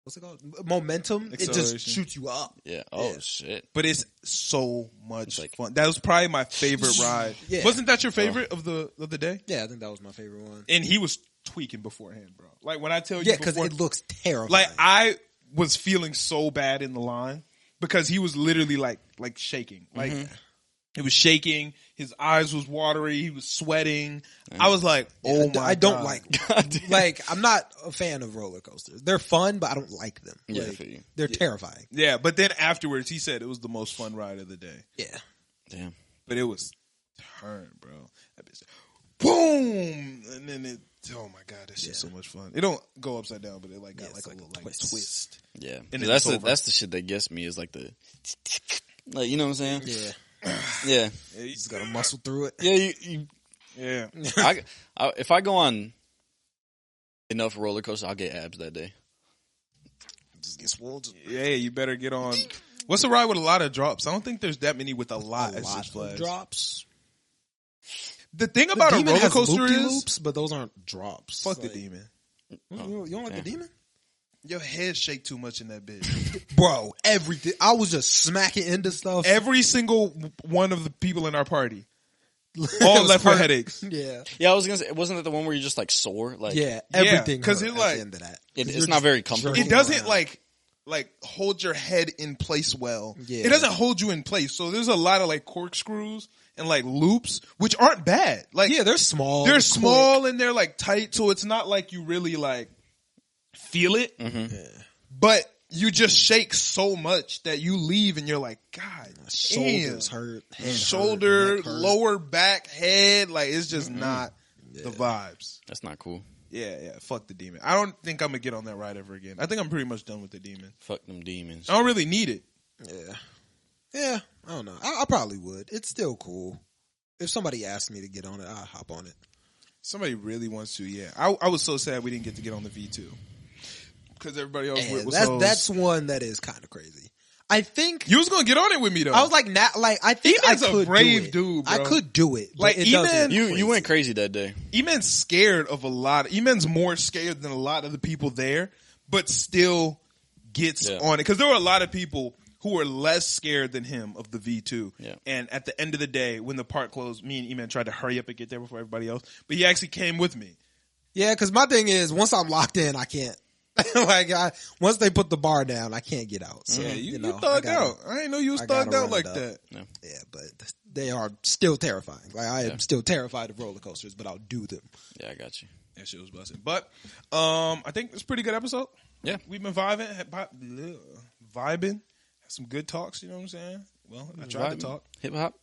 what's it called momentum. It just Acceleration. shoots you up. Yeah. Oh Yeah. shit. but it's so much like- fun. That was probably my favorite ride. Yeah. Wasn't that your favorite of the day? Yeah, I think that was my favorite one. And he was tweaking beforehand, bro. Like when I tell you, Yeah, because before- it looks terrifying. like I was feeling so bad in the line because he was literally like shaking, like it was shaking. His eyes was watery. He was sweating. I was like, oh my! I don't God. like like I'm not a fan of roller coasters. They're fun, but I don't like them. Yeah, I Like, feel you. they're terrifying. Yeah, but then afterwards, he said it was the most fun ride of the day. Yeah. Damn. But it was turn, bro. That bitch, boom, and then it. Oh my god, that shit's so much fun. It don't go upside down, but it like got Yeah, like it's a like a little like twist. twist. Yeah. And That's it's over. that's the shit that gets me is like the like you know what I'm saying? Yeah. Yeah. You just gotta muscle through it. Yeah. You Yeah, if I go on enough roller coasters, I'll get abs that day. Just get swole. yeah. You better get on. What's the ride with a lot of drops? I don't think there's that many with a lot at Six of Flags. drops. The thing The about a Demon roller has coaster is loop-de-loops, but those aren't drops. fuck the Like, demon. You don't like the Demon? Your head shake too much in that bitch. Bro, everything. I was just smacking into stuff. Every single one of the people in our party It all was left with hurt. headaches. Yeah. Yeah, I was gonna say, wasn't that the one where you just like sore? Like, Yeah, everything. 'cause hurt it at like- the end of that. it's You're not just very comfortable. jerking It doesn't around. like hold your head in place well. Yeah. It doesn't hold you in place. So there's a lot of like corkscrews and like loops, which aren't bad. Like Yeah, they're small. they're quick. small and they're like tight, so it's not like you really like feel it. Mm-hmm. But you just shake so much that you leave and you're like, God, Shoulders damn. hurt. Head Shoulder, hurt, neck hurt. lower back, head, like it's just not the vibes. That's not cool. Yeah, fuck the demon. I don't think I'm gonna get on that ride ever again. I think I'm pretty much done with the demon. Fuck them demons. I don't really need it. Yeah, I don't know. I probably would. It's still cool. If somebody asked me to get on it, I'll hop on it. Somebody really wants to, yeah. I was so sad we didn't get to get on the V2 because everybody else And was that's one that is kind of crazy. I think You was gonna get on it with me though. I was like, I think Eman's I a could brave do it. dude, bro. I could do it. Like, Like, it doesn't Eman- look You went crazy. crazy that day. Eman's scared of a lot. Eman's more scared than a lot of the people there, but still gets Yeah. on it because there were a lot of people who were less scared than him of the V2. Yeah. And at the end of the day, when the park closed, me and Eman tried to hurry up and get there before everybody else, but he actually came with me. Yeah, because my thing is, once I'm locked in, I can't. Once they put the bar down, I can't get out. So, Yeah, you know, thugged I gotta- out. I didn't know you was I gotta thugged out run like it up. that. Yeah, but they are still terrifying. Like I am still terrified of roller coasters, but I'll do them. Yeah, I got you. That shit was busting. But I think it's a pretty good episode. Yeah. We've been vibing. Had some good talks, you know what I'm saying? Well, I tried to talk. Hip hop.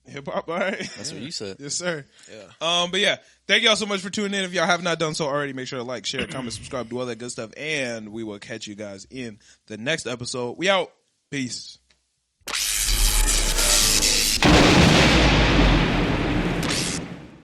Hip hop, all right. That's what you said. Yes, sir. Yeah. But yeah, thank y'all so much for tuning in. If y'all have not done so already, make sure to like, share, comment, subscribe, do all that good stuff. And we will catch you guys in the next episode. We out. Peace.